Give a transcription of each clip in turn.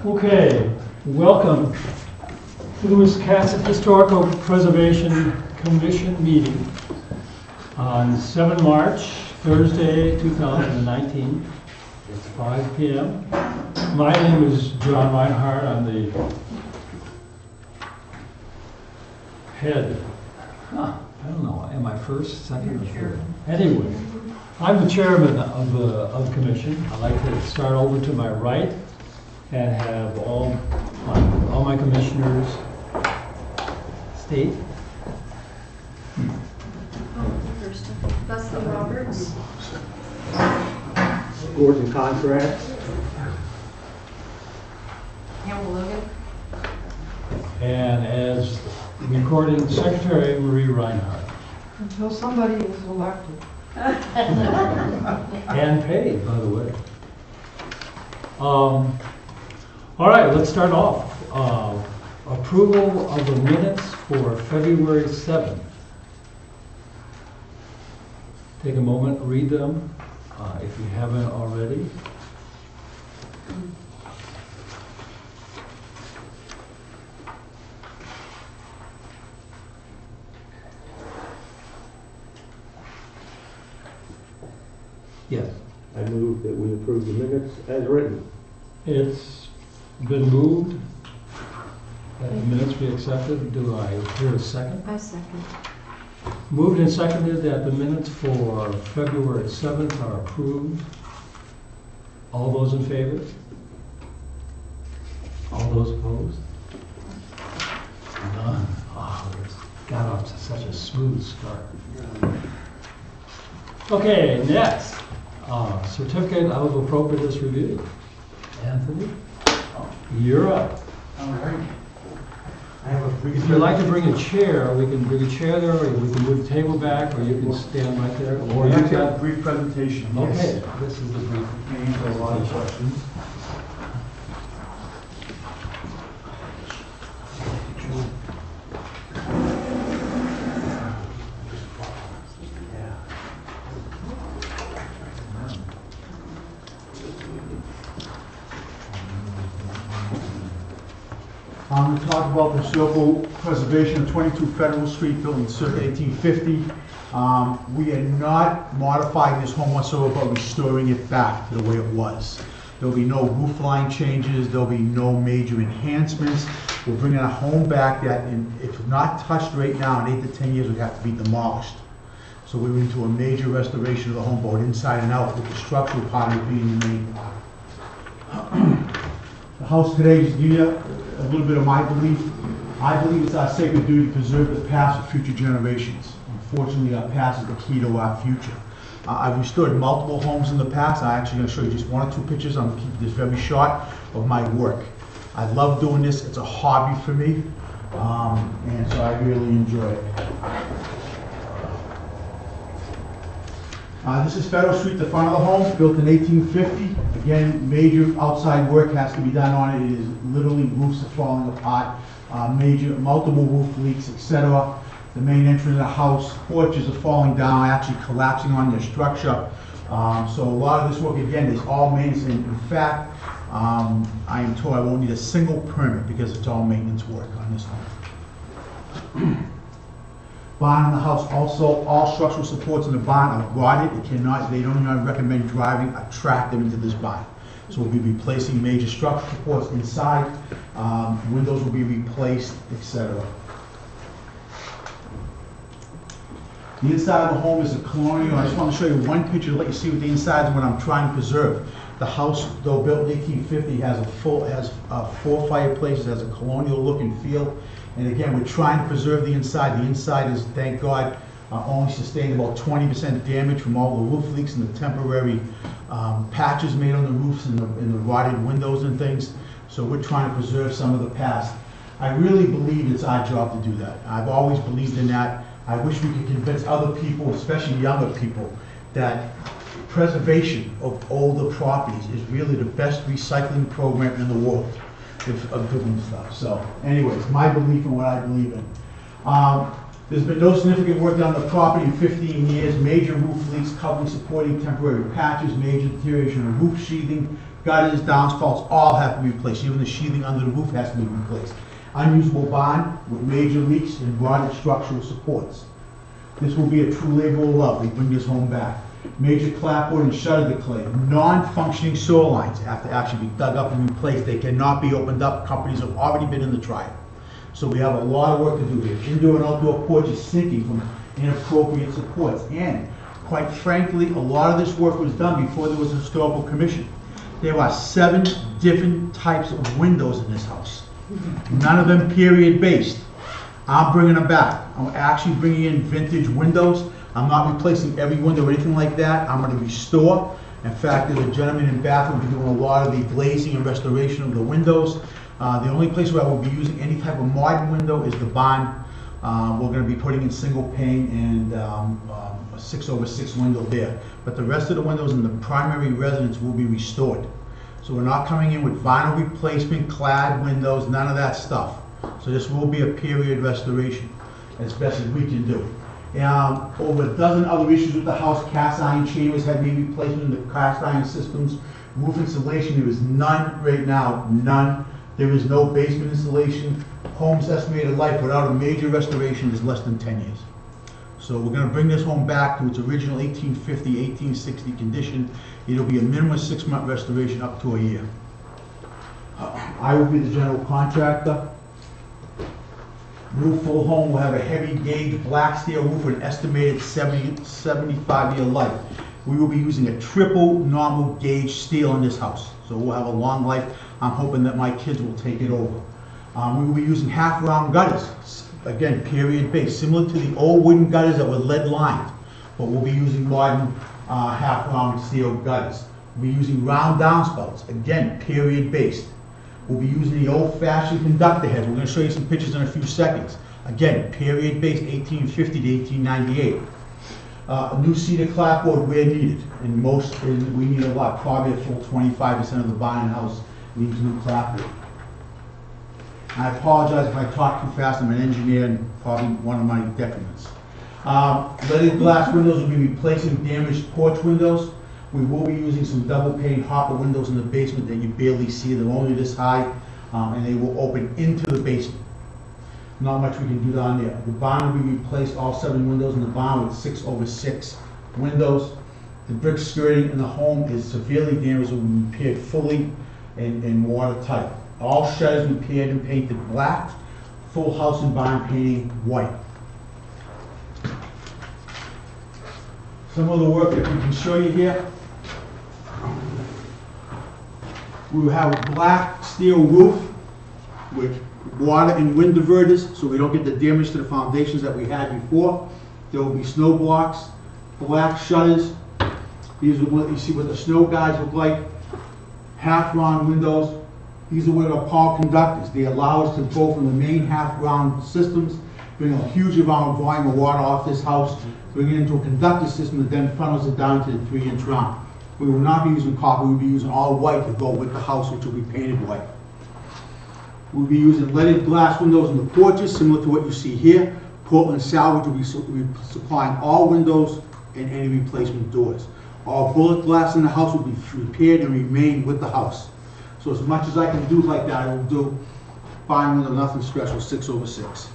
Okay, welcome to the Wiscasset Historical Preservation Commission meeting on 7 March, Thursday, 2019. It's 5 p.m. My name is John Reinhardt. I'm the head. I don't know, am I first, second, or third? Anyway, I'm the chairman of the commission. I'd like to start over to my right and have all my commissioners state. First, Leslie Roberts. Gordon Contracts. Campbell Logan. And as recording secretary, Marie Reinhardt. Until somebody is elected. And paid, by the way. All right, let's start off. Approval of the minutes for February 7th. Take a moment, read them if you haven't already. Yes. I move that we approve the minutes as written. It's been moved that the minutes be accepted. Do I hear a second? I second. Moved and seconded that the minutes for February 7th are approved. All those in favor? All those opposed? None. Oh, it's got off to such a smooth start. Okay, next. Certificate of appropriateness review. Anthony, you're up. All right. I have a brief. If you'd like to bring a chair, we can bring a chair there, or we can move the table back, or you can stand right there. Or I you have a got. brief presentation. Okay, Yes. this is the brief. May answer a lot of questions. I'm going to talk about the historical preservation of 22 Federal Street, built in circa 1850. We are not modifying this home whatsoever, but restoring it back to the way it was. There'll be no roof line changes, there'll be no major enhancements. We're bringing a home back that, if not touched right now, in 8 to 10 years, would have to be demolished. So we're into a major restoration of the home, both inside and out, with the structural part of it being the main part. The house today is give you a little bit of my belief. I believe it's our sacred duty to preserve the past for future generations. Unfortunately, our past is the key to our future. I've restored multiple homes in the past. I'm actually going to show you just 1 or 2 pictures. I'm going to keep this very short of my work. I love doing this. It's a hobby for me, and so I really enjoy it. This is Federal Street, the front of the home, built in 1850. Again, major outside work has to be done on it. It is literally roofs are falling apart, multiple roof leaks, etc. The main entrance of the house, porches are falling down, actually collapsing on their structure. So a lot of this work, again, is all maintenance. In fact, I am told I won't need a single permit because it's all maintenance work on this home. Barn in the house also, all structural supports in the barn are rotted. They don't even recommend driving a tractor into this barn. So we'll be replacing major structural supports inside. Windows will be replaced, etc. The inside of the home is a colonial. I just want to show you one picture to let you see what the inside is and what I'm trying to preserve. The house, though built in 1850, has 4 fireplaces, has a colonial look and feel. And again, we're trying to preserve the inside. The inside is, thank God, only sustained about 20% damage from all the roof leaks and the temporary patches made on the roofs and the rotted windows and things. So we're trying to preserve some of the past. I really believe it's our job to do that. I've always believed in that. I wish we could convince other people, especially younger people, that preservation of older properties is really the best recycling program in the world of doing stuff. So anyways, my belief in what I believe in. There's been no significant work done on the property in 15 years. Major roof leaks, covering supporting temporary patches, major deterioration of roof sheathing, gutters, downspouts, all have to be replaced. Even the sheathing under the roof has to be replaced. Unusable barn with major leaks and rotted structural supports. This will be a true labor of love. We bring this home back. Major clapboard and shutter decay. Non-functioning sewer lines have to actually be dug up and replaced. They cannot be opened up. Companies have already been in the trial. So we have a lot of work to do here. Indoor and outdoor porch is sinking from inappropriate supports. And quite frankly, a lot of this work was done before there was a historical commission. There are 7 different types of windows in this house. None of them period based. I'm bringing them back. I'm actually bringing in vintage windows. I'm not replacing every window or anything like that. I'm going to restore. In fact, there's a gentleman in Bath who will be doing a lot of the glazing and restoration of the windows. The only place where I will be using any type of modern window is the barn. We're going to be putting in single pane and a 6/6 window there. But the rest of the windows in the primary residence will be restored. So we're not coming in with vinyl replacement, clad windows, none of that stuff. So this will be a period restoration as best as we can do. Over a dozen other issues with the house. Cast iron chambers had to be replaced in the cast iron systems. Roof insulation, there is none right now, none. There is no basement insulation. Home's estimated life without a major restoration is less than 10 years. So we're going to bring this home back to its original 1850, 1860 condition. It'll be a minimum 6-month restoration up to a year. I will be the general contractor. New full home will have a heavy gauge black steel roof with an estimated 75-year life. We will be using a triple normal gauge steel in this house. So we'll have a long life. I'm hoping that my kids will take it over. We will be using half-round gutters. Again, period based, similar to the old wooden gutters that were lead lined, but we'll be using modern half-round steel gutters. We'll be using round downspouts, again, period based. We'll be using the old-fashioned conductor heads. We're going to show you some pictures in a few seconds. Again, period based, 1850 to 1898. A new cedar clapboard where needed, and we need a lot, probably a full 25% of the barn and house needs new clapboard. I apologize if I talk too fast. I'm an engineer and probably one of my detriments. Leaded glass windows will be replacing damaged porch windows. We will be using some double pane hopper windows in the basement that you barely see. They're only this high, and they will open into the basement. Not much we can do down there. The barn will be replaced, all 7 windows in the barn with 6/6 windows. The brick skirting in the home is severely damaged and will be repaired fully and watertight. All shutters repaired and painted black, full house and barn painting white. Some of the work that we can show you here. We will have a black steel roof with water and wind diverters so we don't get the damage to the foundations that we had before. There will be snow blocks, black shutters. These are what you see what the snow guides look like. Half-round windows. These are what are power conductors. They allow us to go from the main half-round systems, bring a huge amount of volume of water off this house, bring it into a conductor system that then funnels it down to the 3-inch round. We will not be using copper, we'll be using all white to go with the house, which will be painted white. We'll be using leaded glass windows in the porches, similar to what you see here. Portland salvage will be supplying all windows and any replacement doors. All bullet glass in the house will be repaired and remain with the house. So as much as I can do like that, I will do. Fine window, nothing special, 6/6.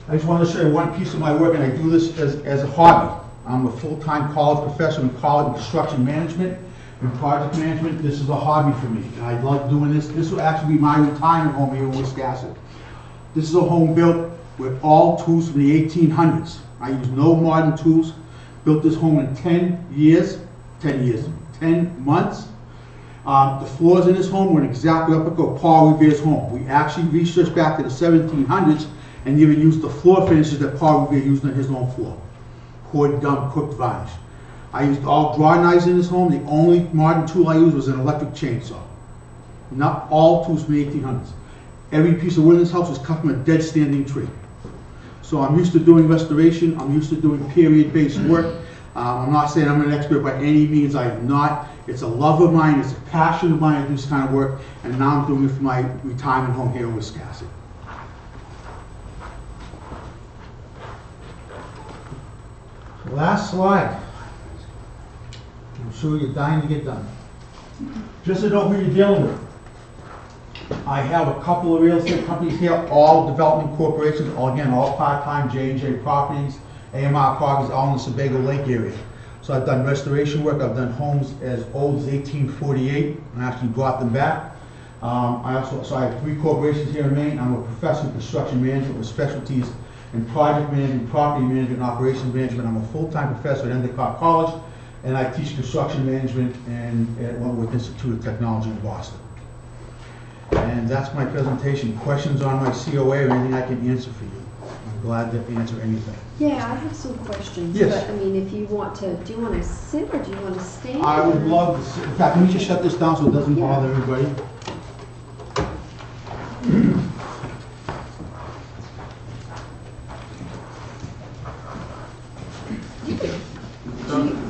I just wanted to show you one piece of my work, and I do this as a hobby. I'm a full-time college professor in college and construction management and project management. This is a hobby for me, and I love doing this. This will actually be my retirement home here in Wiscasset. This is a home built with all tools from the 1800s. I use no modern tools. Built this home in 10 months. The floors in this home were an exact replica of Paul Revere's home. We actually researched back to the 1700s and even used the floor finishes that Paul Revere used on his own floor. Poured gum, cooked varnish. I used all draw knives in this home. The only modern tool I used was an electric chainsaw. Not all tools from the 1800s. Every piece of wood in this house was cut from a dead standing tree. So I'm used to doing restoration. I'm used to doing period-based work. I'm not saying I'm an expert by any means. I am not. It's a love of mine. It's a passion of mine to do this kind of work. And now I'm doing it for my retirement home here in Wiscasset. Last slide. I'm sure you're dying to get done. Just to know who you're dealing with. I have a couple of real estate companies here, all development corporations, all again, all part-time, J&J Properties, AMR Properties, all in the Sebago Lake area. So I've done restoration work, I've done homes as old as 1848, and actually brought them back. I have 3 corporations here in Maine. I'm a professor in construction management with specialties in project management, property management, and operations management. I'm a full-time professor at Endicott College, and I teach construction management at Wentworth Institute of Technology in Boston. And that's my presentation. Questions on my COA or anything I can answer for you? I'm glad to answer anything. Yeah, I have some questions. Yes. But I mean, if you want to, do you want to sit or do you want to stand? I would love to see, in fact, let me just shut this down so it doesn't bother everybody.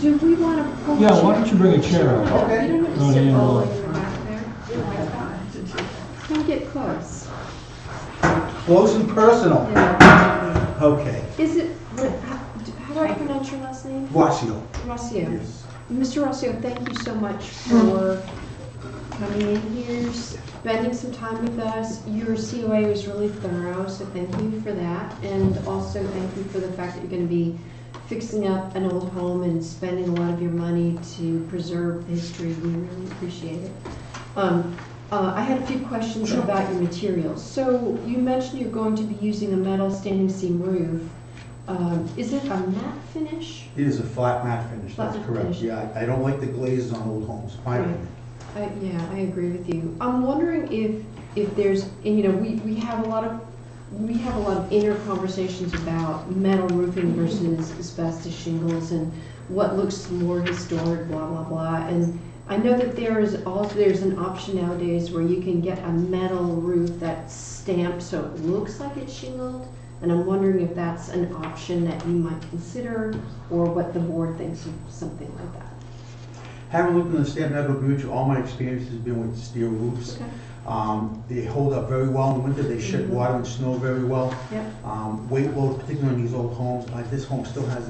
Do we want to pull? Yeah, the why chair? don't you bring a chair out? Okay. You don't have to Oh, sit yeah, all the no. way in the back there. Come get close. Close and personal. Yeah. Okay. Is it, how do I pronounce your last name? Wassio. Rossio. Yes. Mr. Rossio, thank you so much for coming in here, spending some time with us. Your COA was really thorough, so thank you for that. And also thank you for the fact that you're going to be fixing up an old home and spending a lot of your money to preserve the history. We really appreciate it. I had a few questions about your materials. So you mentioned you're going to be using a metal standing seam roof. Is it a matte finish? It is a flat matte finish, Flat that's matte correct. finish. Yeah, I don't like the glazes on old homes, my Right. opinion. Yeah, I agree with you. I'm wondering if there's, and you know, we have a lot of inner conversations about metal roofing versus asbestos shingles and what looks more historic, blah blah blah. And I know that there's an option nowadays where you can get a metal roof that's stamped so it looks like it's shingled. And I'm wondering if that's an option that you might consider, or what the board thinks of something like that. Having looked in the stamped metal roof, all my experience has been with steel roofs. Okay. They hold up very well in the winter, they shed water and snow very well. Yep. Weight load, particularly on these old homes, this home still has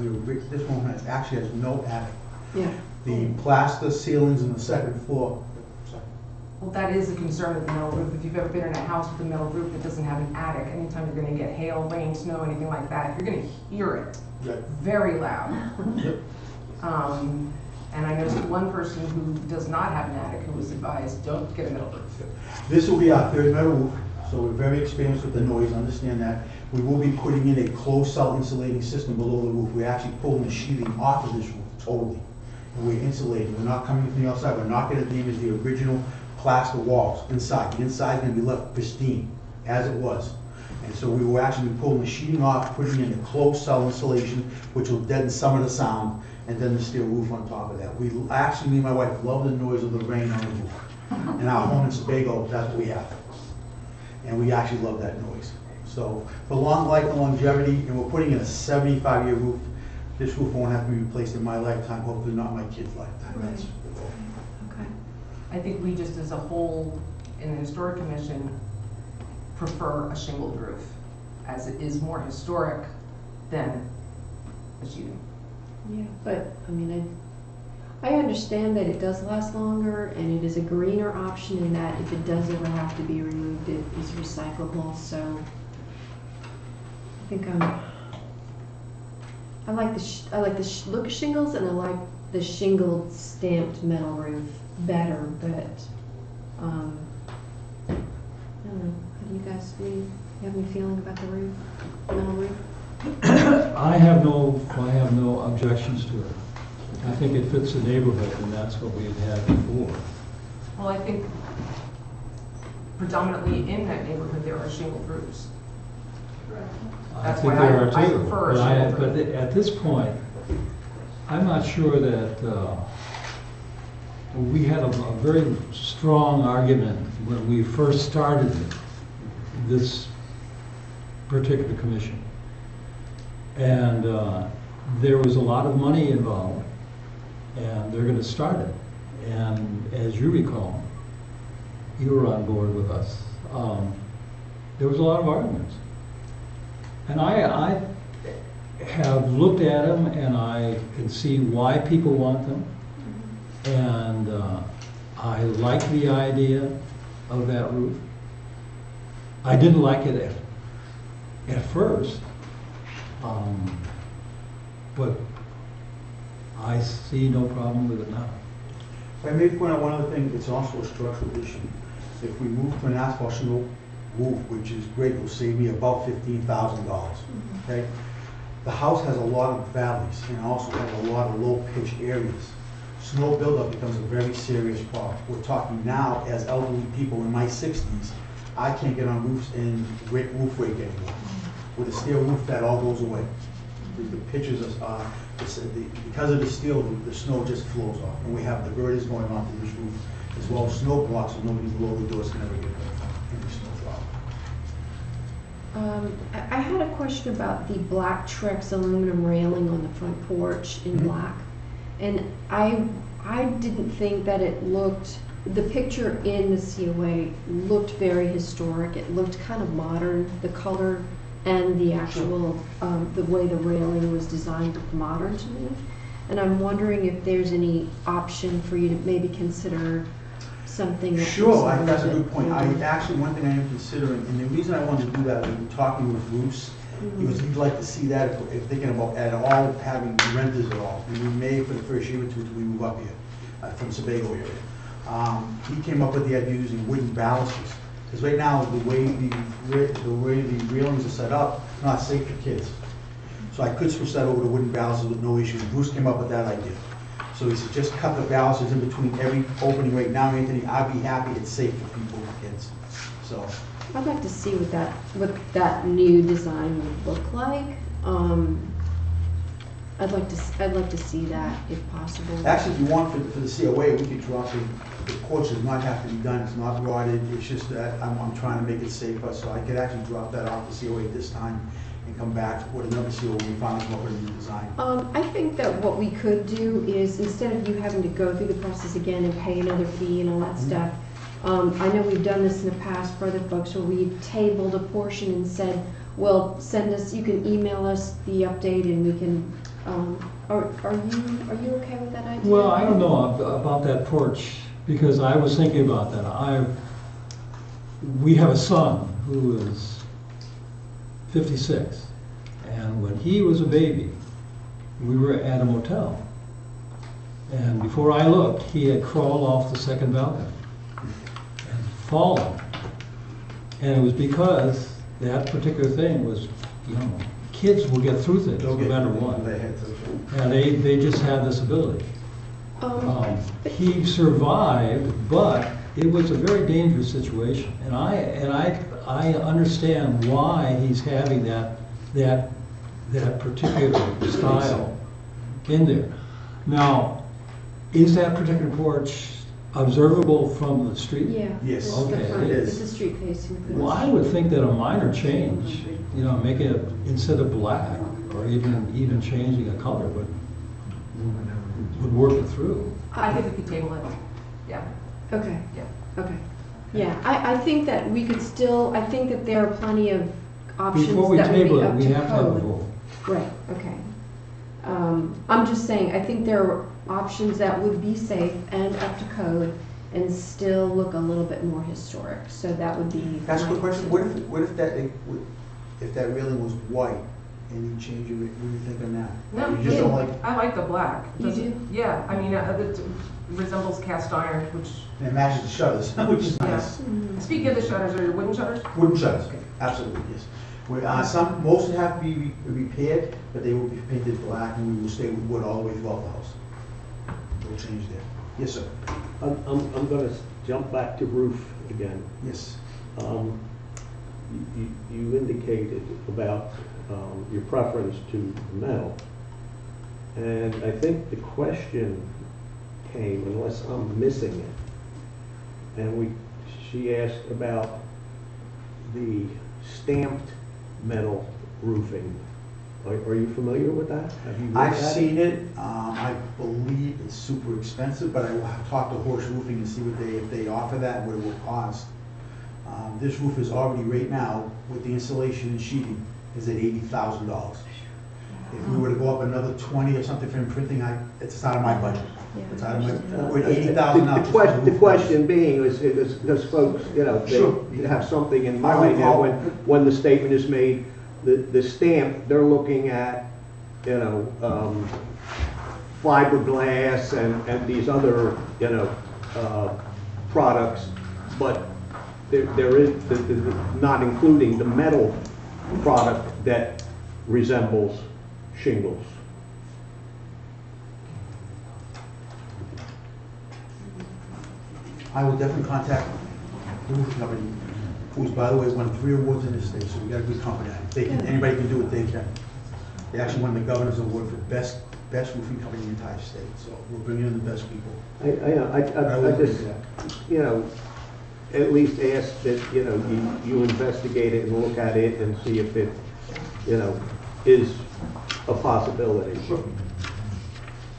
actually has no attic. Yeah. The plaster ceilings in the second floor. Well, that is a concern with the metal roof. If you've ever been in a house with a metal roof that doesn't have an attic, anytime you're gonna get hail, rain, snow, anything like that, you're gonna hear it Yeah. very loud. Yep. And I know one person who does not have an attic who was advised, don't get a metal roof. This will be our third metal roof, so we're very experienced with the noise, understand that. We will be putting in a closed cell insulating system below the roof. We're actually pulling the sheathing off of this roof totally. And we're insulating, we're not coming from the outside, we're not gonna damage the original plaster walls inside. The inside is gonna be left pristine, as it was. And so we will actually be pulling the sheeting off, putting in a closed cell insulation, which will deaden some of the sound, and then the steel roof on top of that. Me and my wife love the noise of the rain on the roof. In our home in Sebago, that's what we have. And we actually love that noise. So for long life and longevity, and we're putting in a 75-year roof, this roof won't have to be replaced in my lifetime, hopefully not my kid's lifetime. Right. That's the goal. Okay. I think we just as a whole, in the Historic Commission, prefer a shingled roof, as it is more historic than a sheathing. Yeah, but, I mean, I understand that it does last longer, and it is a greener option in that if it does ever have to be removed, it is recyclable, so I think I like the look of shingles, and I like the shingled stamped metal roof better, but, I don't know, how do you guys feel? You have any feeling about the roof, metal roof? I have no objections to it. I think it fits the neighborhood, and that's what we've had before. Well, I think predominantly in that neighborhood, there are shingled roofs. I That's think why there are I too. prefer a But shingled but roof. at this point, I'm not sure that, we had a very strong argument when we first started this particular commission. And there was a lot of money involved, and they're gonna start it. And as you recall, you were on board with us, there was a lot of arguments. And have looked at them and I can see why people want them. And I like the idea of that roof. I didn't like it at first, but I see no problem with it now. If I may point out one other thing, it's also a structural issue. If we move to an asphalt shingle roof, which is great, will save me about $15,000, okay? The house has a lot of valleys and also has a lot of low pitch areas. Snow buildup becomes a very serious problem. We're talking now, as elderly people in my 60s, I can't get on roofs and roof rake anymore. With a steel roof, that all goes away. The pictures are, because of the steel, the snow just flows off. And we have the girders going onto this roof, as well as snow blocks, so nobody below the doors can ever get any snow drop. I had a question about the black Trex aluminum railing on the front porch in black. And I didn't think that it looked, the picture in the COA looked very historic. It looked kind of modern, the color and the actual, the way the railing was designed looked modern to me. And I'm wondering if there's any option for you to maybe consider something that Sure, was that's a little good bit point. older. Actually, one thing I am considering, and the reason I wanted to do that, we were talking with Bruce, because we'd like to see that if thinking about at all having renters at all. And we may for the first year or two till we move up here from Sebago area. He came up with the idea of using wooden balustrades. Because right now, the way the railings are set up, not safe for kids. So I could switch that over to wooden balustrades with no issue. Bruce came up with that idea. So he said, just cut the balustrades in between every opening right now, Anthony. I'd be happy. It's safe for people and kids. So. I'd like to see what that new design would look like. I'd like to see that if possible. Actually, if you want for the COA, we could drop the porch does not have to be done. It's not rotted. It's just that I'm trying to make it safer. So I could actually drop that off the COA this time and come back with another COA when we finally come up with a new design. I think that what we could do is, instead of you having to go through the process again and pay another fee and all that stuff, I know we've done this in the past for other folks where we tabled a portion and said, well, send us, you can email us the update and we can, are you okay with that idea? Well, I don't know about that porch, because I was thinking about that. We have a son who is 56, and when he was a baby, we were at a motel. And before I looked, he had crawled off the second balcony and fallen. And it was because that particular thing was, kids will get through things no matter what. And they just have this ability. He survived, but it was a very dangerous situation. And I understand why he's having that particular style in there. Now, is that particular porch observable from the street? Yeah. Yes. It's the Okay, front. it is. It's a street facing. Well, I would think that a minor change, make it instead of black, or even changing a color would work it through. I think we could table it, yeah. Okay. Yeah. Okay. Yeah, I think that we could still, I think that there are plenty of options that Before we would be table it, up we to have to have a code. vote. Right, okay. I'm just saying, I think there are options that would be safe and up to code and still look a little bit more historic, so that would be. That's a my good question. opinion. What if that railing was white and you change it? What do you think on that? No, You just don't like, I like the black. You do? Yeah, I mean, it resembles cast iron, which, it matches the shutters, which is nice. Mhm. speaking of the shutters, are your wooden shutters? Wooden shutters, absolutely, yes. Most have to be repaired, but they will be painted black and we will stay with wood all the way throughout the house. No change there. Yes, sir. I'm gonna jump back to roof again. Yes. You indicated about your preference to metal. And I think the question came, unless I'm missing it, and she asked about the stamped metal roofing. Are you familiar with that? Have you looked I've at it? seen it. I believe it's super expensive, but I will talk to Horse Roofing and see if they offer that and what it will cost. This roof is already right now with the insulation and sheeting is at $80,000. If we were to go up another 20 or something for imprinting, it's out of my budget. Yeah. It's out of my, we're at 80,000 now. The question being is those folks, you know, Sure. they have something in I mind, recall. and when the statement is made, the stamp, they're looking at, you know, fiberglass and these other, you know, products, but there is, not including the metal product that resembles shingles. I will definitely contact the roofing company, who's, by the way, won 3 awards in this state, so we got a good company. They can, anybody can do it, they can. They actually won the governor's award for best roofing company in the entire state, so we're bringing in the best people. I just, you know, at least ask that, you know, you investigate it and look at it and see if it, you know, is a possibility. Sure.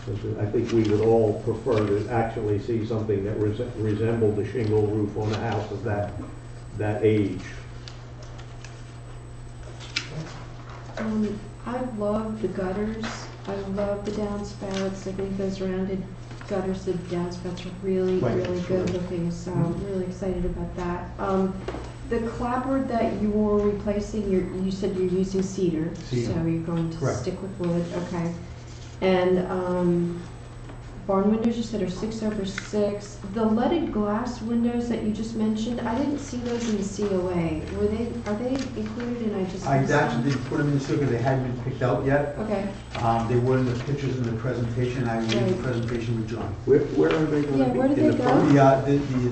Because I think we would all prefer to actually see something that resembled the shingle roof on a house of that age. I love the gutters. I love the downspouts. I think those rounded gutters, the downspouts are really, Right, really good sure. looking, so I'm really excited about that. The clapboard that you're replacing, you said you're using cedar, Cedar. so you're going to Correct. stick with wood, okay. And barn windows you said are 6/6. The leaded glass windows that you just mentioned, I didn't see those in the COA. Are they included and I just I missed them? actually didn't put them in the seal because they hadn't been picked out yet. Okay, They were in the pictures in the presentation, I reviewed the Right. presentation with John. Where are they going to Yeah, be? where do In they the go? front?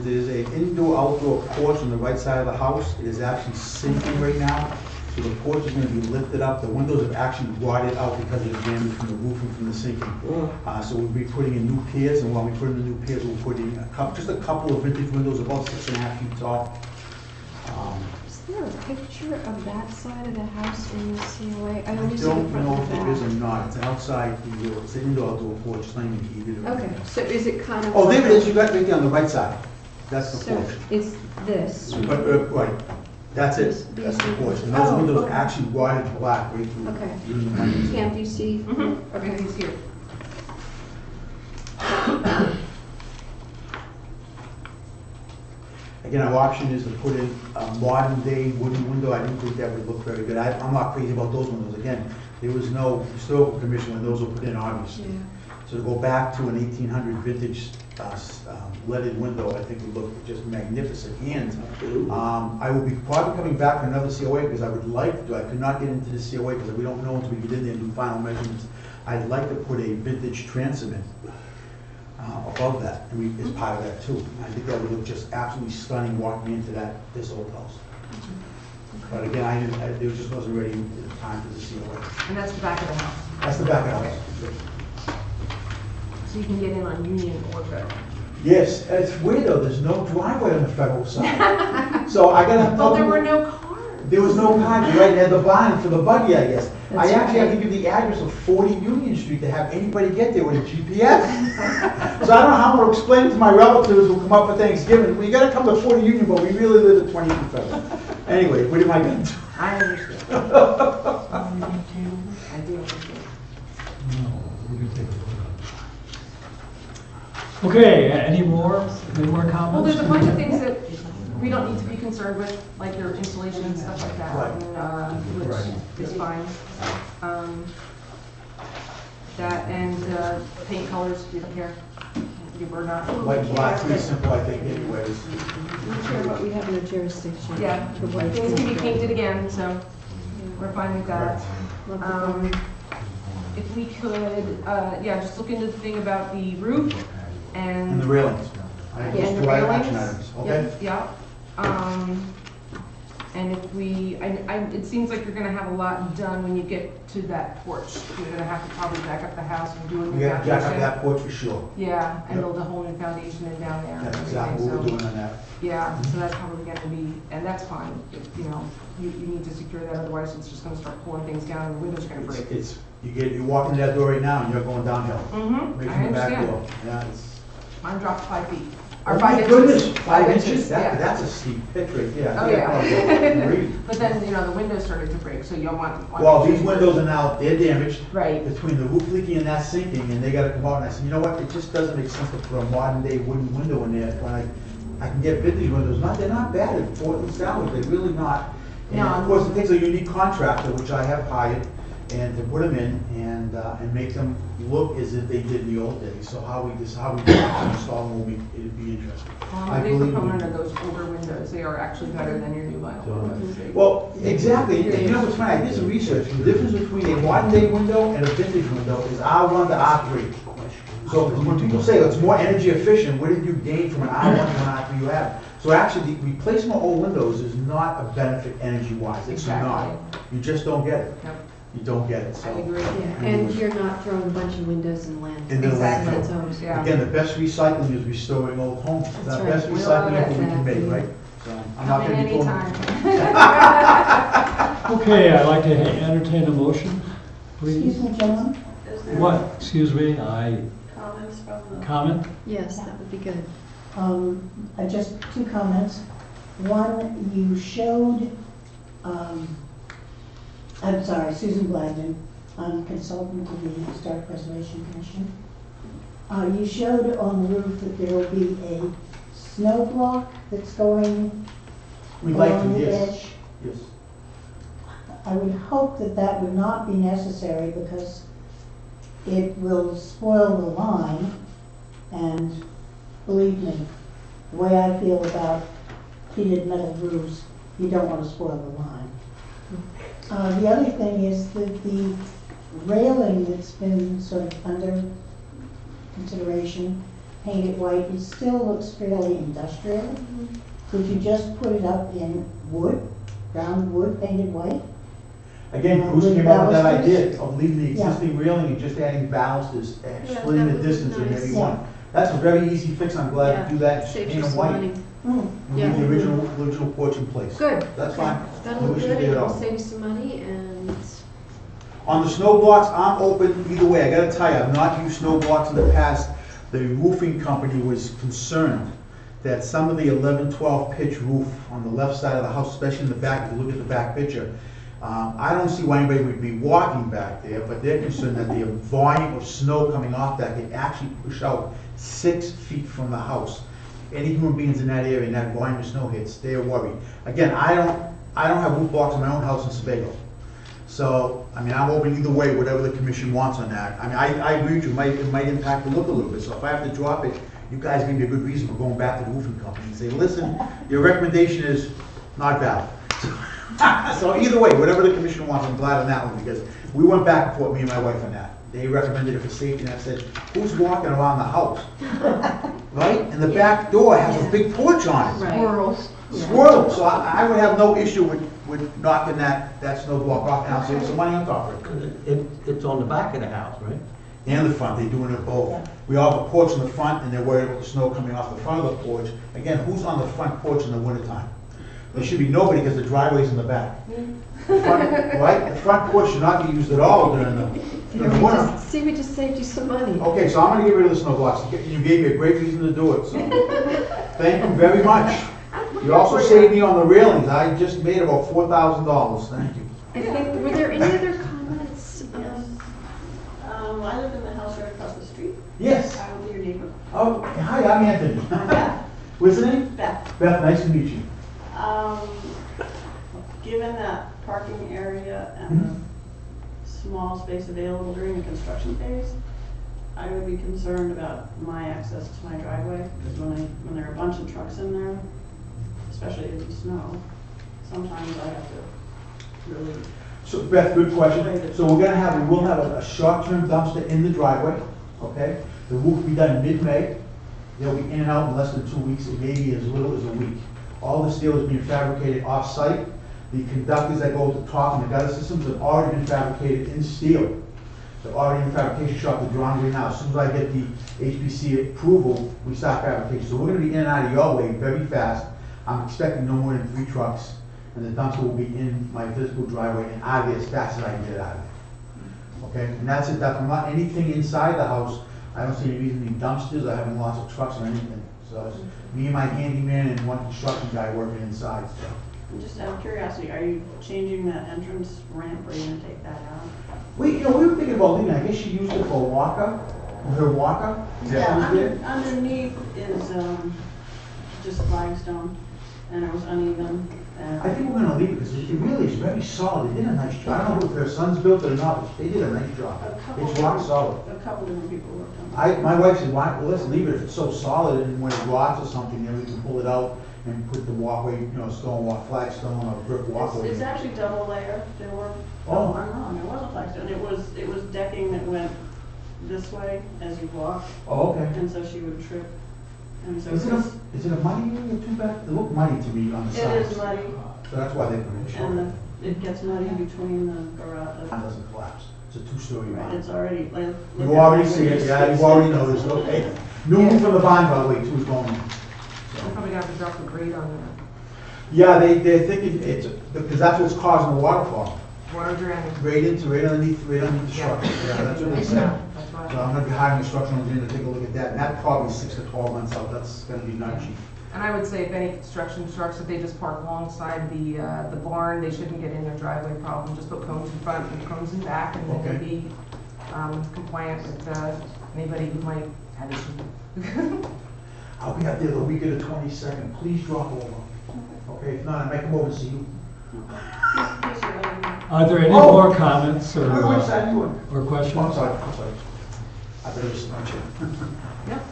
There's an indoor-outdoor porch on the right side of the house. It is actually sinking right now, so the porch is gonna be lifted up. The windows have actually rotted out because of the damage from the roof and from the sinking. Oh, So we'll be putting in new piers, and while we put in the new piers, we'll put in just a couple of vintage windows, about 6.5 feet tall. is there a picture of that side of the house in the COA? I I only see the don't front know and if the it is or back. not. It's an outside, it's an indoor-outdoor porch, it's not even heated. or Okay, anything. so is it kind of? Oh, there it is, you got it right there on the right side. That's the So porch. it's this. But, right, that's it, that's the porch. And those Oh, windows okay. actually rotted black right through. Okay. Even the windows. Cam, do you see? Mm-hmm. Okay. Everything's here. Again, our option is to put in a modern day wooden window. I didn't think that would look very good. I'm not crazy about those windows. Again, there was no historical commission when those were put in, obviously. Yeah. So to go back to an 1800 vintage leaded window, I think would look just magnificent. And absolutely. I will be probably coming back for another COA because I would like to, I could not get into the COA because we don't know until we get in there and do final measurements. I'd like to put a vintage transom above that, and as part of that too. I think that would look just absolutely stunning walking into this old house. But again, there just wasn't ready at the time for the COA. And that's the back of the house. That's the back of the house. So you can get in on Union or Federal. Yes, and it's weird though, there's no driveway on the federal side. So I gotta. Well, there were no cars. There was no parking, right, they had the barn for the buggy, I guess. I That's actually have to right. give the address of 40 Union Street to have anybody get there with a GPS. So I don't know how I'm gonna explain it to my relatives who come up for Thanksgiving. We gotta come to 40 Union, but we really live at 22 Federal. Anyway, what am I gonna do? I understand. I do understand. No, we can take a look. Okay, any more comments? Well, there's a bunch of things that we don't need to be concerned with, like your installation and stuff like that, Right. and, Right. which is fine. That and paint colors, we don't care. We're not. White and black, pretty simple, I think, anyways. I'm sure what we have in the jurisdiction. Yeah, The white things can be paint. painted again, so Yeah. we're fine with that. Love the color. If we could, yeah, just look into the thing about the roof And and. the railings. I have Yeah, those and the two railings. action items, okay? Yeah. And if we, it seems like you're gonna have a lot done when you get to that porch. You're gonna have to probably back up the house and do a We new have to jack up foundation. that porch for sure. Yeah, and Yep. build a whole new foundation in down there. and That's exactly what everything, we're so- doing on that. Yeah, so that's probably gonna be, and that's fine, you know, you need to secure that, otherwise it's just gonna start pulling things down and the windows are gonna break. You walk into that door right now and you're going downhill. Mm-hmm, Right I from the back understand. door. Yeah, it's, Mine dropped 5 feet. Or Oh 5 my inches. goodness, 5 5 inches? inches, yeah. That's a steep pitch right there. Oh, I think I yeah. probably agree. But then, you know, the windows started to break, so you'll want. Well, these windows are now, they're damaged. Right. Between the roof leaking and that sinking, and they gotta come out, and I said, you know what, it just doesn't make sense to put a modern day wooden window in there, when I can get vintage windows, they're not bad at Portland salvage, they're really not. And No. of course, it takes a unique contractor, which I have hired, and to put them in and make them look as if they did in the old days. So how we install them will be, it'd be interesting. I'm I a big believe proponent we- of those older windows, they are actually better than your new vinyl windows. Well, exactly, and you know what's funny, I did some research, the difference between a modern day window and a vintage window is R1 to R3. So when people say it's more energy efficient, what did you gain from an R1 to an R3 you have? So actually, the replacement of old windows is not a benefit energy-wise, it's not. Exactly. You just don't get it, Yep, you don't get it, I so. agree. Yeah, and you're not throwing a bunch of windows in landfill. In the Exactly. That's always. Yeah. Again, the best recycling is restoring old homes, it's That's the right. best We love recycling that, effort we can make, exactly. right? So, I'm not Come in gonna be going. anytime. Okay, I'd like to entertain a motion, please. Excuse me, gentlemen, Is there What, excuse me, comments from the? comment? Yes, that would be good. just 2 comments. One, you showed, I'm sorry, Susan Blagden, I'm consultant to the Historic Preservation Commission. You showed on the roof that there will be a snow block that's going We'd like along to, the yes, edge. yes. I would hope that that would not be necessary because it will spoil the line. And believe me, the way I feel about heated metal roofs, you don't want to spoil the line. The other thing is that the railing that's been sort of under consideration, painted white, it still looks fairly industrial. Could you just put it up in wood, brown wood painted white? Again, Uh, Bruce with came up with that balusters? idea of leaving the Yeah. existing railing and just adding balusters, Yeah, splitting that the would be distance in nice. every Yeah. one. That's a very easy fix, I'm glad Yeah, to do that, just saves paint you them some white, money. Mm. and Yeah. leave the original porch in place. Good. That's fine. That'll No look issues good, there and at it'll all. save you some money, and On the snow blocks, I'm open either way, I gotta tell you, I've not used snow blocks in the past. The roofing company was concerned that some of the 11-12 pitch roof on the left side of the house, especially in the back, if you look at the back picture, I don't see why anybody would be walking back there, but they're concerned that the volume of snow coming off that could actually push out 6 feet from the house. Any human beings in that area and that volume of snow hits, they're worried. Again, I don't have roof blocks in my own house in Sebago. So, I mean, I'm open either way, whatever the commission wants on that. I mean, I agree with you, it might impact the look a little bit, so if I have to drop it, you guys give me a good reason for going back to the roofing company and say, listen, your recommendation is not valid. So either way, whatever the commission wants, I'm glad on that one, because we went back and forth, me and my wife, on that. They recommended it for safety, and I said, who's walking around the house? Right? And the back door has a big porch on it. right. Squirrels. Squirrel, so I would have no issue with knocking that snow block off, and I'll save some money on top of it. It's on the back of the house, right? And the front, they're doing it both. We all have a porch in the front, and they're worried about the snow coming off the front of the porch. Again, who's on the front porch in the wintertime? There should be nobody, because the driveway's in the back. The front- Right, the front porch should not be used at all during the winter. We just saved you some money. Okay, so I'm gonna get rid of the snow blocks. You gave me a great reason to do it, so thank you very much. You also saved me on the railings. I just made about $4,000, thank you. I think, were there any other comments? I live in the house right across the street. Yes. I will be your neighbor. Oh, hi, I'm Anthony. Beth. What's the name? Beth. Beth, nice to meet you. Given that parking area and the small space available during the construction phase, I would be concerned about my access to my driveway, because when there are a bunch of trucks in there, especially if it's snow, sometimes I have to really, So Beth, good question. So we'll have a short-term dumpster in the driveway, okay? The roof will be done mid-May. They'll be in and out in less than 2 weeks, it may be as little as a week. All the steel is being fabricated off-site. The conductors that go to the top and the gutter systems have already been fabricated in steel. They're already in the fabrication shop, they're drawing right now. As soon as I get the HPC approval, we start fabrication. So we're gonna be in and out of your way very fast. I'm expecting no more than 3 trucks, and the dumpster will be in my physical driveway and out of there as fast as I can get it out of there. Okay, and that's it, that's not anything inside the house. I don't see any reason to need dumpsters or having lots of trucks or anything. So it's me and my handyman and one construction guy working inside, so. And just out of curiosity, are you changing that entrance ramp, or are you gonna take that out? We were thinking about leaving, I guess she used it for a walker, her walker. Is that what we did? Underneath is, just flagstone, and it was uneven, and. I think we're gonna leave it, because it really is very solid, they did a nice job, I don't know if their sons built it or not, but they did a nice job. A couple It's rock solid. A couple different people worked on it. My wife said, why, well, let's leave it if it's so solid, and when it rots or something, then we can pull it out and put the walkway, stone walk, flagstone or brick walkway. It's actually double layer, there were, Oh. I'm wrong, it wasn't flagstone, it was decking that went this way as you walked, Oh, okay. and so she would trip. And so Is it a muddy area too bad? It looked muddy to me on the it sides. is muddy, So that's why they put it short. and it gets muddy between the garage. It doesn't collapse. It's a two-story Right, barn. it's already, like. You already see it, yeah, you've already noticed, okay. New roof on the barn, by the way, too, is going in. We're probably gonna have to drop the grade on Yeah, they're thinking it's, because that's what's causing the waterfall. the water drainage. Right underneath the structure, yeah, that's what they said. That's So why. I'm gonna be hiring a structural engineer to take a look at that, and that probably 6 to 12 months out, that's gonna be not cheap. And I would say if any construction trucks, if they just park alongside the barn, they shouldn't get in their driveway problem. Just put cones in front and cones in back, and they Okay. can be compliant with anybody who might have issues. I'll be out there the week of the 22nd, please drop over. Okay, if not, I might come over and see you. Are there any Oh. more comments or, Which side are you on? or questions? Oh, I'm sorry. I better listen to you. Yep.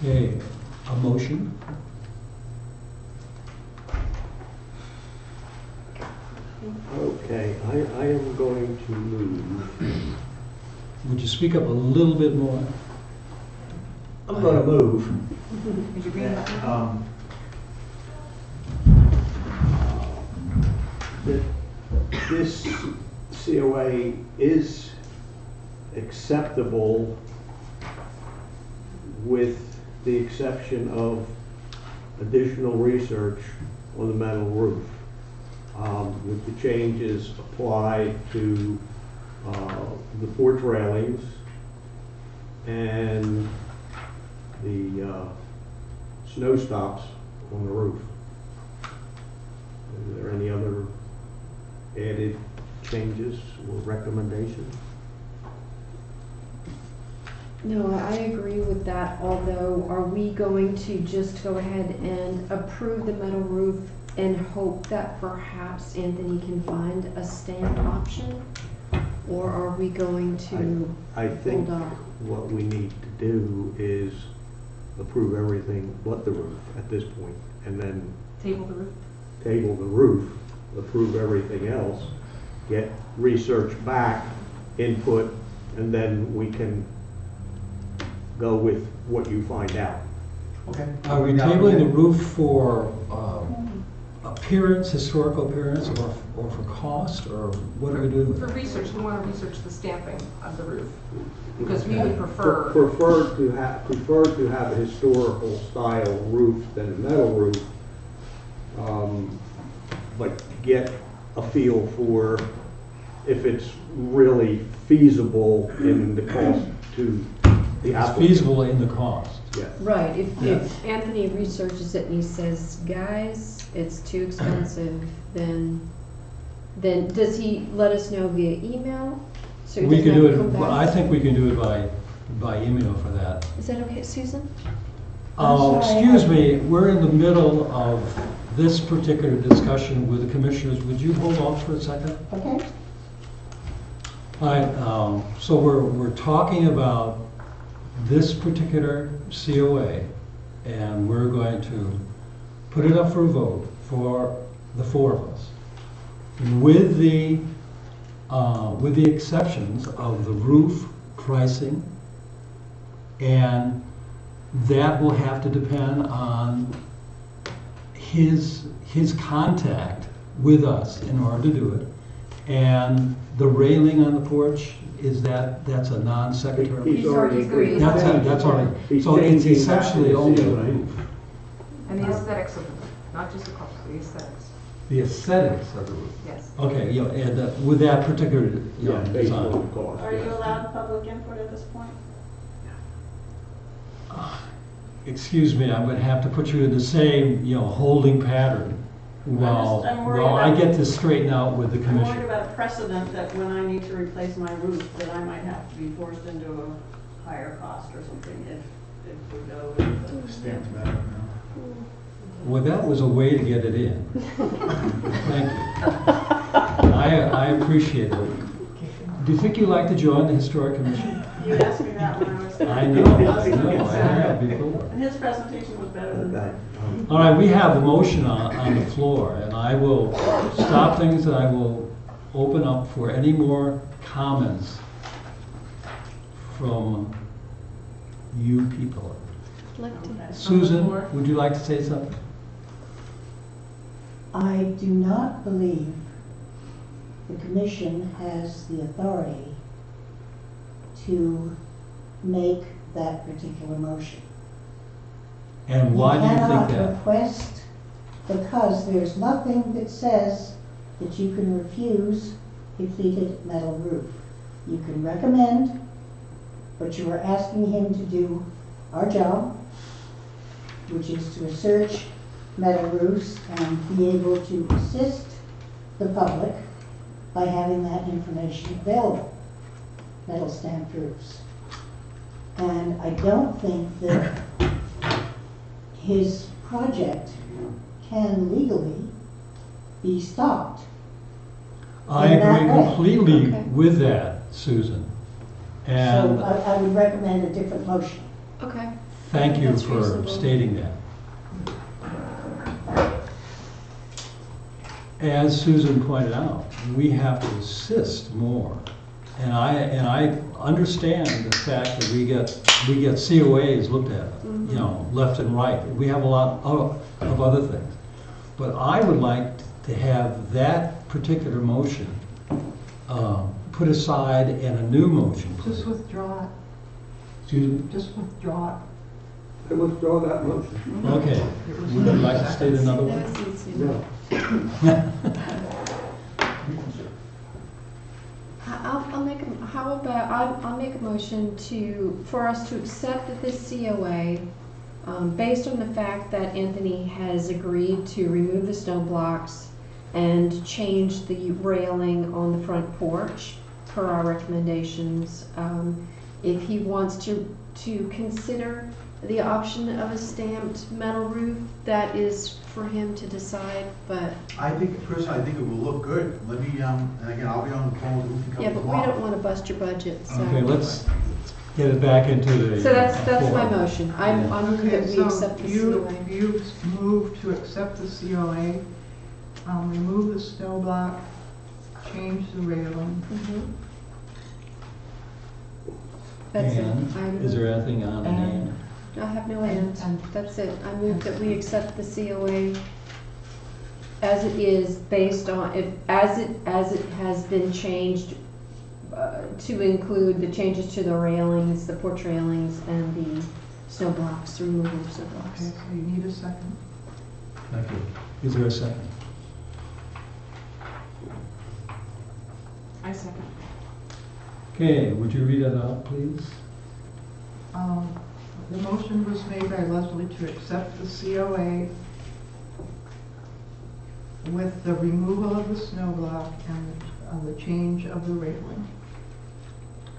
Okay, a motion? Okay, I am going to move. Would you speak up a little bit more? I'm gonna move. Is your green button? That this COA is acceptable with the exception of additional research on the metal roof. With the changes applied to the porch railings and the snow stops on the roof. Is there any other added changes or recommendations? No, I agree with that, although are we going to just go ahead and approve the metal roof and hope that perhaps Anthony can find a stamp option? Or are we going to I think hold off? what we need to do is approve everything but the roof at this point, and then Table the roof. table the roof, approve everything else, get research back, input, and then we can go with what you find out. Okay. Are we tabling the roof for appearance, historical appearance, or for cost, or what are we doing with For it? research, we want to research the stamping of the roof, because we would prefer. Prefer to have a historical style roof than a metal roof, but get a feel for if it's really feasible in the cost to the It's applicant. feasible in the cost. Yes. Right, if Anthony researches it and he says, guys, it's too expensive, then does he let us know via email? So he We doesn't can do have to come it, back? I think we can do it by email for that. Is that okay, Susan? I'm sorry, Excuse me, we're in the middle of this particular discussion with the commissioners. Would you hold on for a second? Okay? All right, so we're talking about this particular COA, and we're going to put it up for a vote for the four of us, with the exceptions of the roof pricing, and that will have to depend on his contact with us in order to do it. And the railing on the porch, that's a non-secretary? He's already agreed. That's already, He's so it's changing that essentially to the only the COA. roof. And the aesthetics of it, not just the cost, the aesthetics. The aesthetics of the roof. Yes. Okay, you know, and with that particular, you know, Yeah, based on design. the cost. Are you yes. allowed public input at this point? Excuse me, I'm gonna have to put you in the same, you know, holding pattern while, I'm worried while I about- get this straightened out with the I'm worried commission. about a precedent that when I need to replace my roof, that I might have to be forced into a higher cost or something if we go with the. Stamped metal, Well, that was a way to get it in. Thank you. I appreciate it. Do you think you'd like to join the Historic Commission? You asked me that when I was. I know, I have before. And his presentation was better than that. All right, we have a motion on the floor, and I will stop things and I will open up for any more comments from you people. I'd like to- Susan, would you like to say something? I do not believe the commission has the authority to make that particular motion. And why do you think cannot that? request, because there's nothing that says that you can refuse a pleated metal roof. You can recommend, but you are asking him to do our job, which is to research metal roofs and be able to assist the public by having that information available, metal stamped roofs. And I don't think that his project can legally be stopped. I in that agree way. completely Okay. with that, Susan. So And I would recommend a different motion. Okay. thank you That's for reasonable. stating that. As Susan pointed out, we have to assist more. And I understand the fact that we get COAs looked at, you know, left and right. We have a lot of other things. But I would like to have that particular motion put aside and a new motion. put Just in. withdraw it, Excuse me? just withdraw it. I withdraw that motion. Okay. Would you like to state another That one? was easy. No. I'll make a motion for us to accept that this COA, based on the fact that Anthony has agreed to remove the stone blocks and change the railing on the front porch per our recommendations. If he wants to consider the option of a stamped metal roof, that is for him to decide, but, I think, personally, I think it will look good. Let me, and again, I'll be on the phone with the roofing yeah, company but we tomorrow. don't want to bust your budget, so. Okay, let's get it back into the. So that's my form. motion. I move Okay, that we so accept the you, COA. you've moved to accept the COA, remove the snow block, change the railing. Mhm. That's it. And, is there anything on an and? I have no and. That's it. I move that we accept the COA as it is, based on, as it has been changed to include the changes to the railings, the porch railings, and the snow blocks, the removal of snow Okay, blocks. so you need a second. Thank you. Is there a second? I second. Okay, would you read that out, please? The motion was made by Leslie to accept the COA with the removal of the snow block and the change of the railing.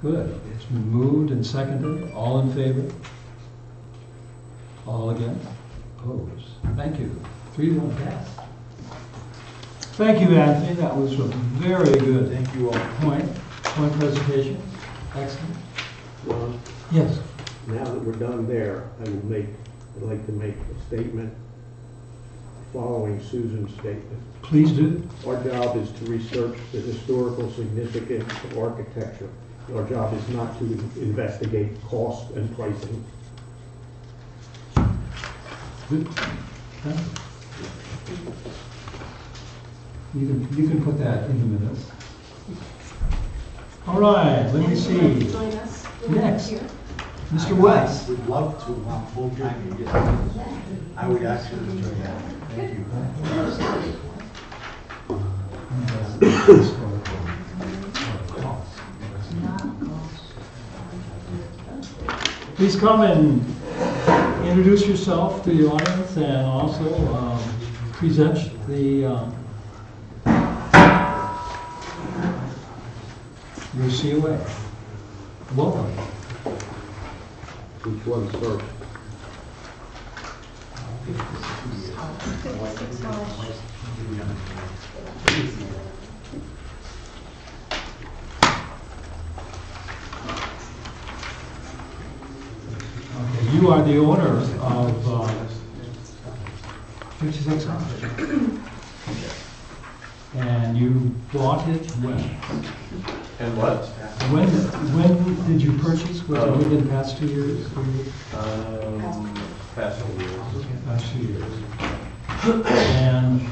Good. It's been moved and seconded. All in favor? All against? Opposed? Thank you. 3-1 pass. Thank you, Anthony. That was a very good Thank you all. point presentation. Excellent. Ron, Yes. now that we're done there, I'd like to make a statement following Susan's statement. Please do. Our job is to research the historical significance of architecture. Our job is not to investigate cost and pricing. Good. Thank you. You can put that in the minutes. All right, let me see. Join us. Next. Here. Mr. West. Would love to, full time to get, I would actually enjoy that. Thank you. historical cost. Please come and introduce yourself to the audience and also present your COA. Welcome. Which one's first? Okay, you are the owner of 56 Hodge. And you bought it when? And what? When did you purchase? Was it within the past 2 years? Past 2 years. Past 2 years. And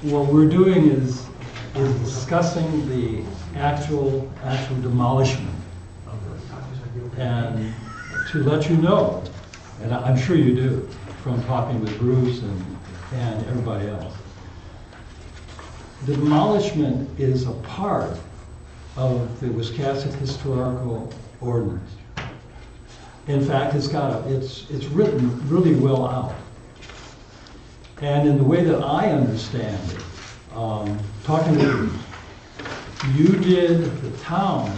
what we're doing is discussing the actual demolishment of it. And to let you know, and I'm sure you do, from talking with Bruce and everybody else, the demolishment is a part of the Wiscasset Historical Ordinance. In fact, it's written really well out. And in the way that I understand it, talking with you did, the town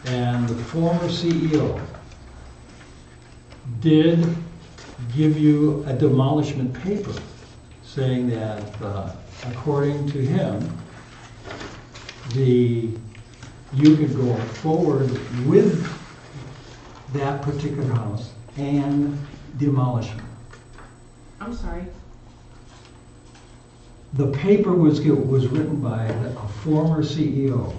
and the former CEO did give you a demolishment paper saying that according to him, you could go forward with that particular house and demolish it. I'm sorry. The paper was written by a former CEO,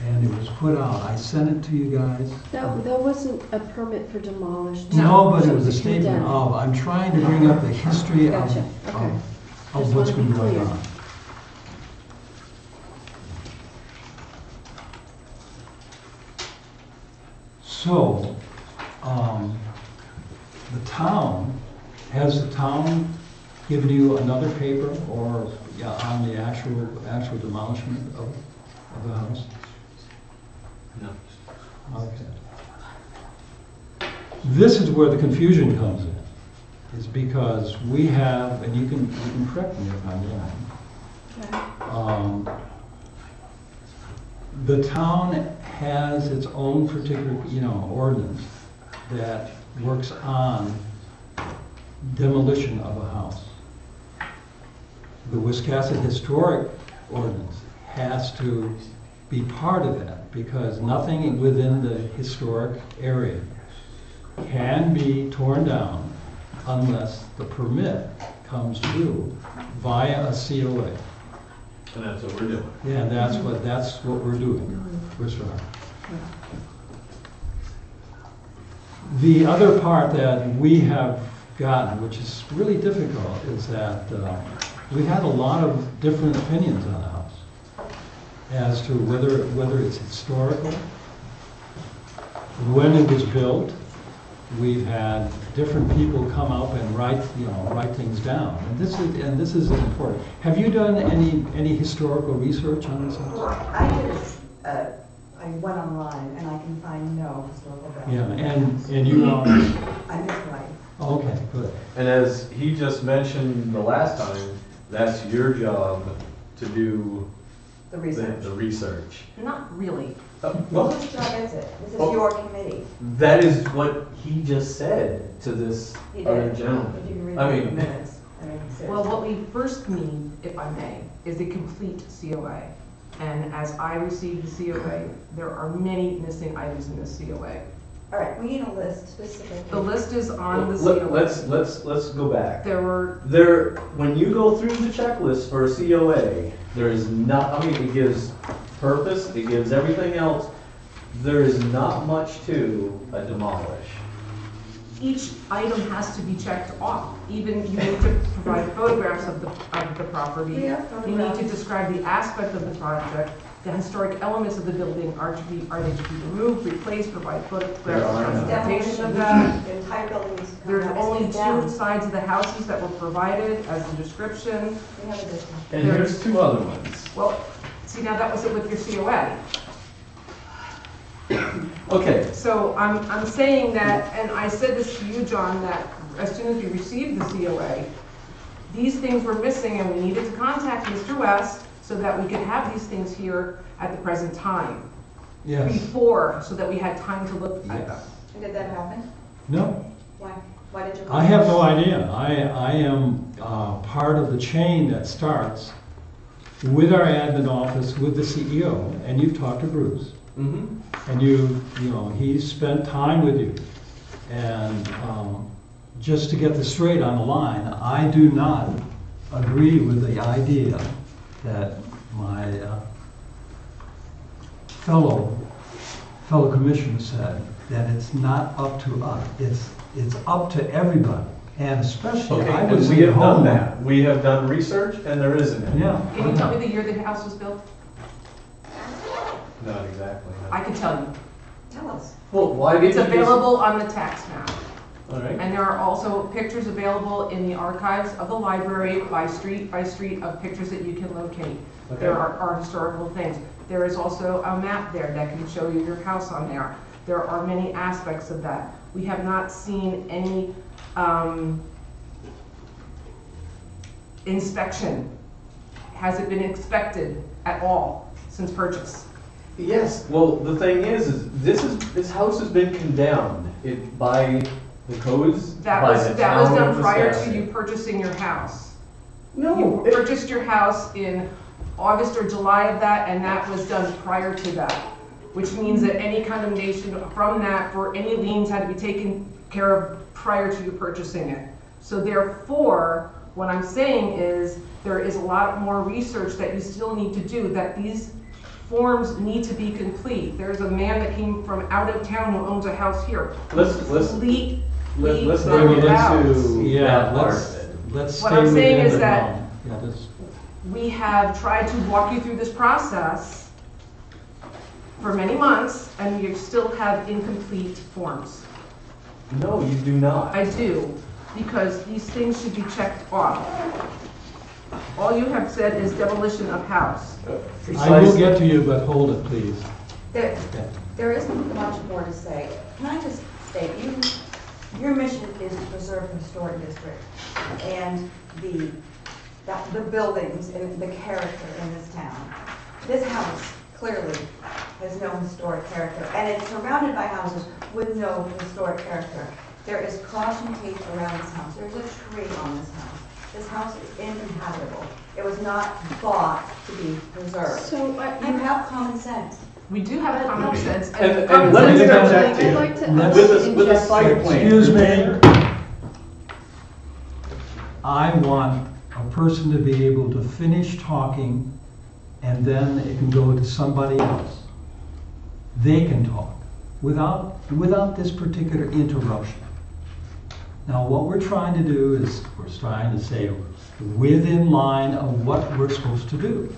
and it was put out. I sent it to you guys. That wasn't a permit for demolish. No, but it was a Something statement condemned. of, I'm trying to bring up the history of Gotcha, okay. Just what's wanna be been going clear. on. So, has the town given you another paper or on the actual demolishment of the house? No. Okay. This is where the confusion comes in, is because we have, and you can correct me if I'm wrong. The town has its own particular, ordinance that works on demolition of a house. The Wiscasset Historic Ordinance has to be part of that because nothing within the historic area can be torn down unless the permit comes through via a COA. And that's what we're doing. Yeah, that's what we're doing. We're sorry. The other part that we have gotten, which is really difficult, is that we've had a lot of different opinions on the house as to whether it's historical, when it was built. We've had different people come up and write things down, and this is important. Have you done any historical research on this house? I did. I went online and I can find no historical value. Yeah, and you know. I'm his wife. Okay, good. And as he just mentioned the last time, that's your job to do The research. the research. Not really. Well, Whose job is it? This is Oh. your committee. that is what he just said to this He other did. gentleman. If you can read I the mean- minutes. I mean, seriously. Well, what we first need, if I may, is a complete COA. And as I received the COA, there are many missing items in this COA. All right, we need a list specifically. The list is on the Let- COA. Let's go back. There were, When you go through the checklist for a COA, there is not, it gives purpose, it gives everything else. There is not much to a demolish. each item has to be checked off. Even you need to provide photographs of the property. We have You need to photographs. describe the aspect of the project. The historic elements of the building are they to be removed, replaced, provide photographs, There are none. documentation of Demolition that. the entire building needs to come There's down. only It's down. 2 sides of the houses that were provided as a description. We have a different. And here's 2 other ones. Well, See, now that wasn't with your COA. Okay, So I'm saying that, and I said this to you, John, that as soon as we received the COA, these things were missing and we needed to contact Mr. West so that we could have these things here at the present time. Yes. Before, so that we had time to look at them. And did that happen? No, Why? Why did you? I have no idea. I am part of the chain that starts with our admin office, with the CEO, and you've talked to Bruce. And you know, he's spent time with you. And just to get this straight on the line, I do not agree with the idea that my fellow commissioner said, that it's not up to us. It's up to everybody, and especially, okay, I and would we say have done home. that. We have done research and there isn't any. Yeah. Can you tell me the year the house was built? Not exactly. no. I can tell you. Tell us. Well, why did you It's just? available on the tax map. All right. And there are also pictures available in the archives of the library by street of pictures that you can locate. Okay. There are historical things. There is also a map there that can show you your house on there. There are many aspects of that. We have not seen any inspection. Has it been inspected at all since purchase? Yes, well, the thing is this house has been condemned by the codes, That by was, the that was town done of prior to Wisconsin. you purchasing your house. No, You purchased your house in August or July of that, and that was done prior to that, which means that any condemnation from that for any liens had to be taken care of prior to you purchasing it. So therefore, what I'm saying is, there is a lot more research that you still need to do, that these forms need to be complete. There's a man that came from out of town who owns a house here. Let's Complete not them get out. into Yeah, that part of it. let's What stay I'm saying within is the that- realm. Yeah, this- We have tried to walk you through this process for many months, and you still have incomplete forms. No, you do not. I do, because these things should be checked off. All you have said is demolition of house. I will get to you, but hold it, please. There isn't much more to say. Can I just state, your mission is to preserve the historic district and the buildings and the character in this town. This house clearly has no historic character, and it's surrounded by houses with no historic character. There is caution tape around this house. There's a tree on this house. This house is uninhabitable. It was not bought to be preserved. So, You have common sense. We do have common sense. And common let me sense interject doesn't- here. I'd like to With a site plan. Excuse me. I want a person to be able to finish talking, and then it can go to somebody else. They can talk without this particular interruption. Now, what we're trying to do is, we're trying to say within line of what we're supposed to do.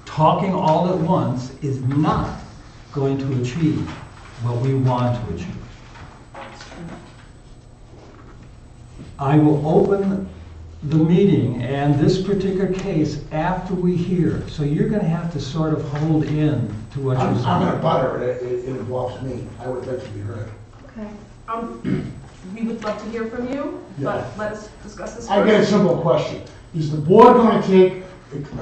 Talking all at once is not going to achieve what we want to achieve. I will open the meeting and this particular case after we hear. So you're gonna have to sort of hold in to what you're saying. I'm a butter, it involves me, I would like to be heard. Okay. We would love to hear from you, but let us discuss this I got a first. simple question. Is the board going to take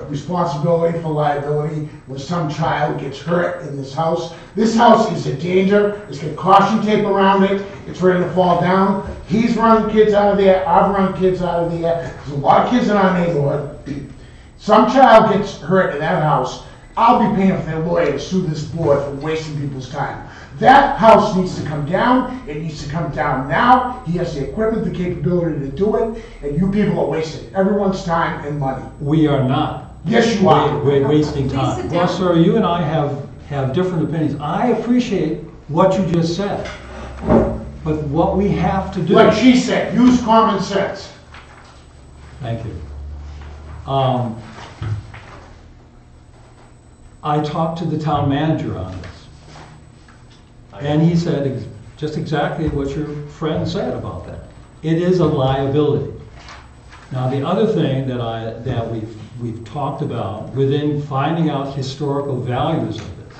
responsibility for liability when some child gets hurt in this house? This house is a danger, it's got caution tape around it, it's ready to fall down. He's running kids out of there, I've run kids out of there, there's a lot of kids in our neighborhood. Some child gets hurt in that house, I'll be paying for their lawyer to sue this board for wasting people's time. That house needs to come down, it needs to come down now, he has the equipment, the capability to do it, and you people are wasting everyone's time and money. We are not. Yes, you are. We're wasting Please time. sit Well, down. sir, you and I have different opinions. I appreciate what you just said, but what we have to do. Like she said, use common sense. Thank you. I talked to the town manager on this, and he said just exactly what your friend said about that. It is a liability. Now, the other thing that we've talked about within finding out historical values of this,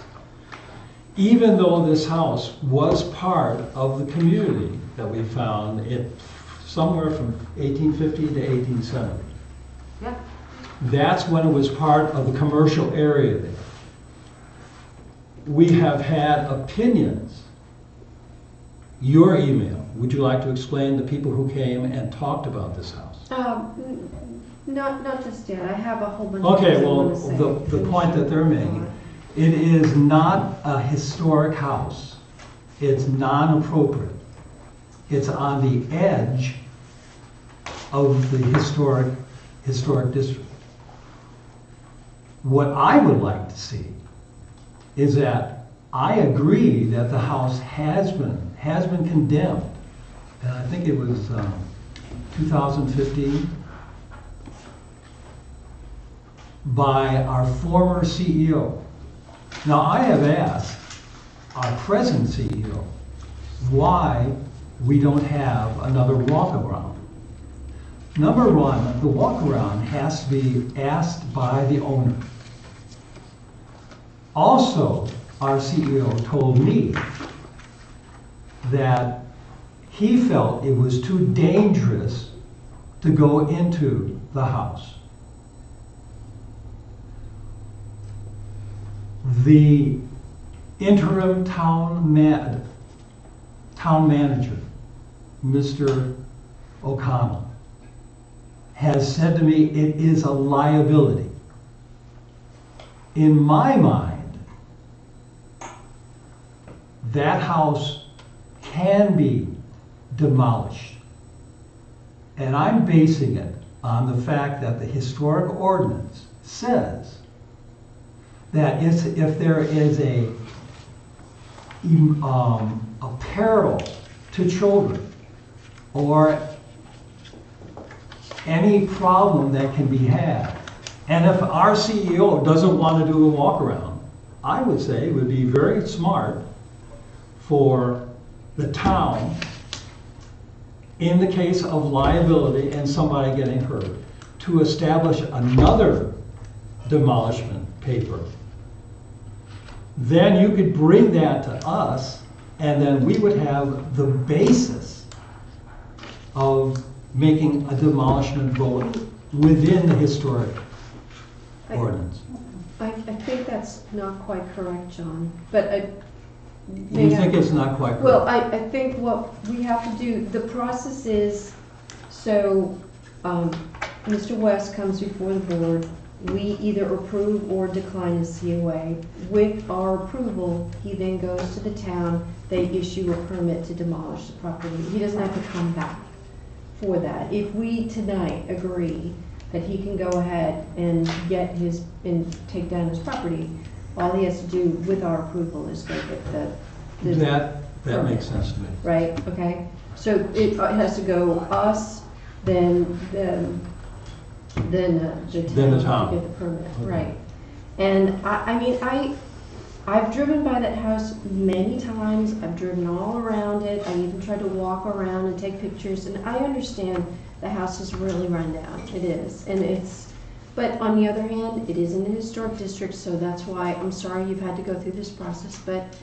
even though this house was part of the community that we found it somewhere from 1850 to 1870. Yeah. That's when it was part of the commercial area there. We have had opinions. Your email, would you like to explain the people who came and talked about this house? Not just yet, I have a whole bunch of Okay, things I well, wanna say. the point that they're making, it is not a historic house. It's non-appropriate. It's on the edge of the historic district. What I would like to see is that I agree that the house has been condemned. And I think it was 2015 by our former CEO. Now, I have asked our present CEO why we don't have another walk-around. Number one, the walk-around has to be asked by the owner. Also, our CEO told me that he felt it was too dangerous to go into the house. The interim town manager, Mr. O'Connell, has said to me it is a liability. In my mind, that house can be demolished. And I'm basing it on the fact that the historic ordinance says that if there is a peril to children or any problem that can be had, and if our CEO doesn't want to do a walk around, I would say it would be very smart for the town, in the case of liability and somebody getting hurt, to establish another demolishment paper. Then you could bring that to us, and then we would have the basis of making a demolishment vote within the historic ordinance. I think that's not quite correct, John, but You think it's not quite correct? well, I think what we have to do, the process is, so Mr. West comes before the board, we either approve or decline his COA. With our approval, he then goes to the town, they issue a permit to demolish the property. He doesn't have to come back for that. If we tonight agree that he can go ahead and take down his property, all he has to do with our approval is go get the That makes sense to me. right, okay? So it has to go us, then the town to get the permit, Okay. right? And I've driven by that house many times, I've driven all around it, I even tried to walk around and take pictures, and I understand the house is really run down, it is, but on the other hand, it is in the historic district, so that's why, I'm sorry you've had to go through this process, but,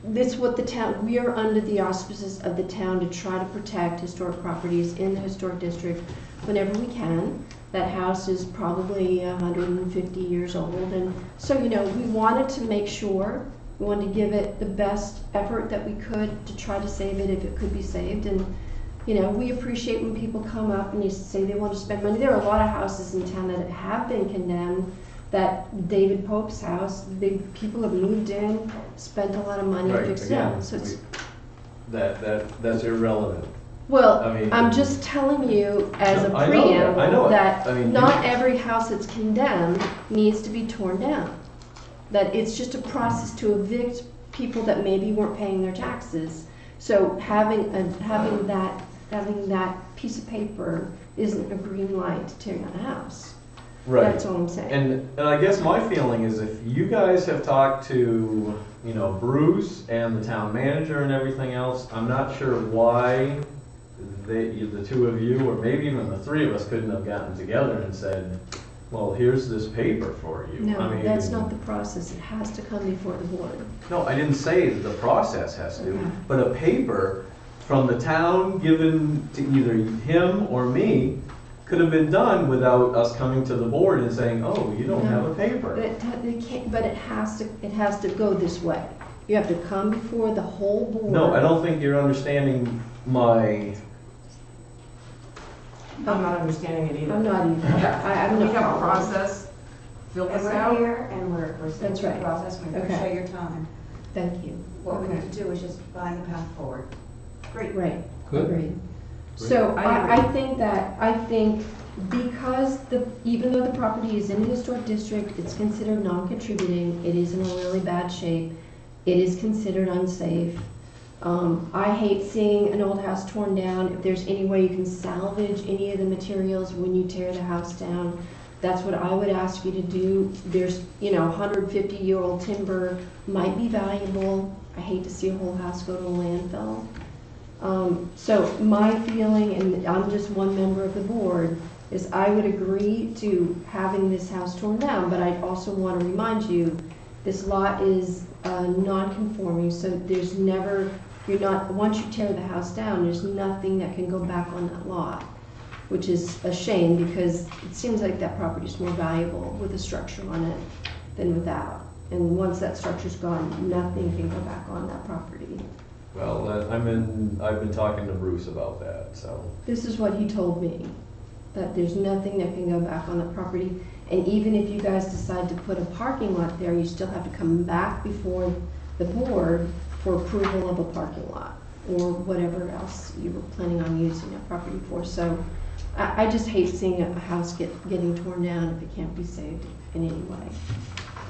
this what the town, we are under the auspices of the town to try to protect historic properties in the historic district whenever we can. That house is probably 150 years old, and so, we wanted to make sure, we wanted to give it the best effort that we could to try to save it if it could be saved, and we appreciate when people come up and you say they want to spend money. There are a lot of houses in town that have been condemned. That David Pope's house, people have moved in, spent a lot of money to fix it up. So it's, that's irrelevant. well, I mean- I'm just telling you as a No, I know that. I know preamble it. that I mean, not every house that's condemned needs to be torn down. That it's just a process to evict people that maybe weren't paying their taxes. So having that piece of paper isn't a green light to tear down a house. Right. That's all I'm saying. And I guess my feeling is if you guys have talked to, Bruce and the town manager and everything else, I'm not sure why the two of you, or maybe even the three of us, couldn't have gotten together and said, well, here's this paper for you. I No, mean, that's not the process. It has to come before the board. No, I didn't say the process has to, Okay. but a paper from the town given to either him or me could have been done without us coming to the board and saying, oh, you don't have a paper. They can't, but it has to go this way. You have to come before the whole board. No, I don't think you're understanding my, I'm not understanding it either. I'm not either. I'm We not have a following. process, fill And this we're out. here, and we're That's seeing the right. process, we Okay. appreciate your time. Thank you. What we Okay. need to do is just find the path forward. Great. Right, Good. agreed. So I I think because even though the property is in the historic district, it's considered non-contributing, it is in a really bad shape, it is considered unsafe. I hate seeing an old house torn down. If there's any way you can salvage any of the materials when you tear the house down, that's what I would ask you to do. There's, 150-year-old timber might be valuable. I hate to see a whole house go to a landfill. So my feeling, and I'm just one member of the board, is I would agree to having this house torn down, but I also want to remind you, this lot is non-conforming, so there's never, once you tear the house down, there's nothing that can go back on that lot, which is a shame because it seems like that property is more valuable with a structure on it than without. And once that structure's gone, nothing can go back on that property. well, I've been talking to Bruce about that, so. This is what he told me, that there's nothing that can go back on the property. And even if you guys decide to put a parking lot there, you still have to come back before the board for approval of a parking lot or whatever else you were planning on using that property for. So I just hate seeing a house getting torn down if it can't be saved in any way.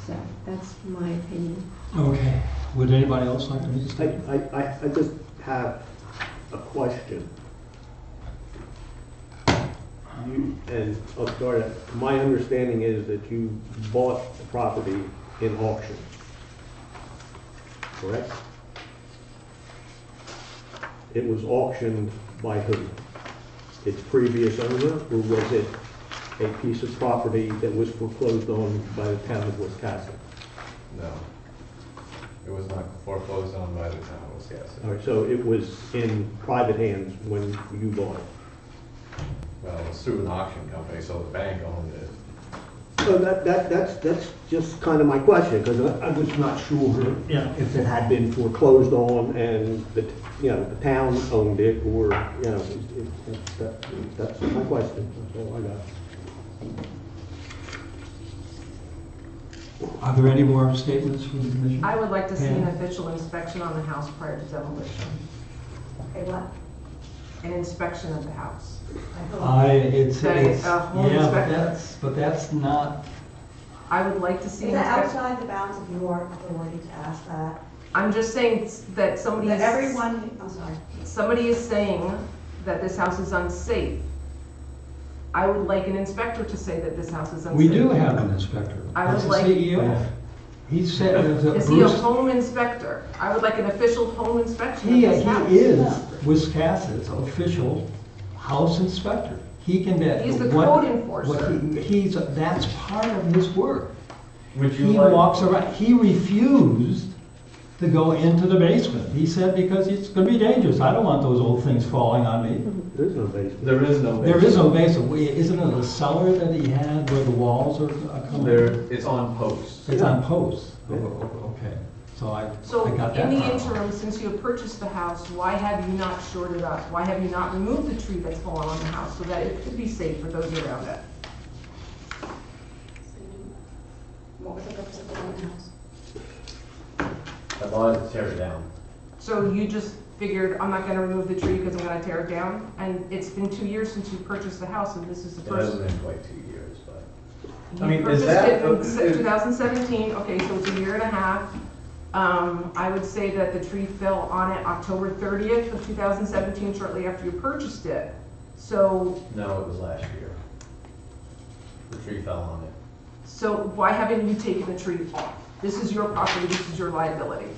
So that's my opinion. Okay, would anybody else like to make a statement? I just have a question. My understanding is that you bought the property in auction, correct? It was auctioned by who? Its previous owner, or was it a piece of property that was foreclosed on by the town of Wiscasset? No. It was not foreclosed on by the town of Wiscasset. All right, so it was in private hands when you bought it? Well, it's through an auction company, so the bank owned it. So that's just kind of my question, because I was not sure, if it had been foreclosed on and the town owned it, or, that's my question, that's all I got. Are there any more statements from the commission? I would like to see an Pam? official inspection on the house prior to demolition. Okay, what? An inspection of the house. It's, That is a home yeah, inspector. but that's not, I would like to see Is an that inspection. outside the bounds of your authority to ask that? I'm just saying that somebody That is. everyone, I'm sorry. Somebody is saying that this house is unsafe. I would like an inspector to say that this house is unsafe. we do have an inspector. I would That's the like- CEO. He said, Is he a home inspector? I would like an official home inspection of He this house. is Wiscasset's official house inspector. He can get. He's the what- code enforcer. That's part of his work. Would you He like? walks around, he refused to go into the basement. He said, because it's gonna be dangerous. I don't want those old things falling on me. There's no basement. There is no. There is no basement. Isn't it a cellar that he had where the walls are coming? There, it's on posts. It's on posts. Yeah. Okay, so I So got that. in the part. interim, since you have purchased the house, why have you not shored it up? Why have you not removed the tree that's fallen on the house so that it could be safe for those around it? What was the purpose of building the house? I bought it to tear it down. So you just figured, I'm not gonna remove the tree because I'm gonna tear it down? And it's been 2 years since you purchased the house, and this is the It first. hasn't been quite 2 years, but. I You mean, is purchased that- it in is- 2017, okay, so it's a year and a half. I would say that the tree fell on it October 30th of 2017, shortly after you purchased it. So, No, it was last year. The tree fell on it. so why haven't you taken the tree off? This is your property, this is your liability.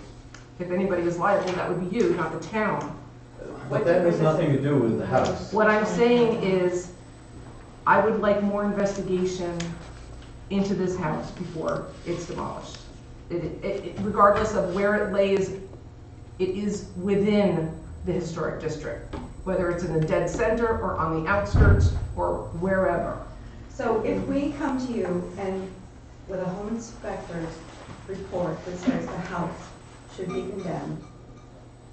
If anybody is liable, that would be you, not the town. But that has nothing to do with the house. What I'm saying is, I would like more investigation into this house before it's demolished. Regardless of where it lays, it is within the historic district, whether it's in the dead center or on the outskirts or wherever. So if we come to you and with a home inspector's report that says the house should be condemned,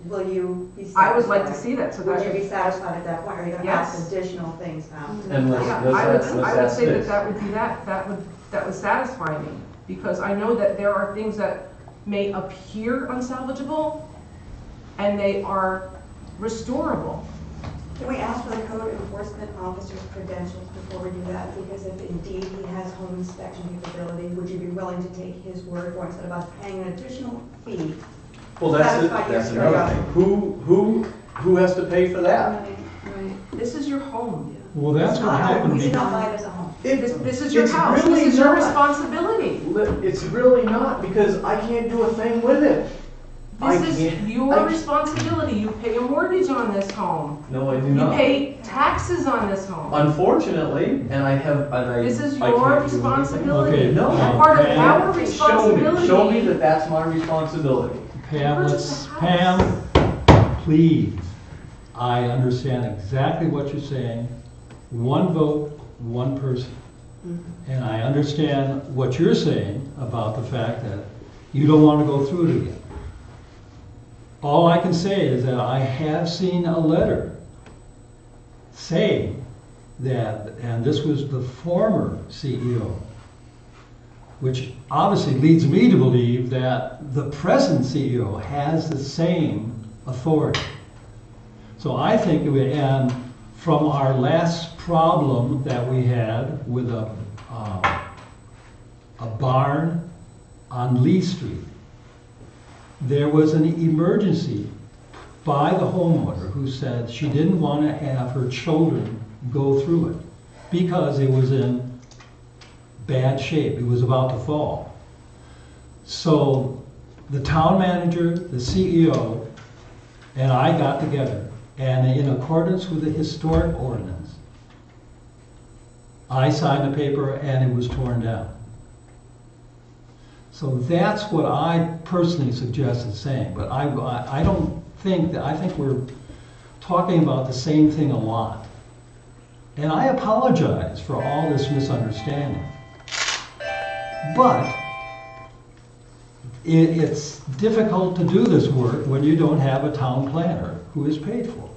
will you be satisfied? I would like to see that, so Would that you be satisfied at that point, or are you gonna Yes. ask additional things after? And Yeah, let's I would ask say this. that would be that would satisfy me, because I know that there are things that may appear unsalvageable, and they are restorable. Can we ask for the code enforcement officer's credentials before we do that? Because if indeed he has home inspection capability, would you be willing to take his word for it instead of us paying an additional fee? Well, that's another thing. Who has to pay for that? Right. This is your home. Well, that's what happened. We did not buy it as a home. This is your It's house. really This is your not. responsibility. It's really not, because I can't do a thing with it. I This is can't- your I- responsibility. You pay a mortgage on this home. No, I do You not. pay taxes on this home. Unfortunately, This is I your can't do anything. responsibility. Okay, No. And part of Pam, our responsibility. Show me that that's my responsibility. Pam, Purchase let's, the house. Pam, please, I understand exactly what you're saying. One vote, one person. And I understand what you're saying about the fact that you don't want to go through it again. All I can say is that I have seen a letter saying that, and this was the former CEO, which obviously leads me to believe that the present CEO has the same authority. So I think, and from our last problem that we had with a barn on Lee Street, there was an emergency by the homeowner who said she didn't want to have her children go through it because it was in bad shape. It was about to fall. So the town manager, the CEO, and I got together, and in accordance with the historic ordinance, I signed the paper and it was torn down. So that's what I personally suggested saying, but I don't think that, I think we're talking about the same thing a lot. And I apologize for all this misunderstanding. But it's difficult to do this work when you don't have a town planner who is paid for.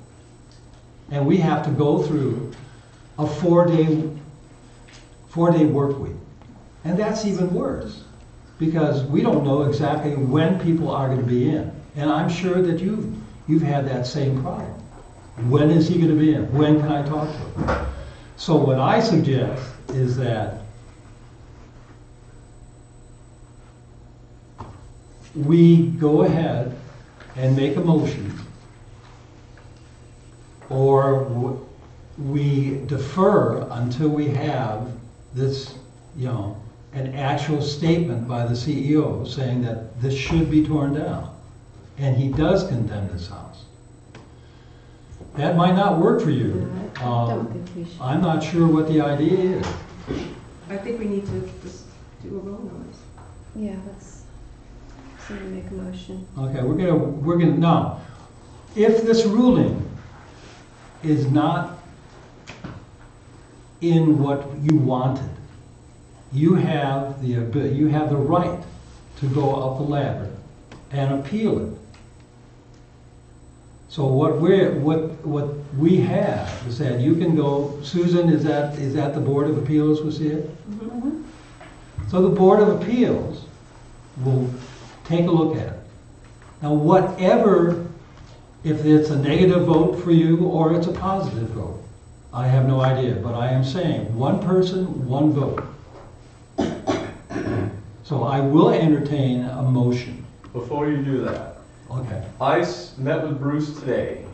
And we have to go through a four-day work week. And that's even worse, because we don't know exactly when people are going to be in. And I'm sure that you've had that same problem. When is he going to be in? When can I talk to him? So what I suggest is that we go ahead and make a motion, or we defer until we have this, an actual statement by the CEO saying that this should be torn down. And he does condemn this house. That might not work for you. I don't think we should. I'm not sure what the idea is. I think we need to just do a vote on this. Yeah, let's, somebody make a motion. Okay, we're gonna, now, if this ruling is not in what you wanted, you have the right to go up the ladder and appeal it. So what we have is that you can go, Susan, is that the Board of Appeals was it? Mm-hmm. So the Board of Appeals will take a look at it. Now whatever, if it's a negative vote for you or it's a positive vote, I have no idea, but I am saying one person, one vote. So I will entertain a motion. Before you do that, Okay. I met with Bruce today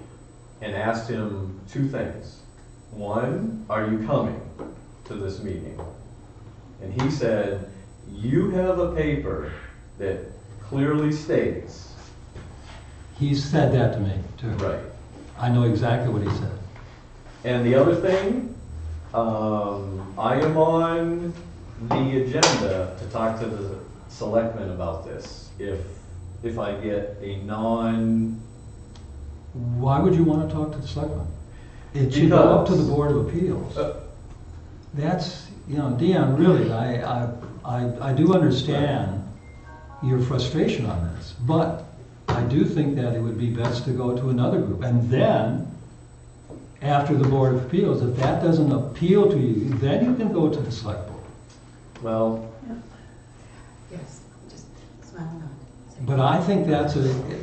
and asked him two things. One, are you coming to this meeting? And he said, you have a paper that clearly states. He said that to me too. Right. I know exactly what he said. And the other thing, I am on the agenda to talk to the selectmen about this. If I get a Why would you want to talk to the selectmen? It should go up to the Board of Appeals. That's, Dion, really, I do understand your frustration on this, but I do think that it would be best to go to another group. And then, after the Board of Appeals, if that doesn't appeal to you, then you can go to the select board. well, Yes, just smile and nod. But I think that's okay.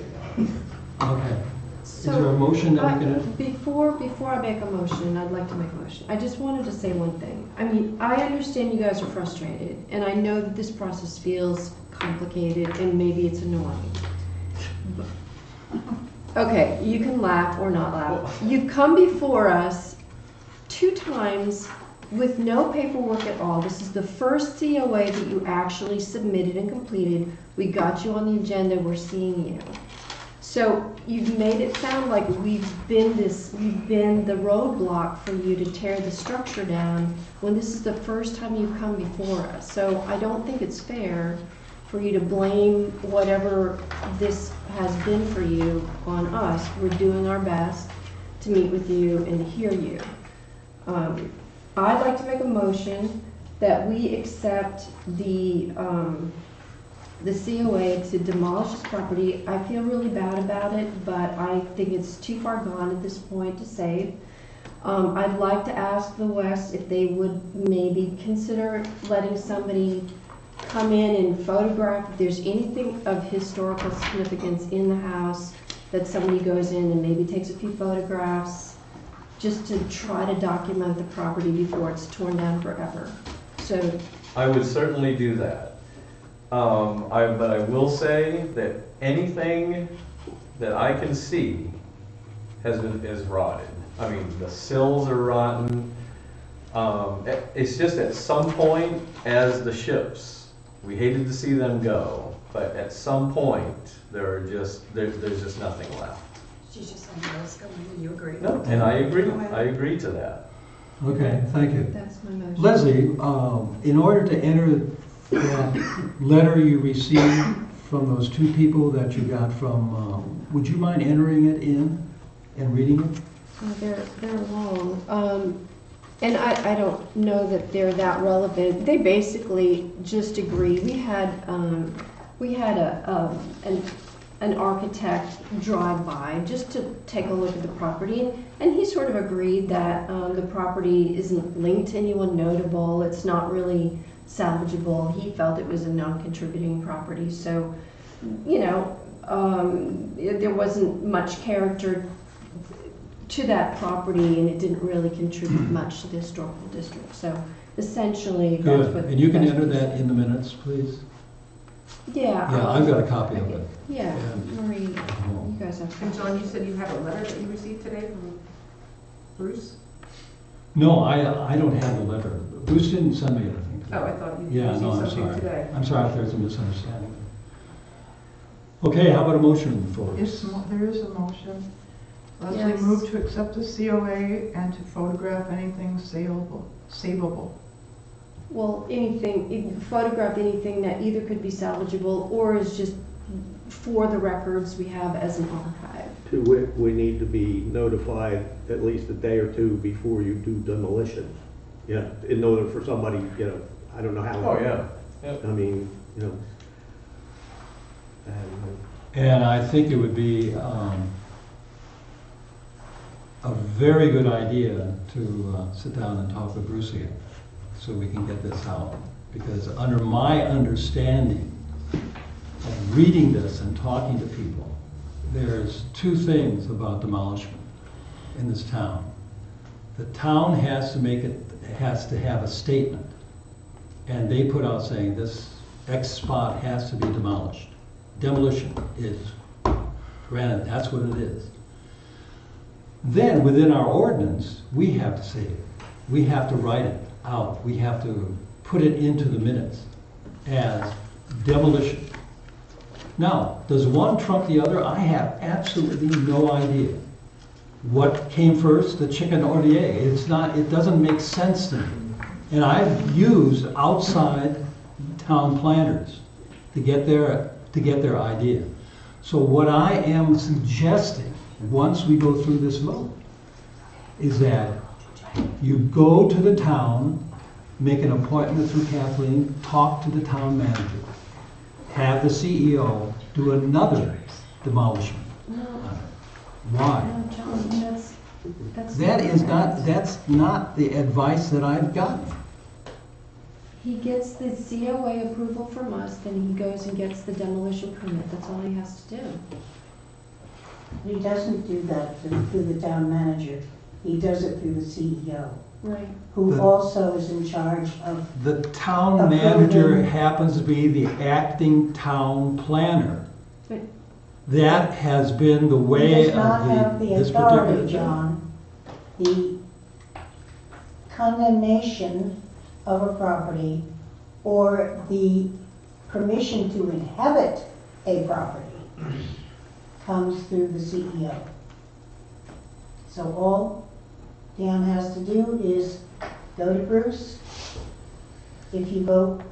Is there a motion that we can? Before I make a motion, I'd like to make a motion. I just wanted to say one thing. I mean, I understand you guys are frustrated, and I know that this process feels complicated, and maybe it's annoying. Okay, you can laugh or not laugh. You've come before us 2 times with no paperwork at all. This is the first COA that you actually submitted and completed. We got you on the agenda, we're seeing you. So you've made it sound like we've been the roadblock for you to tear the structure down when this is the first time you've come before us. So I don't think it's fair for you to blame whatever this has been for you on us. We're doing our best to meet with you and to hear you. I'd like to make a motion that we accept the COA to demolish this property. I feel really bad about it, but I think it's too far gone at this point to save. I'd like to ask the West if they would maybe consider letting somebody come in and photograph if there's anything of historical significance in the house, that somebody goes in and maybe takes a few photographs just to try to document the property before it's torn down forever. So I would certainly do that. But I will say that anything that I can see is rotted. I mean, the sills are rotten. It's just at some point, as the ships, we hated to see them go, but at some point, there's just nothing left. She's just saying, let's go in, and you agree. No, and I agree to that. Okay, thank you. that's my motion. Leslie, in order to enter that letter you received from those 2 people that you got from, would you mind entering it in and reading it? They're long. And I don't know that they're that relevant. They basically just agree. We had an architect drive by just to take a look at the property, and he sort of agreed that the property isn't linked to anyone notable. It's not really salvageable. He felt it was a non-contributing property, so there wasn't much character to that property, and it didn't really contribute much to the historical district. So essentially, that's Good, what. and you can that's enter what he that said. in the minutes, please? Yeah. Yeah, I've got a copy of it. Yeah, Yeah. Marie, you guys have. And John, you said you have a letter that you received today from Bruce? No, I don't have the letter. Bruce didn't send me anything. Oh, I thought you Yeah, no, I'm received something sorry. today. I'm sorry if there's a misunderstanding. Okay, how about a motion for There is a motion. Leslie Yes. moved to accept the COA and to photograph anything savable. Well, photograph anything that either could be salvageable or is just for the records we have as an archive. To wit, we need to be notified at least a day or 2 before you do demolition. Yeah, in order for somebody, I don't know how. Oh, yeah. Yep. I mean, and And I think it would be a very good idea to sit down and talk with Bruce again, so we can get this out. Because under my understanding of reading this and talking to people, there's 2 things about demolition in this town. The town has to have a statement, and they put out saying this X spot has to be demolished. Demolition is, granted, that's what it is. Then, within our ordinance, we have to say it. We have to write it out. We have to put it into the minutes as demolition. Now, does one trump the other? I have absolutely no idea. what came first, the chicken or the egg? It's not, it doesn't make sense to me. And I've used outside town planners to get their idea. So what I am suggesting, once we go through this vote, is that you go to the town, make an appointment through Kathleen, talk to the town manager, have the CEO do another demolition. Why? No, John, that's. That's not the advice that I've gotten. He gets the COA approval from us, then he goes and gets the demolition permit. That's all he has to do. He doesn't do that through the town manager. He does it through the CEO, Right. who The- also is in charge of, The town manager happens to be the acting town planner. But- That has been the he way does not have of the this particular authority, job. John. The condemnation of a property or the permission to inhabit a property comes through the CEO. So all Dan has to do is go to Bruce. If you vote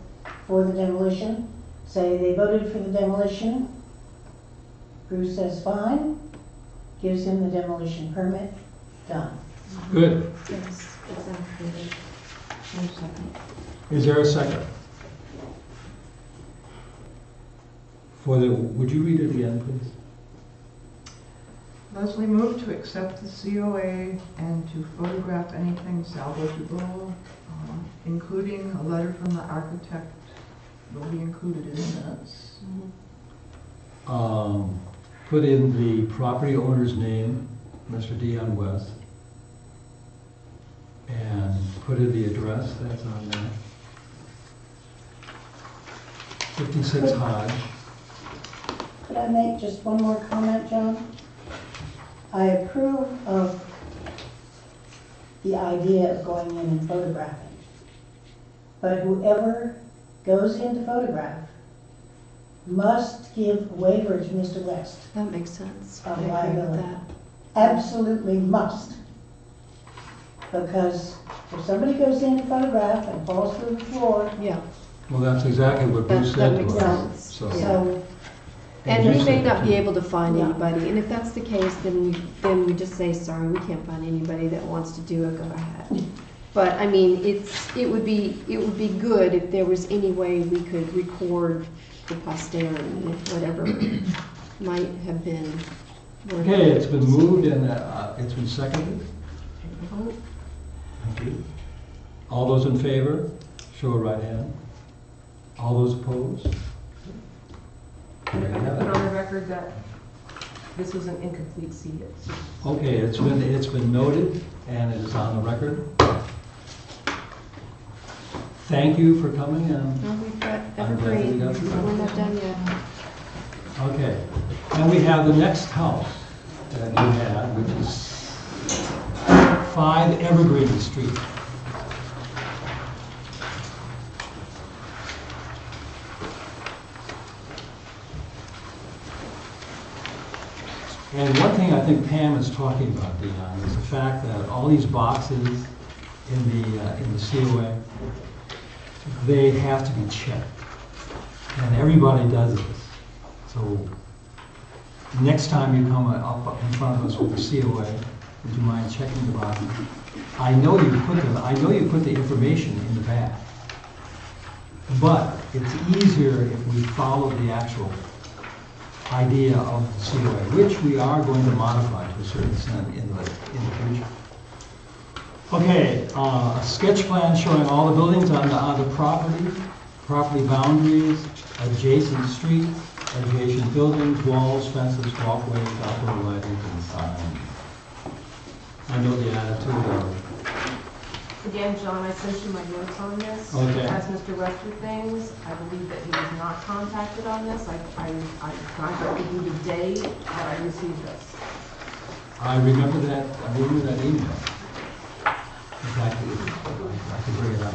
for the demolition, say they voted for the demolition, Bruce says fine, gives him the demolition permit, done. Good. Yes, exactly. Is there a second? Would you read it again, please? Leslie moved to accept the COA and to photograph anything salvageable, including a letter from the architect will be included in the minutes. Put in the property owner's name, Mr. Dion West, and put in the address that's on there. 56 Hodge. Could I make just one more comment, John? I approve of the idea of going in and photographing. But whoever goes in to photograph must give waiver to Mr. West. That makes sense. Of I agree with liability. that. Absolutely must. Because if somebody goes in to photograph and falls through the floor, Yeah, Well, that's exactly what Bruce that said makes to us. sense. So- so And you we may said not be too. able to find Yeah. anybody, and if that's the case, then we just say, sorry, we can't find anybody that wants to do it, go ahead. But, I mean, it would be good if there was any way we could record for posterity, whatever might have been. Okay, it's been moved and it's been seconded. Thank you. All those in favor, show a right hand. All those opposed? There you have Put it. on the record that this was an incomplete COA. Okay, it's been noted and it is on the record. Thank you for coming and, No, we've got I'm glad we Evergreen, got through that. we're not done yet. okay. And we have the next house that you had, which is 5 Evergreen Street. And one thing I think Pam is talking about, Dion, is the fact that all these boxes in the COA, they have to be checked. And everybody does this. So next time you come up in front of us with a COA, would you mind checking the boxes? I know you put the information in the back. But it's easier if we follow the actual idea of the COA, which we are going to modify to a certain extent in the future. Okay, a sketch plan showing all the buildings on the property boundaries, adjacent streets, adjacent buildings, walls, fences, walkways, outdoor lighting, and sign. I know the attitude of. Again, John, I sent you my notes on this. Okay. As Mr. Webster things, I believe that he was not contacted on this. I contacted you the day that I received this. I remember that email. Exactly, I can bring it up.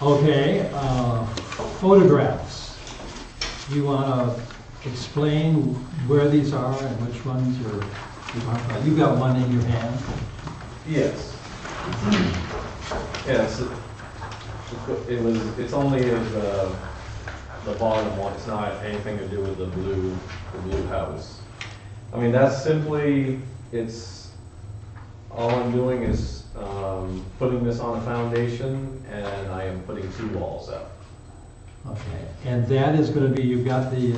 Okay, photographs. You want to explain where these are and which ones you're You've got one in your hand? Yes. Yes, it's only the bottom one, it's not anything to do with the blue house. I mean, that's simply, all I'm doing is, putting this on a foundation, and I am putting 2 walls up. Okay, and that is gonna be, you've got this,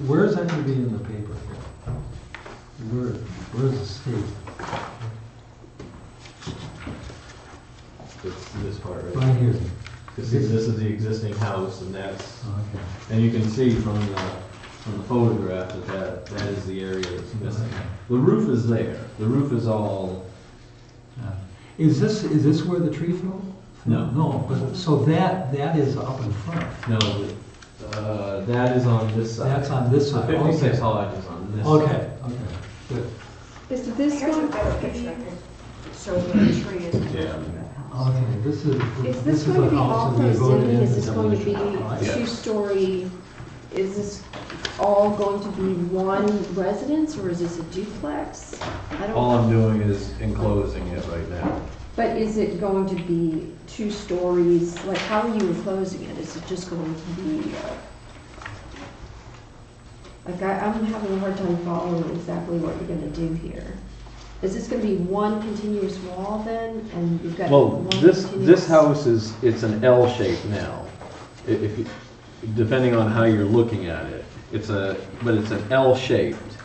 where is that gonna be in the paper here? Where's the state? It's this part right Right here. Because this is the existing house, and that's, Okay. and you can see from the photograph that is the area that's missing. The roof is there, the roof is all, Is this where the tree fell? No. No, but, so that is up in front. no, that is on this side. That's on this side, The 56 okay. Hodge is on this side. Okay, good. Is this Here's a going, better picture that shows where the tree is. Yeah. Okay, this is is this a going to be house all that we closed voted in? in Is the this going to be demolition. Right. Yeah. 2-story? Is this all going to be one residence or is this a duplex? I All don't, I'm doing is enclosing it right now. but is it going to be 2 stories? Like, how are you enclosing it? Is it just going to be, like, I'm having a hard time following exactly what you're gonna do here. Is this gonna be one continuous wall then, and you've got Well, one this continuous- house it's an L shape now. If you, depending on how you're looking at it, but it's an L shaped.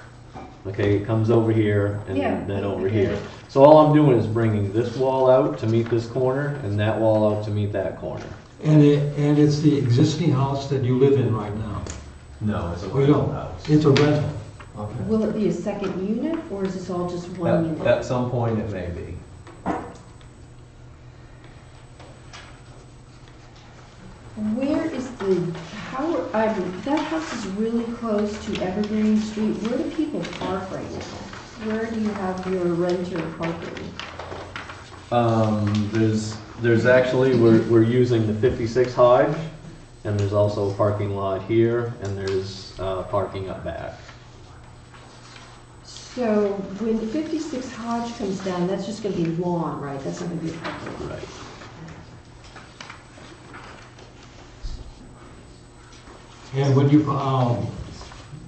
Okay, it comes over here and Yeah, then over I get here. it. So all I'm doing is bringing this wall out to meet this corner and that wall out to meet that corner. And it's the existing house that you live in right now? No, it's a We don't, it's a rental. Okay. Will it be a second unit, or is this all just one unit? At some point it may be. Where is that house is really close to Evergreen Street. Where do people park right now? Where do you have your renter parking? There's actually, we're using the 56 Hodge, and there's also a parking lot here, and there's parking up back. So when 56 Hodge comes down, that's just gonna be lawn, right? That's not gonna be a parking lot. Right. And when you,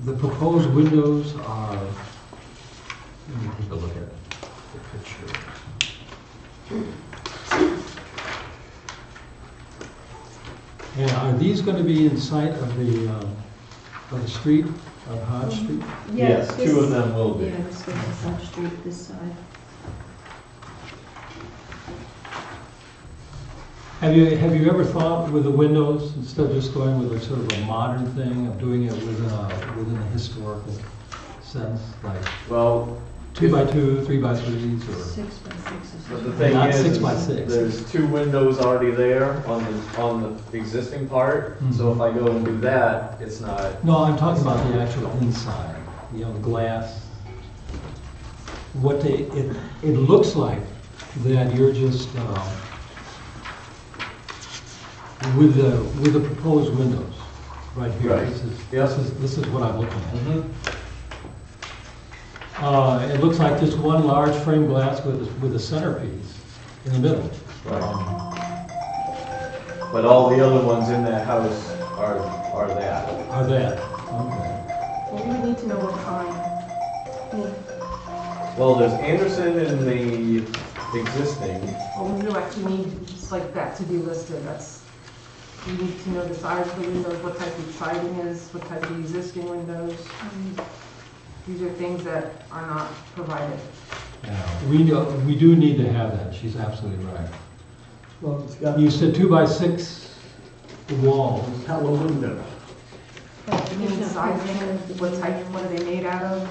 the proposed windows are, let me take a look at the picture. And are these gonna be in sight of the street, of Hodge Street? Yes, this- 2 of them will be. Yeah, this goes to Hodge Street, this side. Have you ever thought with the windows, instead of just going with a sort of a modern thing, of doing it within a historical sense, like Well, 2x2, 3x3s, or 6 by 6 is. but the thing Not is, 6 by 6. there's 2 windows already there on the existing part, so if I go and do that, it's not. No, I'm talking about the actual inside, the glass. It looks like that you're just, with the proposed windows, right here. Right. This is what I'm looking at. Mhm. It looks like just one large frame glass with a centerpiece in the middle. Right. But all the other ones in that house are that. Are that, okay. Well, we would need to know what kind. Well, there's Anderson in the existing. Well, we do actually need like that to be listed. We need to know the size of the windows, what type of siding is, what type of existing windows. These are things that are not provided. We do need to have that, she's absolutely right. Well, it's got You said 2x6 walls. hollow windows. You need sizing, what are they made out of?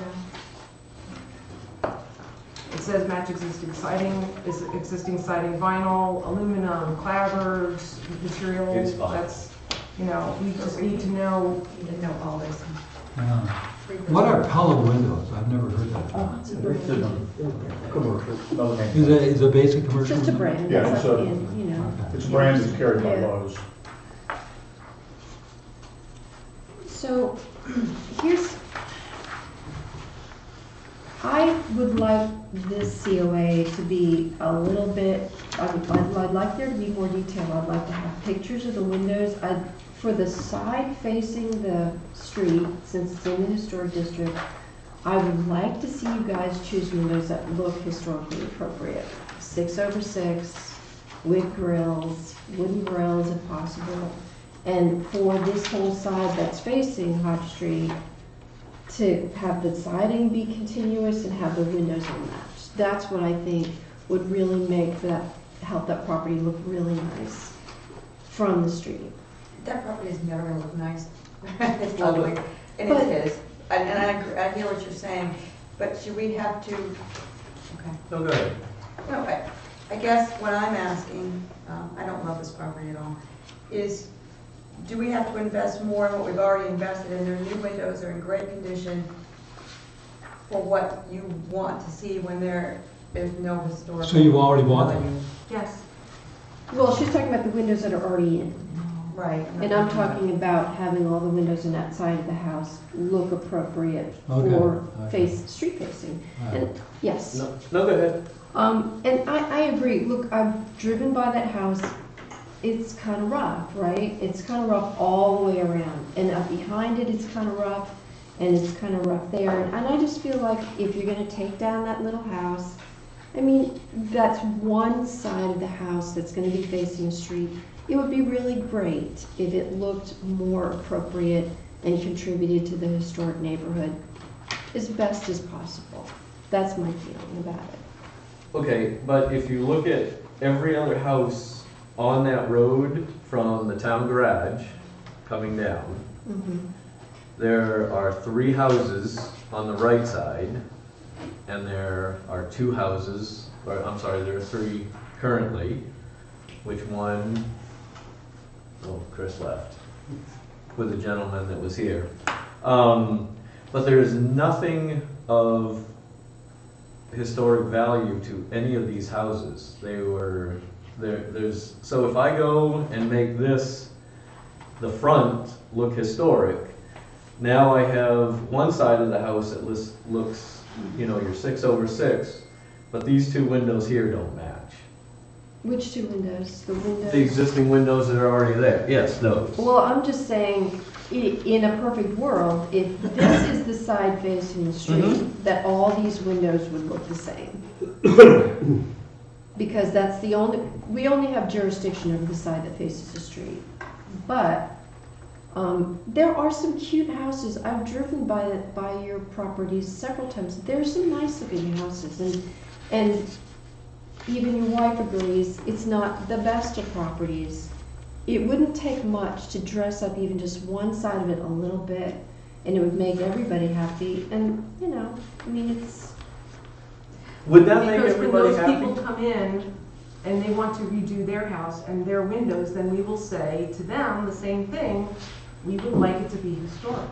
It says match existing siding, is existing siding vinyl, aluminum, clapboards, material. It's fine. That's, we just need to know. You didn't know all this. What are hollow windows? I've never heard that. Commercial. Is a basic It's commercial? just a brand, Yeah, that's it's like a- in. It's branded, carried by Yeah. Lowe's. So, here's, I would like this COA to be a little bit, I'd like there to be more detail. I'd like to have pictures of the windows. For the side facing the street, since it's in the historic district, I would like to see you guys choose windows that look historically appropriate. 6/6, with grills, wooden grills if possible. And for this whole side that's facing Hodge Street, to have the siding be continuous and have the windows unmatched. That's what I think would really help that property look really nice from the street. That property is never gonna look nice. It's ugly, and it is. And I agree, I hear what you're saying, but should we have to, okay. No, go ahead. No, I guess what I'm asking, I don't love this property at all, is do we have to invest more in what we've already invested in? Their new windows are in great condition for what you want to see when there's no historical. So you've already bought them? value. Yes. Well, she's talking about the windows that are already in. Right. And I'm talking about having all the windows in that side of the house look appropriate Okay, for okay. street facing. All right. And, yes. No, go ahead. And I agree. Look, I've driven by that house. It's kind of rough, right? It's kind of rough all the way around. And up behind it, it's kind of rough, and it's kind of rough there. And I just feel like if you're going to take down that little house, I mean, that's one side of the house that's going to be facing a street. It would be really great if it looked more appropriate and contributed to the historic neighborhood as best as possible. That's my feeling about it. Okay, but if you look at every other house on that road from the town garage coming down, there are 3 houses on the right side, and there are 2 houses, or I'm sorry, there are 3 currently, which one, oh, Chris left, with the gentleman that was here. But there is nothing of historic value to any of these houses. They were, there's, so if I go and make this, the front, look historic, now I have one side of the house that looks, you know, your 6/6, but these 2 windows here don't match. Which 2 windows? The windows? The existing windows that are already there, yes, those. Well, I'm just saying, in a perfect world, if this is the side facing the street, that all these windows would look the same. Because that's we only have jurisdiction over the side that faces the street. But there are some cute houses. I've driven by your properties several times. There's some nice looking houses, and even your wife agrees it's not the best of properties. It wouldn't take much to dress up even just one side of it a little bit, and it would make everybody happy. And, you know, I mean, it's... Would that make Because when everybody those happy? people come in and they want to redo their house and their windows, then we will say to them the same thing, we would like it to be historic.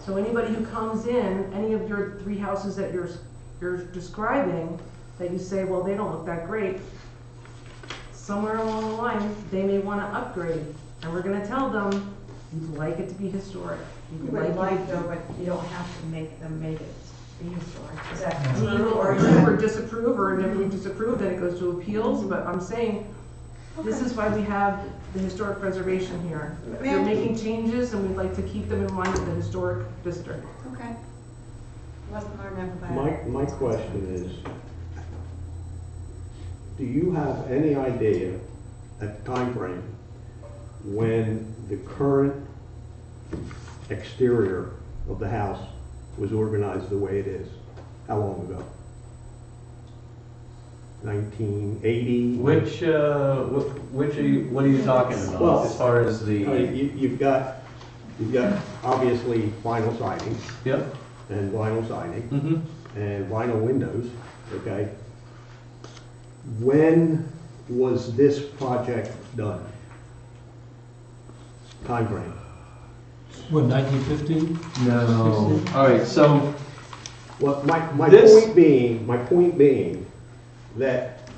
So anybody who comes in, any of your 3 houses that you're describing, that you say, well, they don't look that great, somewhere along the line, they may want to upgrade. And we're going to tell them, you'd like it to be historic. You would like though, but you don't have to make it be historic. Is that We true? will Or approve or disapprove, or if we disapprove, then it goes to appeals, but I'm saying, this is why we have the historic preservation here. They're making changes, and we'd like to keep them in line with the historic district. Okay. Wasn't learned enough about it. My question is, do you have any idea, a time frame, when the current exterior of the house was organized the way it is? How long ago? 1980? Which what are you talking about, Well, as far as the? You've got obviously vinyl siding Yep. and vinyl siding Mm-hmm. and vinyl windows, okay? When was this project done? Time frame? What, 1950? No. All right, so Well, my This- point being that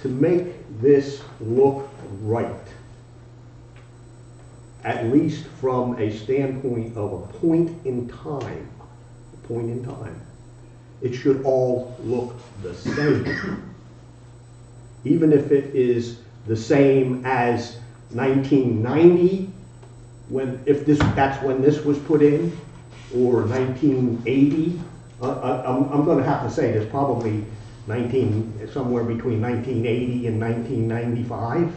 to make this look right, at least from a standpoint of a point in time, it should all look the same. Even if it is the same as 1990, that's when this was put in, or 1980. I'm going to have to say there's probably somewhere between 1980 and 1995.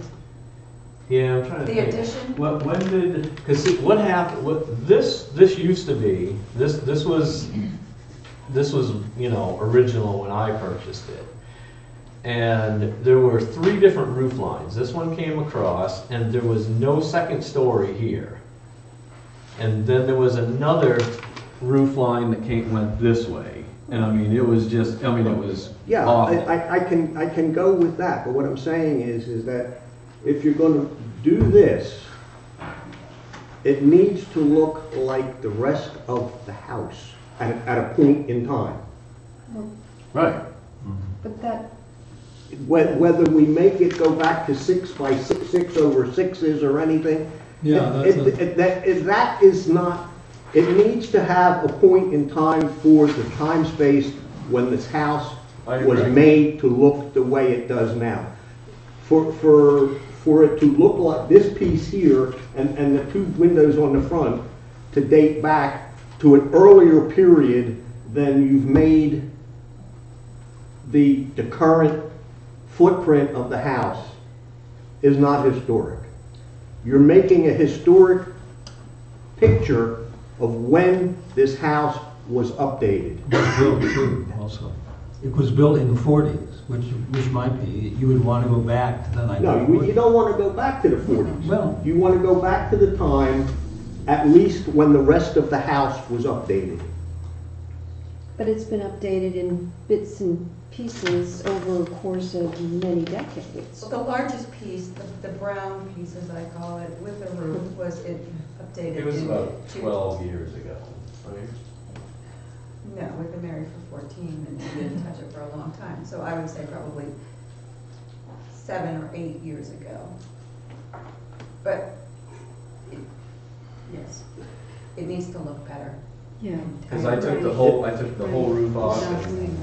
Yeah, I'm trying to The think. addition? When did, because see, what happened, this used to be, this was, original when I purchased it. And there were 3 different roof lines. This one came across, and there was no second story here. And then there was another roof line that went this way. And I mean, it was just, it was Yeah, awful. I can go with that, but what I'm saying is that if you're going to do this, it needs to look like the rest of the house at a point in time. Right. But that, Whether we make it go back to 6 by 6 over 6s or anything, Yeah, that is not, it needs to have a point in time for the time space when this house I was agree. made to look the way it does now. For it to look like this piece here and the 2 windows on the front to date back to an earlier period than you've made the current footprint of the house is not historic. You're making a historic picture of when this house was updated. It was built too, also. It was built in the 40s, which might be, you would want to go back to the 1940s. No, you don't want to go back to the 40s. Well- You want to go back to the time, at least when the rest of the house was updated. but it's been updated in bits and pieces over a course of many decades. So the largest piece, the brown piece as I call it, with the roof, was updated. It was in about two- 12 years ago. Right? No, we've been married for 14 and we didn't touch it for a long time. So I would say probably 7 or 8 years ago. But, yes, it needs to look better. Yeah. Because I took the whole roof off. and-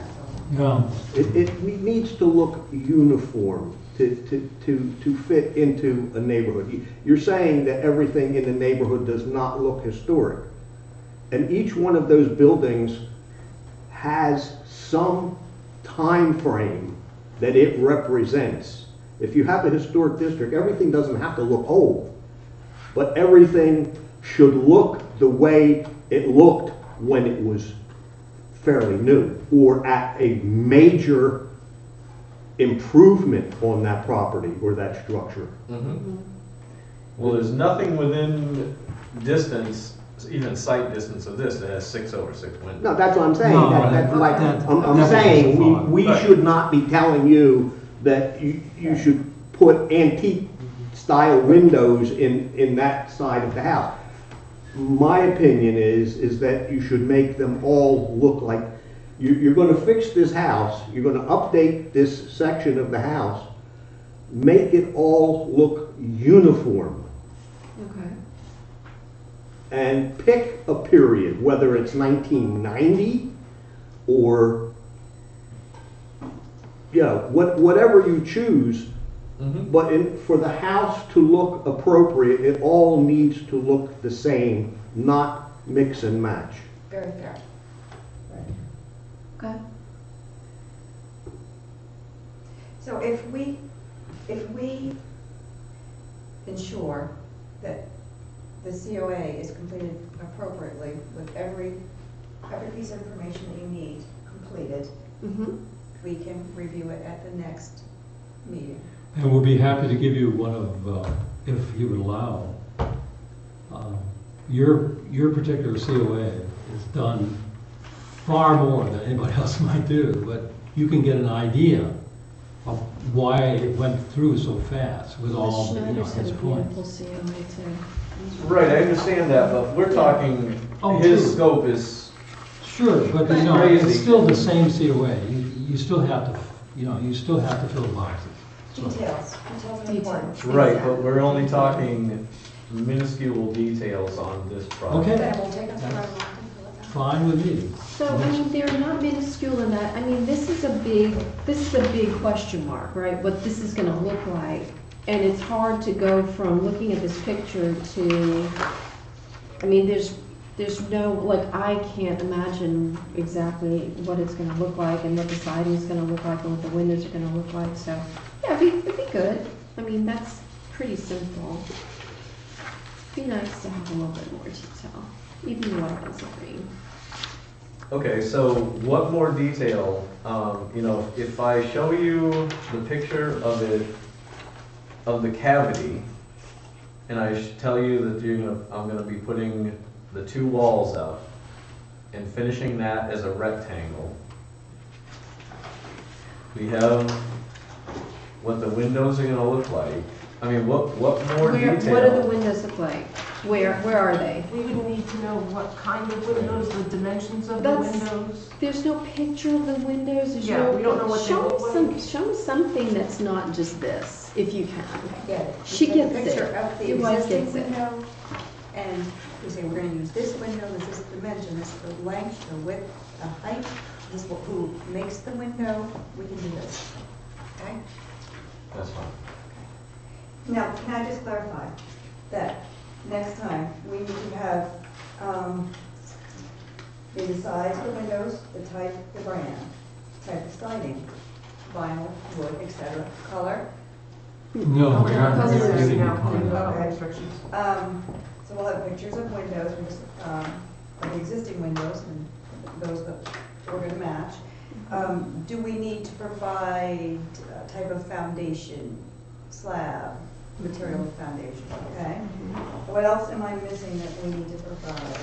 Yeah, It needs to look uniform to fit into a neighborhood. You're saying that everything in the neighborhood does not look historic. And each one of those buildings has some time frame that it represents. If you have a historic district, everything doesn't have to look old, but everything should look the way it looked when it was fairly new, or at a major improvement on that property or that structure. Mhm. Well, there's nothing within distance, even sight distance of this that has 6 over 6 windows. No, that's what I'm saying. No, That's like, that- I'm that saying, was the we thought. should not be telling you that you should put antique style windows in that side of the house. My opinion is that you should make them all look like, you're gonna fix this house, you're gonna update this section of the house, make it all look uniform. Okay. And pick a period, whether it's 1990 or, whatever you choose, Mhm. but for the house to look appropriate, it all needs to look the same, not mix and match. Very fair. Okay. So if we ensure that the COA is completed appropriately with every piece of information that you need completed, Mm-hmm. we can review it at the next meeting. and we'll be happy to give you one of, if you would allow, your particular COA is done far more than anybody else might do, but you can get an idea of why it went through so fast with all, Schneider's had his a points. beautiful COA too. Right, I understand that, but we're talking, Oh, his true. scope is, Sure, but But- it's Crazy. still the same COA. You still have to, you still have to fill the boxes. So- Details are important. Details. right, but we're only talking minuscule details on this project. Okay. Then it will take us quite a long time to look at. fine with me. So, I mean, they're not minuscule in that, I mean, this is a big question mark, right? What this is gonna look like. And it's hard to go from looking at this picture to, I mean, there's no, like, I can't imagine exactly what it's gonna look like and what the siding is gonna look like and what the windows are gonna look like, so, yeah, it'd be good. I mean, that's pretty simple. Be nice to have a little bit more detail, even though I disagree. Okay, so what more detail, you know, if I show you the picture of it, of the cavity, and I tell you that I'm gonna be putting the 2 walls up and finishing that as a rectangle. We have what the windows are gonna look like. I mean, what more detail? What do the windows look like? Where are they? We would need to know what kind of windows, the dimensions of the That's- windows. There's no picture of the windows, there's Yeah, no. we don't know what they show look me some- like. Show me something that's not just this, if you can. Get it. She You take a gets picture it. of the Your wife existing gets it. window, and you say, we're gonna use this window, this is the dimension, this is the length, the width, the height, this is who makes the window, we can do this, okay? That's fine. Now, can I just clarify that next time, we need to have, the size of the windows, the type, the brand, type of siding, vinyl, wood, etc., color. No, we aren't Colors are giving you now color. cleaned up, Okay. restrictions. So we'll have pictures of windows, of the existing windows, and those that we're gonna match. Do we need to provide a type of foundation, slab, material of foundation, okay? What else am I missing that we need to provide?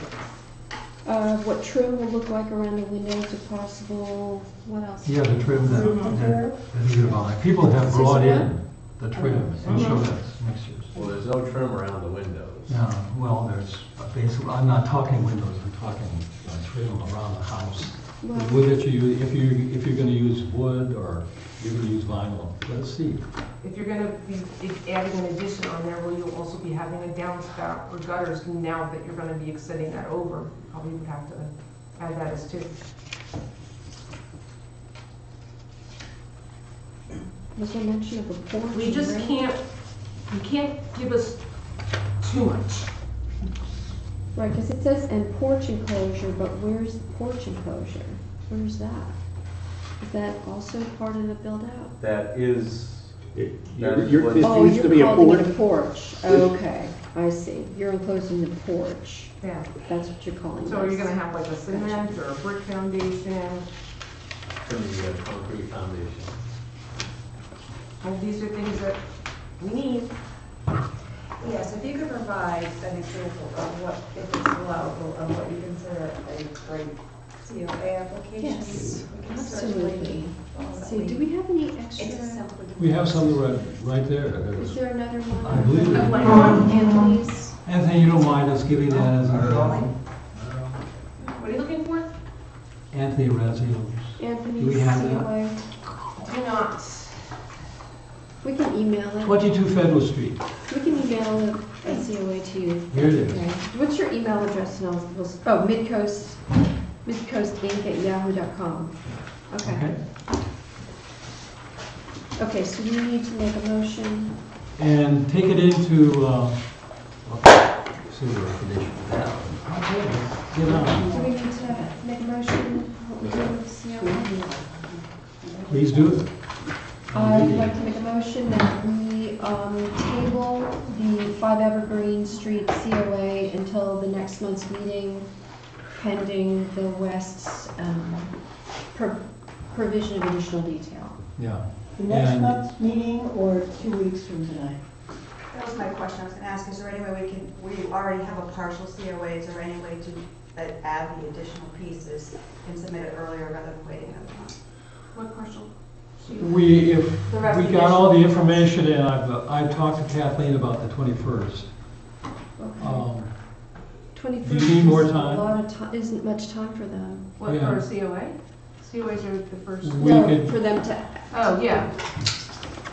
What trim will look like around the windows if possible, what else? Yeah, the trim that people have brought in, the trim, and show us mixtures. Well, there's no trim around the windows. Yeah, well, there's basically, I'm not talking windows, I'm talking trim around the house. The Well- wood that you use, if you're gonna use wood or you're gonna use vinyl, let's see. If you're gonna be adding an addition on there, will you also be having a downspout or gutters now that you're gonna be extending that over? Probably would have to add that as too. Was there mention of a porch? We just and can't, you can't give us too much. Right, because it says and porch enclosure, but where's the porch enclosure? Where's that? Is that also part of the build out? That is, It- That is you're- what- This Oh, used to be you're a calling porch. it a porch, okay, I see, you're enclosing the porch, Yeah. that's what you're calling this. So are you gonna have like a cement or a brick foundation? from the concrete foundation. Well, these are things that we need. Yes, if you could provide an example of what, if it's allowable, of what you consider a great COA application. Yes, we can certainly absolutely. follow Let's that see, lead. do we have any It's a extra? simple. We have some right there. Is there another one? I believe it. Like Anthony's, Anthony, you don't mind us giving that as What are you looking for? Anthony Razzio's. Anthony's Do we have that? COA, Do not. we can email it, 22 Federal Street. we can email a COA to you. Here it is. Okay. What's your email address and oh, midcoastinc@yahoo.com. Okay, okay, so you need to make a motion. And take it into, see the recognition of that. Okay, get Do on. we need to make a motion? What we do with COA? Please do. I'd like to make a motion that we table the 5 Evergreen Street COA until the next month's meeting, pending the West's provision of additional detail. Yeah. The next And- month's meeting or 2 weeks from tonight? That was my question I was gonna ask, is there any way we already have a partial COA, is there any way to add the additional pieces and submit it earlier rather than waiting another month? What partial? If The rest we of got all the the- information in, I've talked to Kathleen about the 21st. Okay. 21st do you need more is time? A lot of time, isn't much time for them. What, Yeah. for a COA? COAs are the first. We No, could- for them to, Oh, yeah.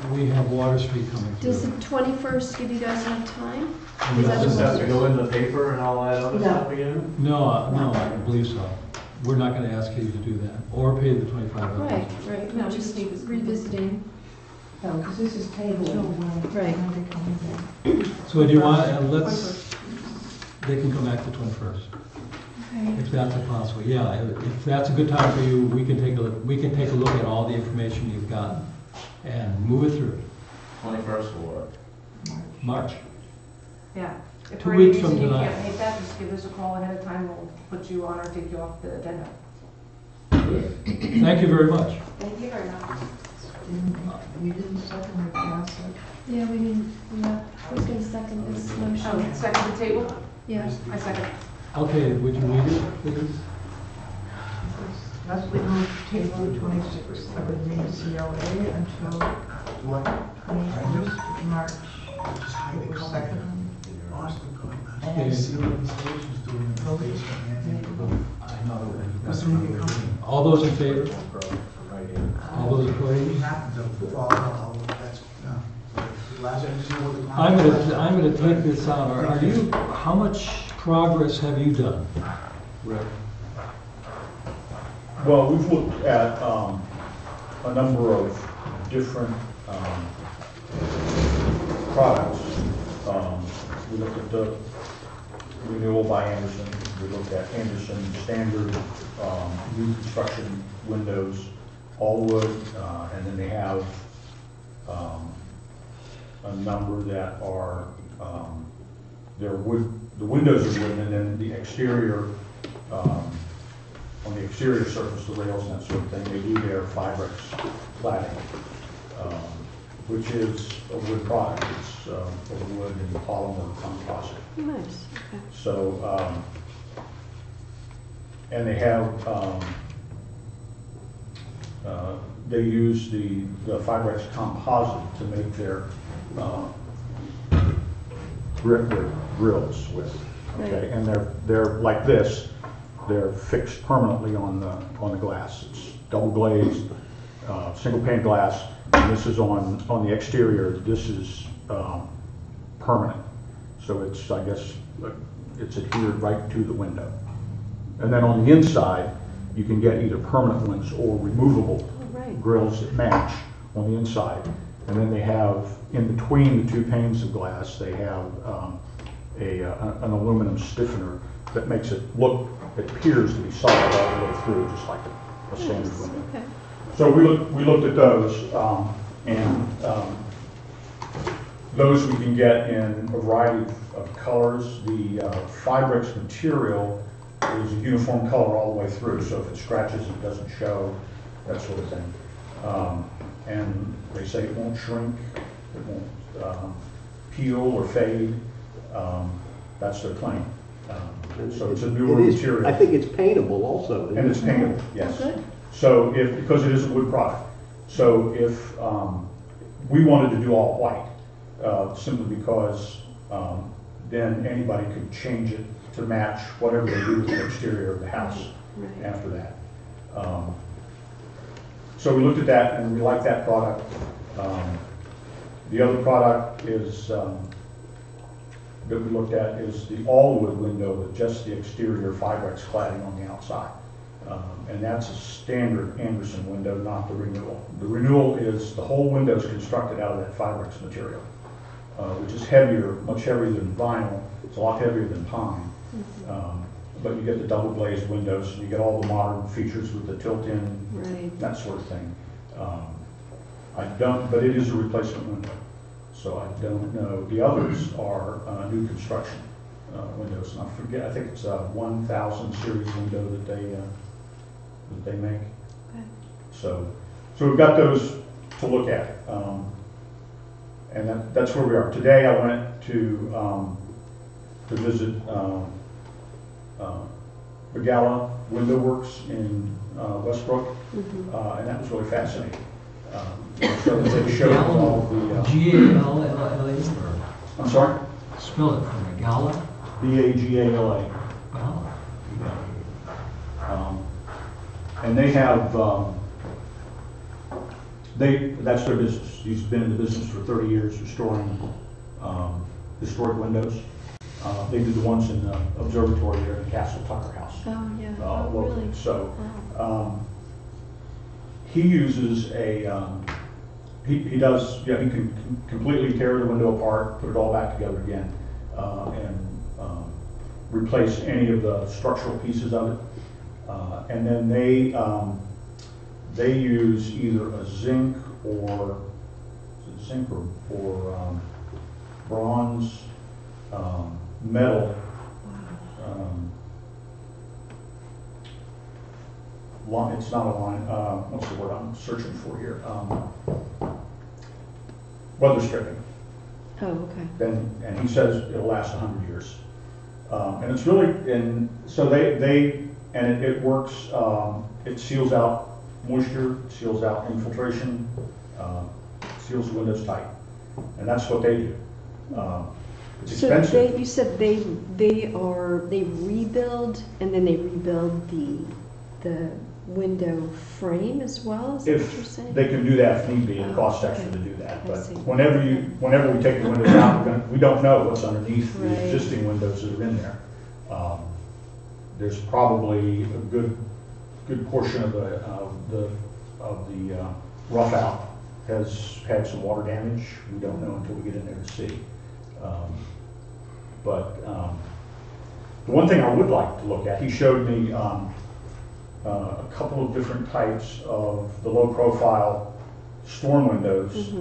we have Water Street coming through. Does the 21st give you guys enough time? And Is that that is- the Does this have to go in the paper and all that other No. stuff again? No, no, I don't believe so. We're not gonna ask you to do that, or pay the $25. Right, right, No, no, we just just need this. revisiting. No, because this is tabled. Right. So do you want, they can come back the 21st, Okay. if that's possible. Yeah, if that's a good time for you, we can take a look at all the information you've got and move it through. 21st or March. Yeah. If 2 for any weeks from reason you tonight. can't make that, just give us a call ahead of time, we'll put you on or take you off the agenda. Thank you very much. Thank you very much. We didn't second the pass it. Yeah, we didn't, yeah, who's gonna second this Oh, motion? second the table? Yeah. I second. Okay, would you read it, please? Leslie moved to table the 26th of the May COA until What? 21st March. Just hide It the was color. seconded. Austin going back. Okay. You see what these stations doing in the basement and in the roof. I know. That's when you come. All those in favor? All those opposed? What happens, they'll fall out, that's, last time you see what the. I'm gonna take this out. Are you, how much progress have you done? Rick? Well, we've looked at a number of different products. We looked at the renewal by Anderson, we looked at Anderson standard new construction windows, all wood, and then they have a number that are, they're wood, the windows are wood, and then the exterior, on the exterior surface, the rails and that sort of thing, they do their Fibrex cladding, which is a wood product. It's a wood and polymer composite. Nice, okay. So, and they have, they use the Fibrex composite to make their grills with, okay? And they're like this. They're fixed permanently on the glass. It's double glazed, single pane glass. And this is on the exterior. This is permanent. So it's, I guess, it's adhered right to the window. And then on the inside, you can get either permanent ones or removable grills that match on the inside. And then they have, in between the two panes of glass, they have an aluminum stiffener that makes it look, it appears to be solid all the way through, just like a standard window. Okay. So we looked at those, and those we can get in a variety of colors. The Fibrex material is a uniform color all the way through, so if it scratches, it doesn't show, that sort of thing. And they say it won't shrink, it won't peel or fade. That's their claim. So it's a newer It is- material. I think it's paintable also. isn't And it? it's paintable, yes. Good. So because it is a wood product. So if we wanted to do all white, simply because then anybody could change it to match whatever they do with the exterior of the house Right. after that. So we looked at that and we like that product. The other product is that we looked at is the all-wood window with just the exterior Fibrex cladding on the outside. And that's a standard Anderson window, not the renewal. The renewal is, the whole window is constructed out of that Fibrex material, which is heavier, much heavier than vinyl. It's a lot heavier than pine. But you get the double glazed windows, and you get all the modern features with the tilt-in, Right. that sort of thing. But it is a replacement window. So I don't know. The others are new construction windows. And I forget, I think it's a 1000 series window that they make. Okay. So we've got those to look at. And that's where we are. Today I went to visit Begala Window Works in Westbrook, and that was really fascinating. So they showed all the, G-A-L-L-A? I'm sorry? Spell it for me, Gala? Begala. Gala. And they have That's their business. He's been in the business for 30 years restoring historic windows. They did the ones in the observatory there in the Castle Tucker House. Oh, yeah. Locally. Really? So, Wow. he uses he does, yeah, he can completely tear the window apart, put it all back together again, and replace any of the structural pieces of it. And then they use either a zinc or bronze, metal, it's not a line, what's the word I'm searching for here? Weather stripping. Oh, okay. And he says it'll last 100 years. And it's really, and so it works, it seals out moisture, seals out infiltration, seals the windows tight. And that's what they do. It's So expensive. you said they rebuild and then they rebuild the window frame as well, is that what you're If saying? they can do that, if need be, it Oh, costs extra okay. to do that. I But see. whenever we take the windows out, we don't know what's underneath Right. the existing windows that are in there. There's probably a good portion of the rough out has had some water damage. We don't know until we get in there to see. The one thing I would like to look at, he showed me a couple of different types of the low profile storm windows Mhm.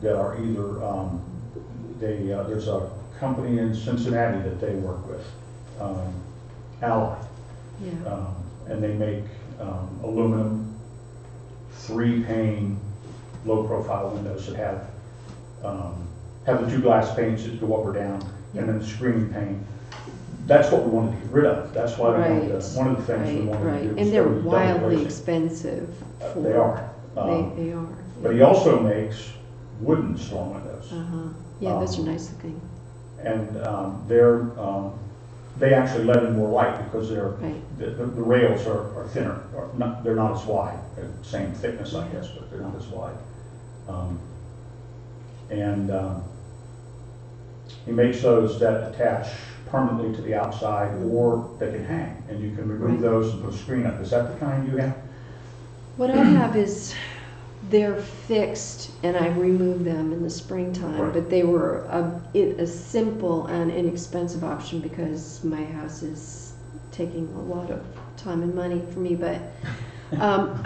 that are either, there's a company in Cincinnati that they work with, Ally. Yeah. And they make aluminum 3-pane low profile windows that have the two glass panes that go up or down, and then the screen pane. That's what we wanted to get rid of. That's why we wanted Right. one of the things we wanted to Right. do. was And they're go with double wildly glazing. expensive. They are. They are. But he also makes wooden storm windows. Uh-huh. Yeah, those are nice looking. And they actually let in more light because Right. the rails are thinner, or not, they're not as wide. They're the same thickness, I guess, but they're not as wide. He makes those that attach permanently to the outside, or they can hang, and you can remove Right. those and put a screen up. Is that the kind you have? What I have is they're fixed and I remove them in the springtime, Right. but they were a simple and inexpensive option because my house is taking a lot of time and money for me, but Don't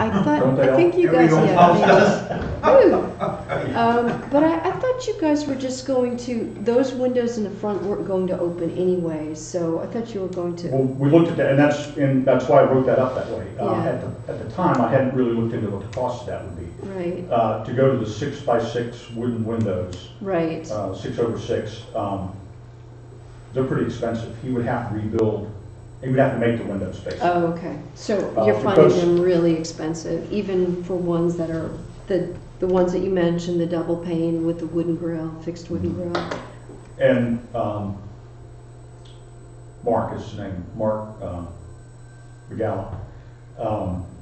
they I think you guys, Every old house Ooh. But I thought you guys were just going to, those windows in the front weren't going to open anyway, so I thought you were going Well, to, we looked at that, and that's why I wrote that up that way. Yeah. At the time, I hadn't really looked into what the cost of that would be. right, To go to the 6x6 wooden windows, right, 6/6, they're pretty expensive. He would have to rebuild, he would have to make the windows basically. oh, okay. So you're finding because- them really expensive, even for ones that are, the ones that you mentioned, the double pane with the wooden grill, fixed wooden Mm-hmm. grill? And Mark is his name, Mark Regala.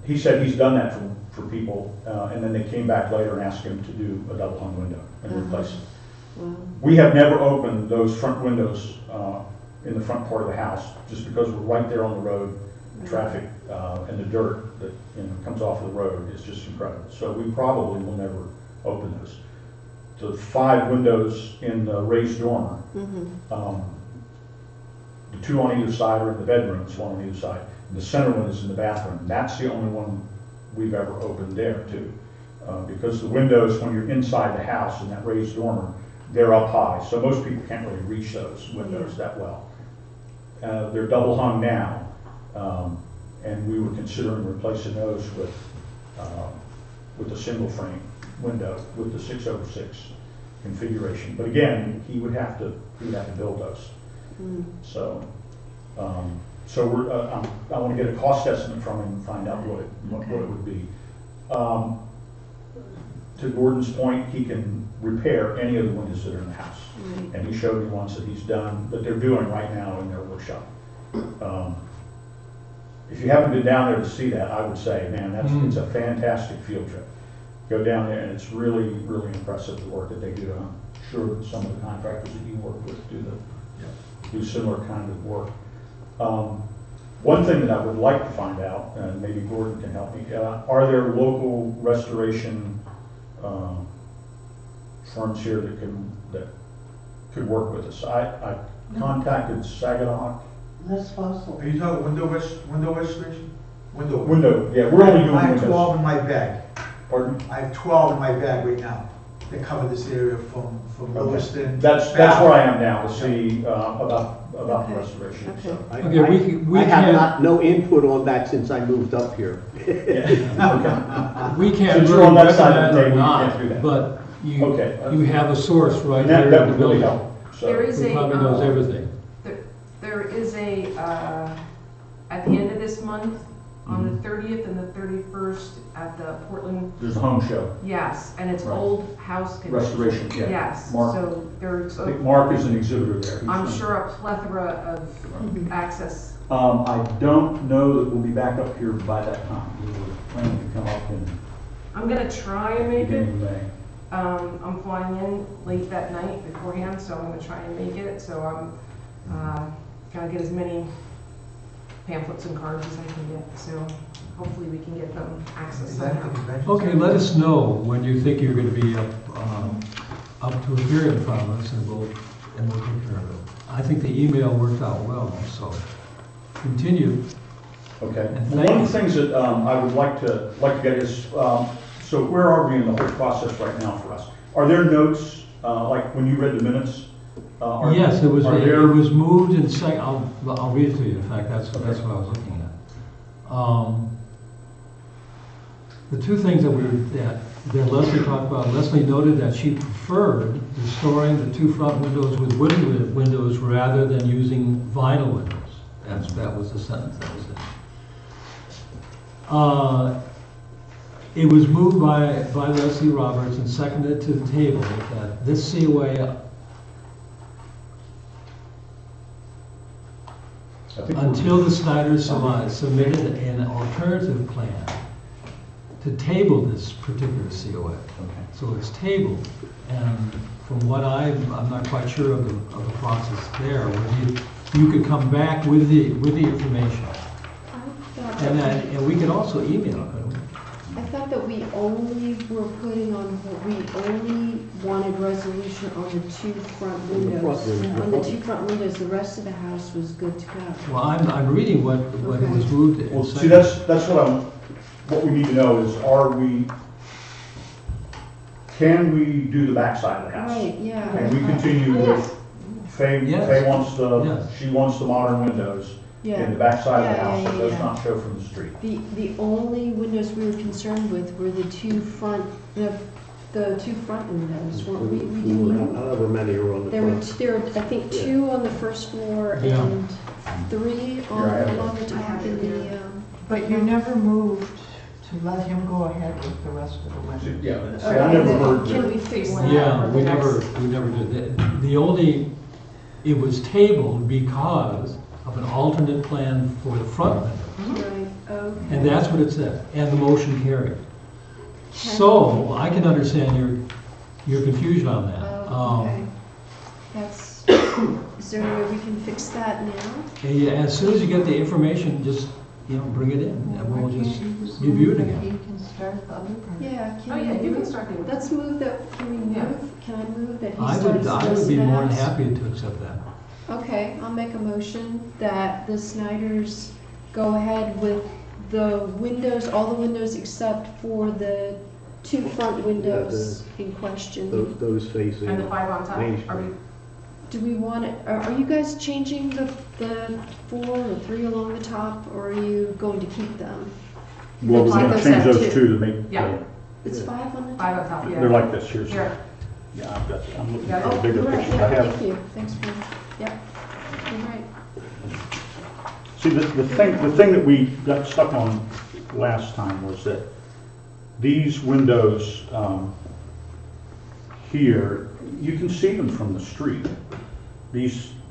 He said he's done that for people, and then they came back later and asked him to do a double hung window and replace it. Wow, We have never opened those front windows in the front part of the house, just because we're right there on the road. Traffic and the dirt that comes off the road is just incredible. So we probably will never open those. The 5 windows in the raised dormer, mm-hmm, the 2 on either side are in the bedrooms, 1 on either side. And the center one is in the bathroom. That's the only one we've ever opened there too. Because the windows, when you're inside the house in that raised dormer, they're up high. So most people can't really reach those windows that well. They're double hung now. And we were considering replacing those with a single frame window with the 6/6 configuration. But again, he would have to build those. mm, So, I want to get a cost estimate from him and find out what it would be. To Gordon's point, he can repair any of the windows that are in the house. right. And he showed me ones that he's done, that they're doing right now in their workshop. if you haven't been down there to see that, I would say, man, it's a fantastic field trip. Go down there and it's really, really impressive the work that they do. I'm sure that some of the contractors that you work with do similar kind of work. One thing that I would like to find out, and maybe Gordon can help me, are there local restoration firms here that could work with us? I contacted Saginaw. That's possible. Are you talking window restoration? Window, yeah, we're only doing I have windows. 12 in my bag. Pardon? I have 12 in my bag right now. They cover this area from Lewiston. That's where I am now, to see about the Okay. restoration. Okay. So. Okay, we I have can't, no input on that since I moved up here. Yeah. we can't Since you're really on that side of recommend the or table, you not, can't do that. but Okay. you have a source right And there that in the would really building. help. There So, is Who a, probably knows everything. there is a, at the end of this month, on the 30th and the 31st at the Portland, there's a home show, yes, and it's Right. old house condition. restoration, yeah. Yes, Mark, so there's, I think Mark is an exhibitor there. He's I'm gonna- sure a plethora of access. I don't know that we'll be back up here by that time. We were planning to come up in I'm gonna try and make it. beginning of May. I'm flying in late that night beforehand, so I'm gonna try and make it, so I'm, gonna get as many pamphlets and cards as I can get, so hopefully we can get them access Is that the somehow. convention? Okay, let us know when you think you're gonna be up to appear in front of us, and we'll take care of it. I think the email worked out well, so continue. Okay. And Well, one of thank the things that I would like to get is, so where are we in the whole process right now for us? Are there notes, like when you read the minutes? Yes, it was there? moved in I'll read it to you, in fact, that's what I was looking at. The two things that Leslie talked about, Leslie noted that she preferred restoring the two front windows with wooden windows rather than using vinyl windows. That was the sentence that was in. It was moved by Leslie Roberts and seconded to the table that this COA, until the Snyders submitted an alternative plan to table this particular COA. Okay. So it's tabled, and from what I'm not quite sure of the process there, where you could come back with the information. And we could also email it, couldn't we? I thought that we only were putting on, we only wanted resolution on the two front windows. On the two front windows, the rest of the house was good to go. Well, I'm reading what Okay. was moved. and Well, see, seconded. that's what we need to know is, can we do the backside of the house? Right, yeah. Can we continue with, Faye Yes. Yes. she wants the modern windows in Yeah. the backside of the Yeah, house, yeah, that does yeah. not show from the street. The only windows we were concerned with were the two front, the two front windows, weren't we? We didn't. However many are on the There were, front. I think, two on the first floor Yeah. and three Here, I have along the top in the, But you never moved to let him go ahead with the rest of the windows. Yeah, see, Okay, I never then heard can that. we fix that? Yeah, we never did. The only, it was tabled because of an alternate plan for the front window. Right, okay. And that's what it said, and the motion carried. So, I can understand your confusion on that. Oh, okay. That's, is there any way we can fix that now? Yeah, as soon as you get the information, just, bring it in, and we'll just review it again. You can start the other part. Yeah, Oh, can yeah, you we can start the. let's move that, can we Yeah. move, can I move that he I starts would the rest be of the more than house? happy to accept that. Okay, I'll make a motion that the Snyders go ahead with the windows, all the windows except for the two front windows in question. Those facing. And the 5 on top, Main are we, Street. Do we want it, are you guys changing the 4 or 3 along the top, or are you going to keep them? Well, we're Take gonna those change out those too. two to make, Yeah. It's 5 on the top? 5 on top, yeah. they're like this, here's, Here, yeah, I'm looking Yeah. for a Oh, bigger you're right, picture. I yeah, have, thank you, thanks, Ben. Yep, you're right. see, the thing that we got stuck on last time was that these windows, here, you can see them from the street.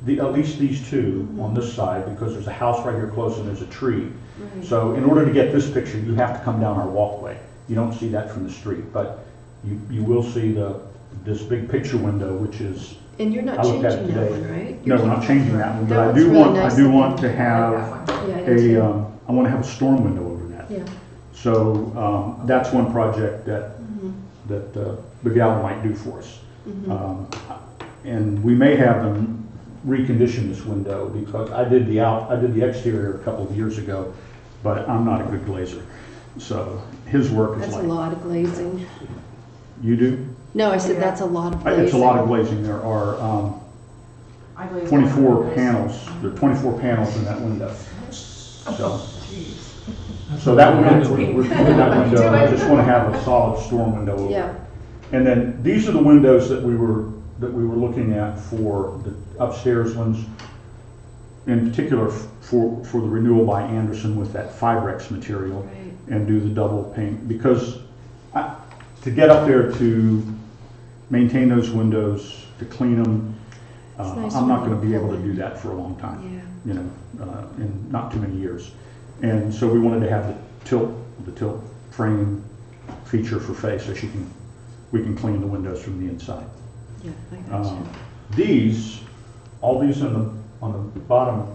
at least these two on this side, because there's a house right here close and there's a tree. Right. So in order to get this picture, you have to come down our walkway. You don't see that from the street, but you will see this big picture window, which is, And you're not I looked at it changing that today. one, right? No, You're we're not keeping changing that one, but That I one's do really want, nice I do looking. want to have Yeah, I do too. I want to have a storm window over that. Yeah. So that's one project that the gal might do for us. And we may have them recondition this window, because I did the exterior a couple of years ago, but I'm not a good glazer. So his work is That's a like, lot of glazing. you do? No, I said that's a lot of glazing. It's a lot of glazing. There are I glaze 24 all my panels. There are 24 panels in that window. So. That's So that a window, window. we're putting that window, I just want to have a solid storm window over. Yeah. And then these are the windows that we were looking at for the upstairs ones, in particular for the renewal by Anderson with that Fibrex material, Right. and do the double paint, because to get up there to maintain those windows, to clean them, It's nice I'm not when going to be you able to pull do in. that for a long time. Yeah. In not too many years. And so we wanted to have the tilt frame feature for Faye, so we can clean the windows from the inside. Yeah, I gotcha. All these on the bottom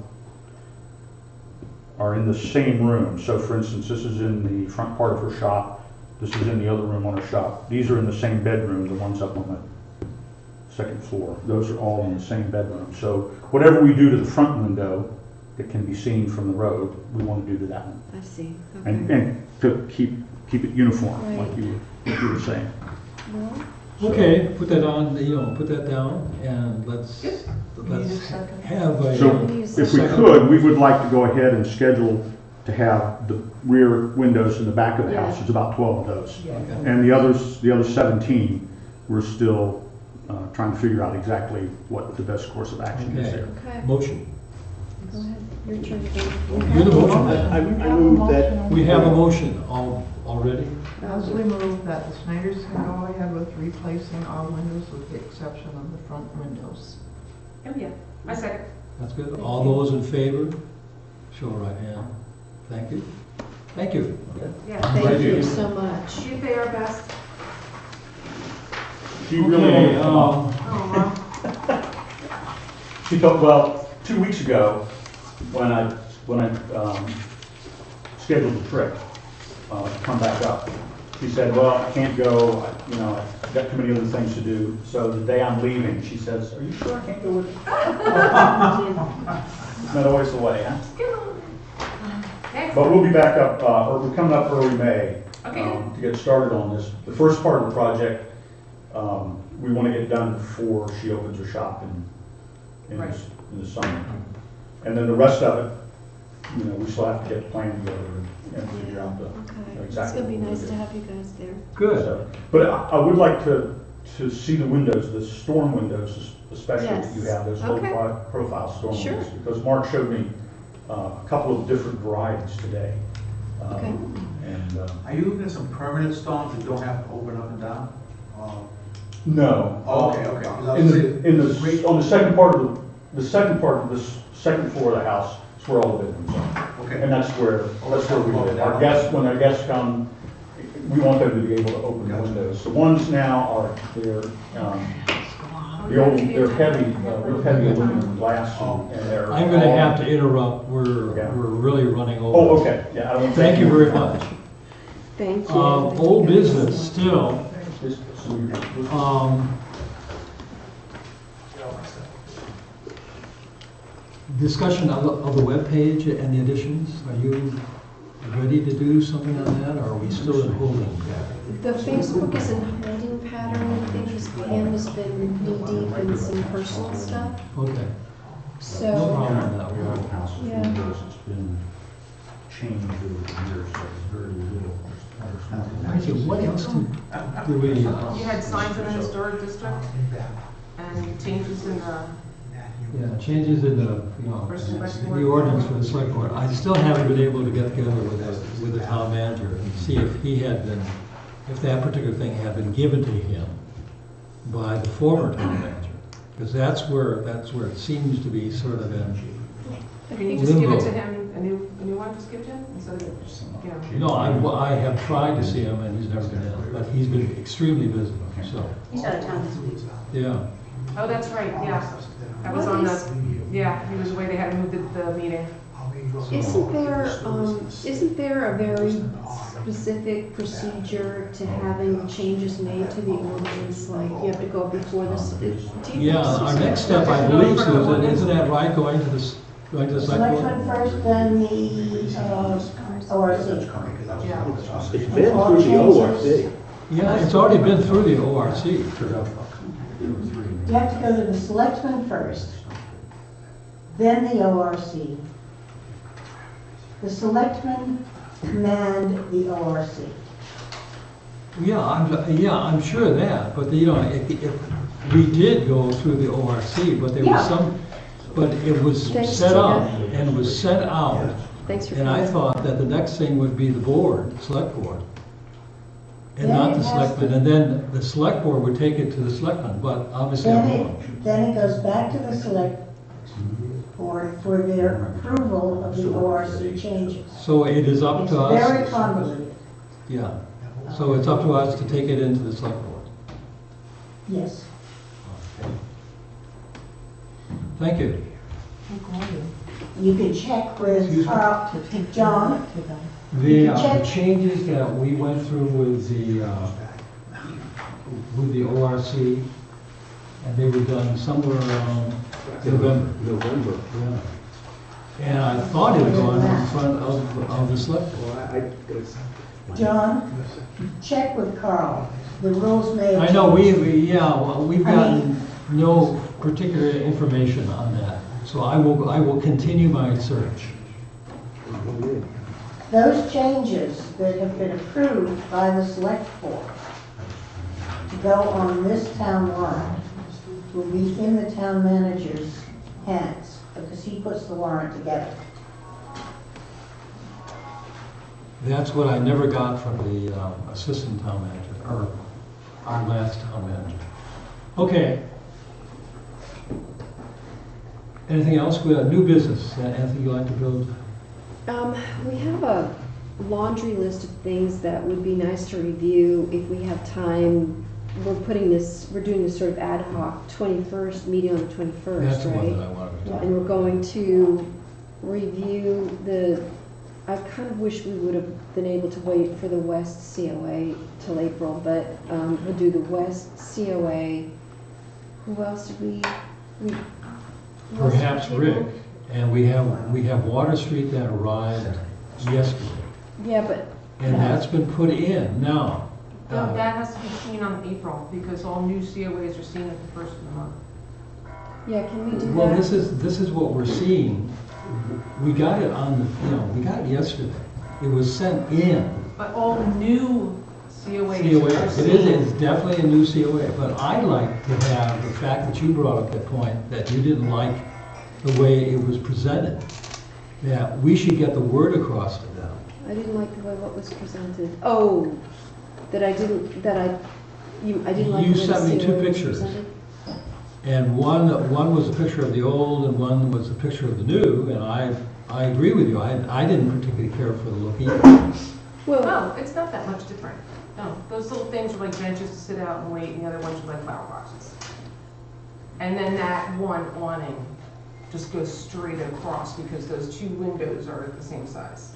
are in the same room. So for instance, this is in the front part of her shop, this is in the other room on her shop. These are in the same bedroom, the ones up on the second floor. Those are all in the same bedroom. So whatever we do to the front window that can be seen from the road, we want to do to that one. I see. Okay. And to keep it uniform, Right. like you were saying. Well, Okay, put that on, put that down, and let's Need a second? have a. So Maybe if we second. could, we would like to go ahead and schedule to have the rear windows in the back of the house. Yeah. There's about 12 of those. Okay. And the other 17, we're still trying to figure out exactly what the best course of action is Okay. there. okay. Motion. Go ahead. Your turn again. You're the motion I man. I move that. We have a motion already. Leslie moved that the Snyders can go ahead with replacing all windows with the exception of the front windows. Oh, yeah. I second. That's good. All those in favor, show of right hand. Thank you. Thank you. Yeah. Thank you so much. We pay our best. She really wanted Okay, to come up. Oh, wow. She told, well, 2 weeks ago, when I scheduled the trip, to come back up, she said, well, I can't go, I've got too many other things to do. So the day I'm leaving, she says, are you sure I can't go with you? Not always the way, huh? Next. But we'll be back up, or we're coming up early May, Okay. to get started on this. The first part of the project, we want to get done before she opens her shop in the summer. And then the rest of it, we still have to get the plan together and figure out the Okay. It's exactly. gonna be what we're nice to doing. have you guys there. Good. So, but I would like to see the windows, the storm windows especially that you Yes. have, those low Okay. profile storm Sure. windows. Because Mark showed me a couple of different varieties today. Okay. And, Are you looking at some permanent storms that don't have to open up and down? no. Okay, okay. 'Cause I In was the, saying- in the, on the second part of the second part of this second floor of the house is where all the bedrooms are. Okay. And that's where we live. Our guests, when our guests come, we want them to be able to open the windows. The ones now they're heavy, real heavy aluminum glass, and they're. I'm gonna have to interrupt. We're Yeah. really running over. Oh, okay, yeah, I don't. Thank you very much. Thank you. Old business still. Discussion of the webpage and the additions. Are you ready to do something on that, or are we still in holding pattern? The Facebook is in holding pattern because Pam has been knee deep in some personal stuff. Okay. No So, problem on that. The old house is Yeah. windows, it's been changed over the years, so it's very little. I said, what else do we? You had signs in the historic district and changes in the, Yeah, changes in the ordinance for the select board. I still haven't been able to get together with the town manager and see if if that particular thing had been given to him by the former town manager. Because that's where it seems to be sort of in. Can you just give it Limbo. to him, a new one, just give it to him? Instead of, yeah. No, I have tried to see him and he's never been in, but he's been extremely busy, so, He's out of town this week. yeah. Oh, that's right, yeah. That was on the, yeah, he was away, they had moved the meeting. Isn't there a very specific procedure to having changes made to the ordinance? Like you have to go before this? Yeah, our next step, I believe, Susan, isn't that right, going to the select board? Selectmen first, then the, ORC. Yeah. It's been through the ORC. Yeah, it's already been through the ORC. You have to go to the selectmen first, then the ORC. The selectmen command the ORC. Yeah, I'm sure of that, but you know, we did go through the ORC, but there was Yeah. but it was Thanks, set up Tina. and it was sent out. Thanks for And I coming. thought that the next thing would be the board, select board. And Then not it the has selectmen, to- and then the select board would take it to the selectmen, but obviously I'm wrong. Then it goes back to the select board for their approval of the ORC changes. So it is up It's to very us, convoluted, yeah. So it's up to us to take it into the select board. yes. Thank you. You can check with Carl, John, The check- changes that we went through with the ORC, and they were done somewhere around November. November. Yeah. And I thought it was on in front of the select board. Well, John, check with Carl. The rules may have I know, changed. we've gotten no particular information on that, so I will continue my search. Those changes that have been approved by the select board to go on this town warrant will be in the town manager's hands, because he puts the warrant together. That's what I never got from the assistant town manager, or our last town manager. Okay. Anything else? We have new business. Anything you'd like to build? We have a laundry list of things that would be nice to review if we have time. We're doing this sort of ad hoc 21st, meeting on the 21st, That's the one right? that I wanted to talk And we're going to review I kind of wish we would have been able to wait for the West COA till April, but we'll do the West COA. Who else did we? who else Perhaps did we table? Rick, and we have Water Street that arrived yesterday, Yeah, but and that's been put in now. No, that has to be seen on April, because all new COAs are seen at the first of the month. yeah, can we do that? Well, this is what we're seeing. We got it we got it yesterday. It was sent in. But all new COAs COA, are it seen. is definitely a new COA, but I'd like to have the fact that you brought up that point, that you didn't like the way it was presented, that we should get the word across to them. I didn't like the way what was presented. Oh, I didn't like You the way sent me the two COA was pictures. presented. And one was a picture of the old and one was a picture of the new, and I agree with you. I didn't particularly care for the look either. Well, No, it's not that much different. No, those little things are like benches to sit out and wait, and the other ones are like flower boxes. And then that one awning just goes straight across because those two windows are the same size.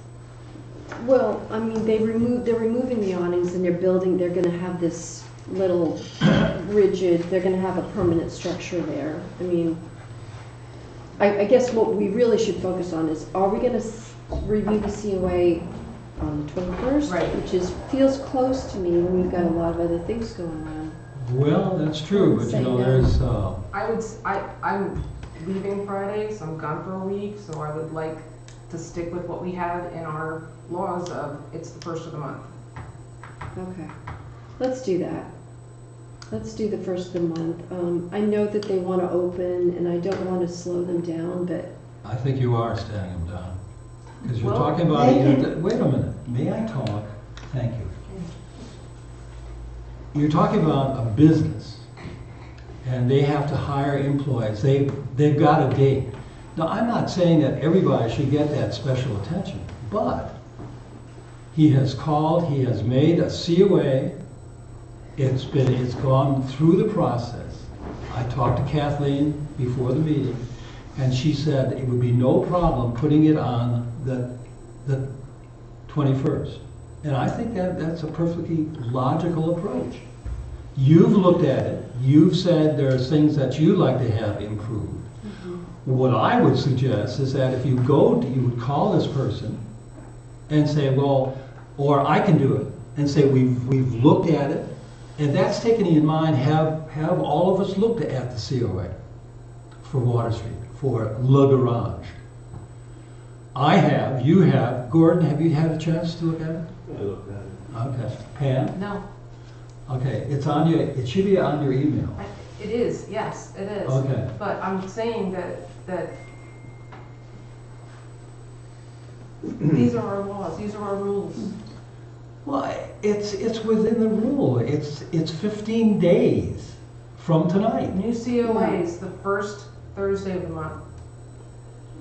well, I mean, they're removing the awnings and they're gonna have this little rigid, they're gonna have a permanent structure there. I mean, I guess what we really should focus on is, are we gonna review the COA on the 21st? Right. Which feels close to me when we've got a lot of other things going on. Well, that's true, but Say no. there's, I'm leaving Friday, so I'm gone for a week, so I would like to stick with what we have in our laws of it's the first of the month. Okay, let's do that. Let's do the first of the month. I know that they want to open, and I don't want to slow them down, but I think you are standing them down. Because you're Well, talking about, they can- wait a minute, may I talk? Thank you. You're talking about a business, and they have to hire employees. They've got a date. Now, I'm not saying that everybody should get that special attention, but he has called, he has made a COA. It's gone through the process. I talked to Kathleen before the meeting, and she said it would be no problem putting it on the 21st. And I think that's a perfectly logical approach. You've looked at it, you've said there's things that you'd like to have improved. What I would suggest is that if you would call this person and say, well, or I can do it, and say we've looked at it, and that's taken in mind, have all of us looked at the COA for Water Street, for Le Garage. I have, you have, Gordon, have you had a chance to look at it? I looked at it. Okay. Pam? No, Okay, it should be on your email. it is, yes, it is. Okay. But I'm saying that these are our laws, these are our rules. Well, it's within the rule. It's 15 days from tonight. New COAs, the first Thursday of the month.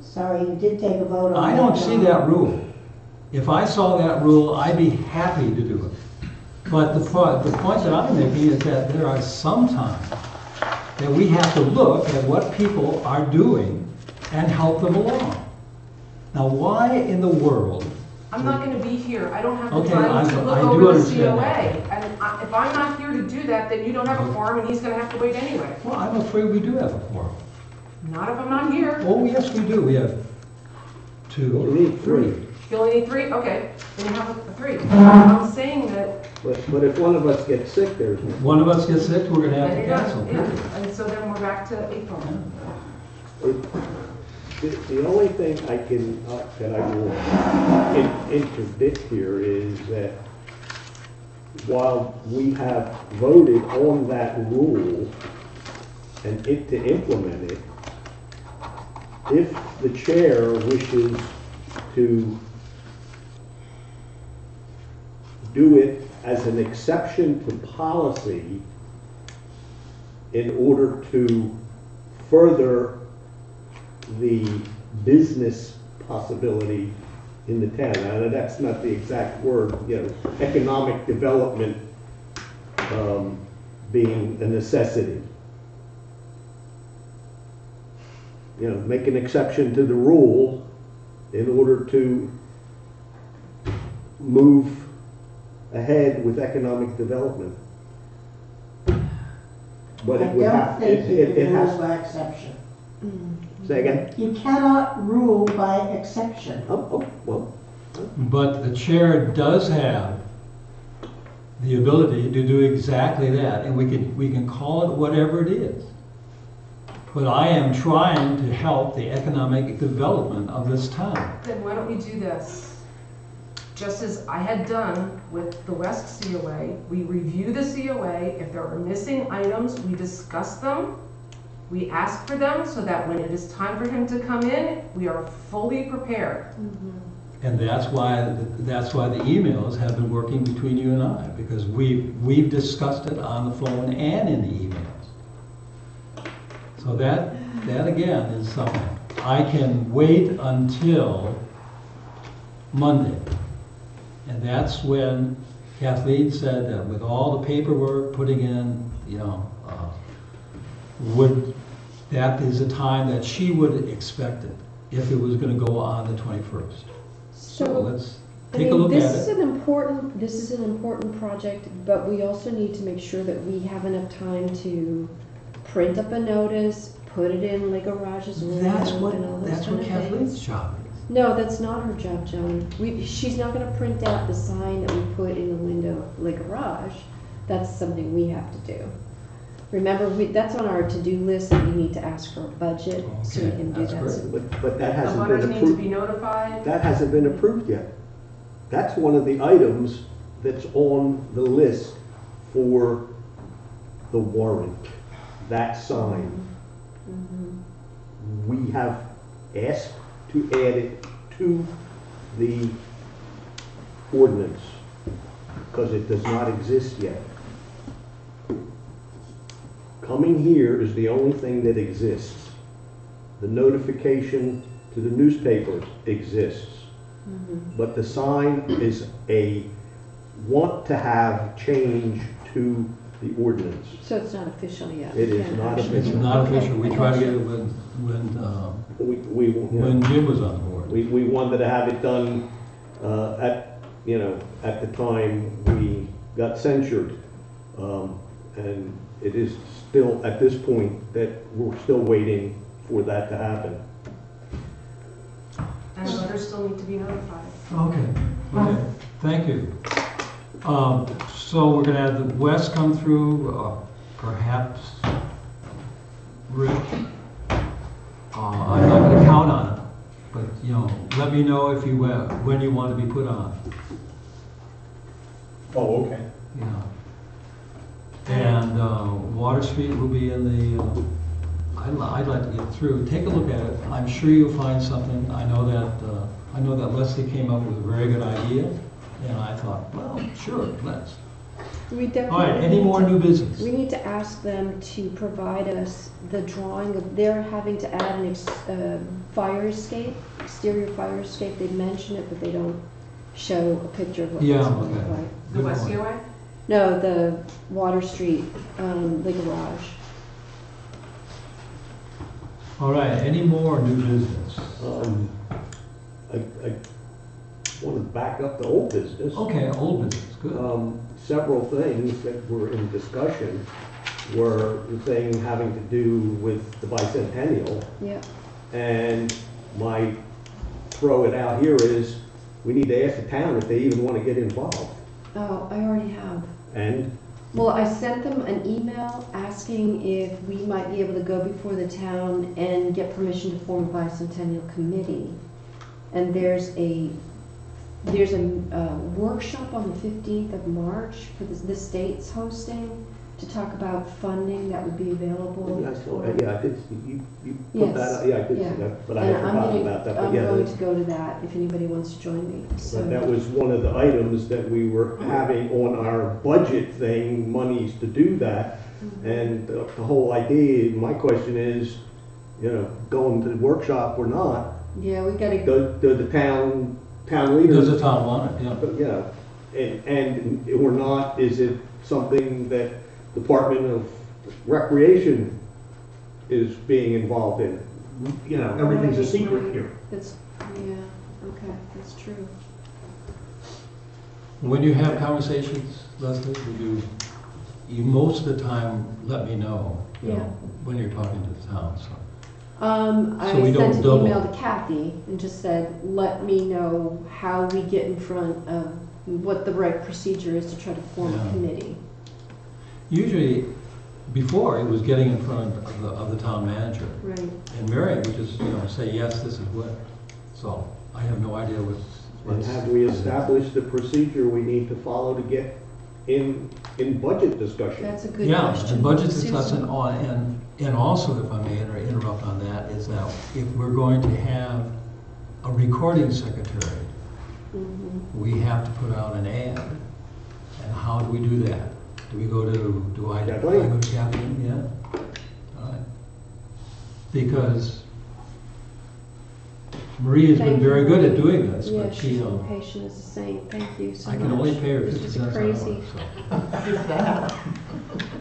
Sorry, you did take a vote on that. I don't see that rule. If I saw that rule, I'd be happy to do it. But the point that I'm making is that there are some times that we have to look at what people are doing and help them along. Now, why in the world? I'm not gonna be here, I don't have the Okay, time to look I do over the understand COA. that. And if I'm not here to do that, then you don't have a quorum and he's gonna have to wait anyway. Well, I'm afraid we do have a quorum. Not if I'm not here. Oh, yes, we do. We have two, You need three. You only need three? Okay, then you have a three. I'm saying that, But if one of us gets sick, there's no. one of us gets sick, we're gonna have then to you're cancel. done, yeah. And so then we're back to April. The only thing that I will interdict here is that while we have voted on that rule and to implement it, if the chair wishes to do it as an exception to policy in order to further the business possibility in the town. Now, that's not the exact word, economic development being a necessity. Make an exception to the rule in order to move ahead with economic development. But I it would don't have, think you it can rule has, by exception. say again? You cannot rule by exception. Well, But the chair does have the ability to do exactly that, and we can call it whatever it is. But I am trying to help the economic development of this town. Then why don't we do this? Just as I had done with the West COA, we review the COA. If there are missing items, we discuss them. We ask for them so that when it is time for him to come in, we are fully prepared. And that's why the emails have been working between you and I, because we've discussed it on the phone and in the emails. So that again is something. I can wait until Monday. And that's when Kathleen said that with all the paperwork putting in, that is a time that she would expect it if it was going to go on the 21st. So let's take a look at This it. is an important project, but we also need to make sure that we have enough time to print up a notice, put it in Le Garage's window, That's and all those what kind of Kathleen's things. job is. No, that's not her job, Joan. She's not gonna print out the sign that we put in the window of Le Garage. That's something we have to do. Remember, that's on our to-do list, and we need to ask for a budget, so we Okay, can do that's that. great. but that The hasn't butters been need to approved. be notified. That hasn't been approved yet. That's one of the items that's on the list for the warrant, that sign. We have asked to add it to the ordinance because it does not exist yet. Coming here is the only thing that exists. The notification to the newspapers exists. But the sign is a want to have change to the ordinance. So it's not official yet? It is not It's official. not official. We tried to get it when Jim was on board. We wanted to have it done at the time we got censured. And it is still, at this point, that we're still waiting for that to happen. And others still need to be notified. Okay, thank you. So we're gonna have the West come through, perhaps Rich. I'm not gonna count on it, but, let me know if you, when you want to be put on. Oh, okay. Yeah. And Water Street will be in the, I'd like to get through, take a look at it. I'm sure you'll find something. I know that Leslie came up with a very good idea, and I thought, well, sure, let's. We definitely. All right, any more new business? We need to ask them to provide us the drawing of, they're having to add an fire escape, exterior fire escape. They mention it, but they don't show a picture of what it's Yeah, going to look okay. like. The Good West point. COA? No, the Water Street, the garage. All right, any more new business? I want to back up the old business. Okay, old business, good. Several things that were in discussion were the thing having to do with the bicentennial. Yeah. And my throw it out here is, we need to ask the town if they even want to get involved. Oh, I already have. And Well, I sent them an email asking if we might be able to go before the town and get permission to form a bicentennial committee. And there's a workshop on the 15th of March for the state's hosting to talk about funding that would be available. yeah, I saw that. Yeah, I did, you put Yes, that, out. Yeah, I did yeah. see that, but I had forgotten about that. But I'm yeah, going to go to that if anybody wants to join me. So. But that was one of the items that we were having on our budget thing, monies to do that. And the whole idea, my question is, going to the workshop or not, Yeah, we gotta. does the town leaders? Does the town want it? Yeah. And or not, is it something that Department of Recreation is being involved in? Everything's a secret here. Okay, that's true. When you have conversations, Leslie, you most of the time let me know, Yeah. when you're talking to the town, so. I So we don't sent an double. email to Kathy and just said, let me know how we get in front of what the right procedure is to try to form a Yeah. committee. Usually, before, it was getting in front of the town manager. Right. And Mary would just, say, yes, this is what. So I have no idea And what's. have we established the procedure we need to follow to get in budget discussion? That's a good Yeah, question. and budget Susan? discussion and also, if I may interrupt on that, is that if we're going to have a recording secretary, Mhm. we have to put out an ad. And how do we do that? Do we go to, do I go Kathleen? to Kathleen? Yeah? All right. Because Maria's been Thank very you. good at doing this, Yeah, but she, she's been patient as a saint. Thank you so I much. can only pay her It's 50 just a cents an hour, crazy. so.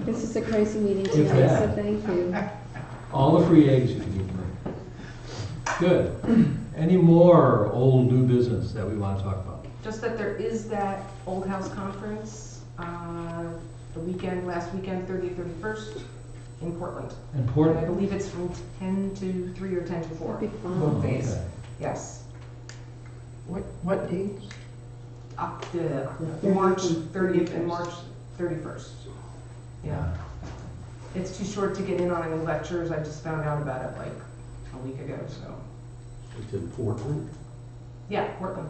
This is a crazy meeting If tonight, so that. thank you. All the free eggs you can give me. Good. Any more old new business that we want to talk about? Just that there is that Old House Conference, last weekend, 30th, 31st, in Portland. And I Important? believe it's from 10 to 3 or 10 to 4. That'd be fun. Both days, Okay. yes. What dates? March 30th and March 31st. Yeah. It's too short to get in on any lectures. I just found out about it like a week ago, so. It's in Portland. Yeah, Portland.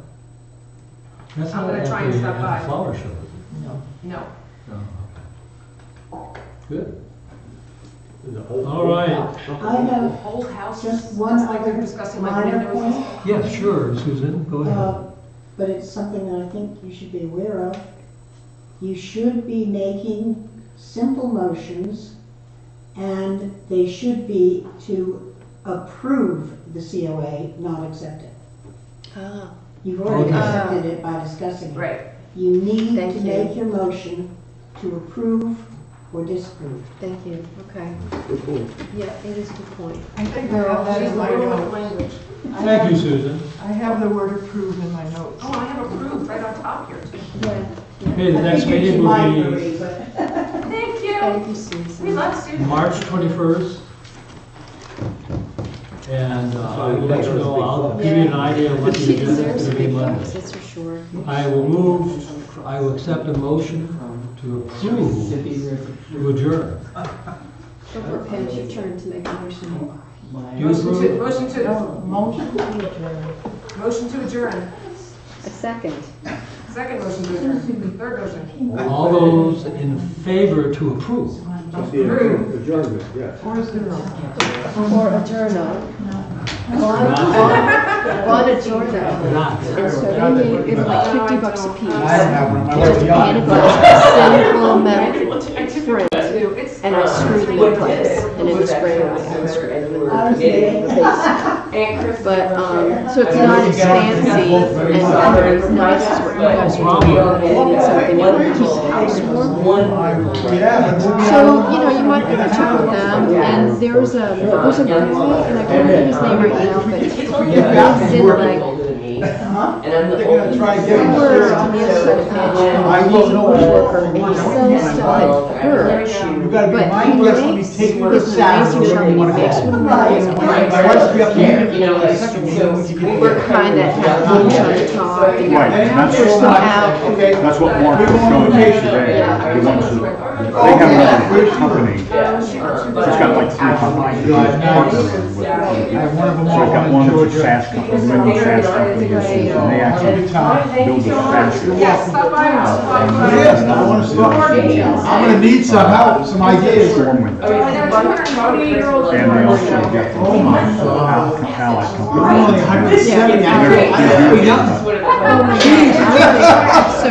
That's I'm not gonna at try and the, stop at by. the flower show, is it? No. No. No, okay. Good. All right. I have Old houses. just one it's like they're other discussing like minor windows. point, Yeah, sure, Susan, go ahead. but it's something that I think you should be aware of. You should be making simple motions and they should be to approve the COA, not accept it. Ah, You've already Okay. accepted it by discussing it. Right. You need Thank to you. make your motion to approve or disapprove. thank you, okay. Good point. Yeah, it is a good point. I think I have that in my notes. Language. Thank you, Susan. I have the word approve in my notes. Oh, I have approved right on top here too. Yeah. Okay, the I next figured meeting you will might, be Marie, but Thank you. Thank you, Susan. We love Susan. March 21st. And I will let you know, I'll give you an idea of what the She agenda deserves is a going to be big Monday. prize, that's for sure. I will accept a motion to approve to adjourn. Go for it, Pam, it's your turn to make a motion. Do you approve? Motion to adjourn. A second. Second motion to adjourn. Third motion. All those in favor to approve? Just the adjournment, yes. Or zero. Or adjourno. On adjourno. Not. And so they made, it was like $50 a piece. I don't have one, my Just wife's a yelling. single metal I took frame. It's And I screwed them in place, and it was sprayed on my own screw, and then I was kidding. But, so it's not as fancy and as nice as what you guys are doing, but I think it's something that would keep the house warm. Yeah, but we'll be So, you know, you might want to check with them, and there's a guy, and I can't think of his name right now, but he lives in like, They're gonna try to get he it. works on the other side of Manchester. I will know. He sells stuff at Birch. You gotta be But mindful, he let me makes, take he's one an of the salads, amazing wherever you shop, wanna he makes go. one Right. of My wife's be up here. You know, like, so we're kind of have lunch on the top. and Right, and that's, There's some out. Okay. that's what Mark was showing me today. He wants to, they have another company, she's got like 3 companies. She's partnering with. I have one of them So I've got all one in that's a Georgia. SaaS company, another SaaS company, and they actually build the fastest. Yes, stop by. Yes, I wanna start. I'm gonna need some help, some ideas. Storm with them. And they also get from Allied I'm company. only 170, I They're- don't they're know doing nothing. Oh my God. So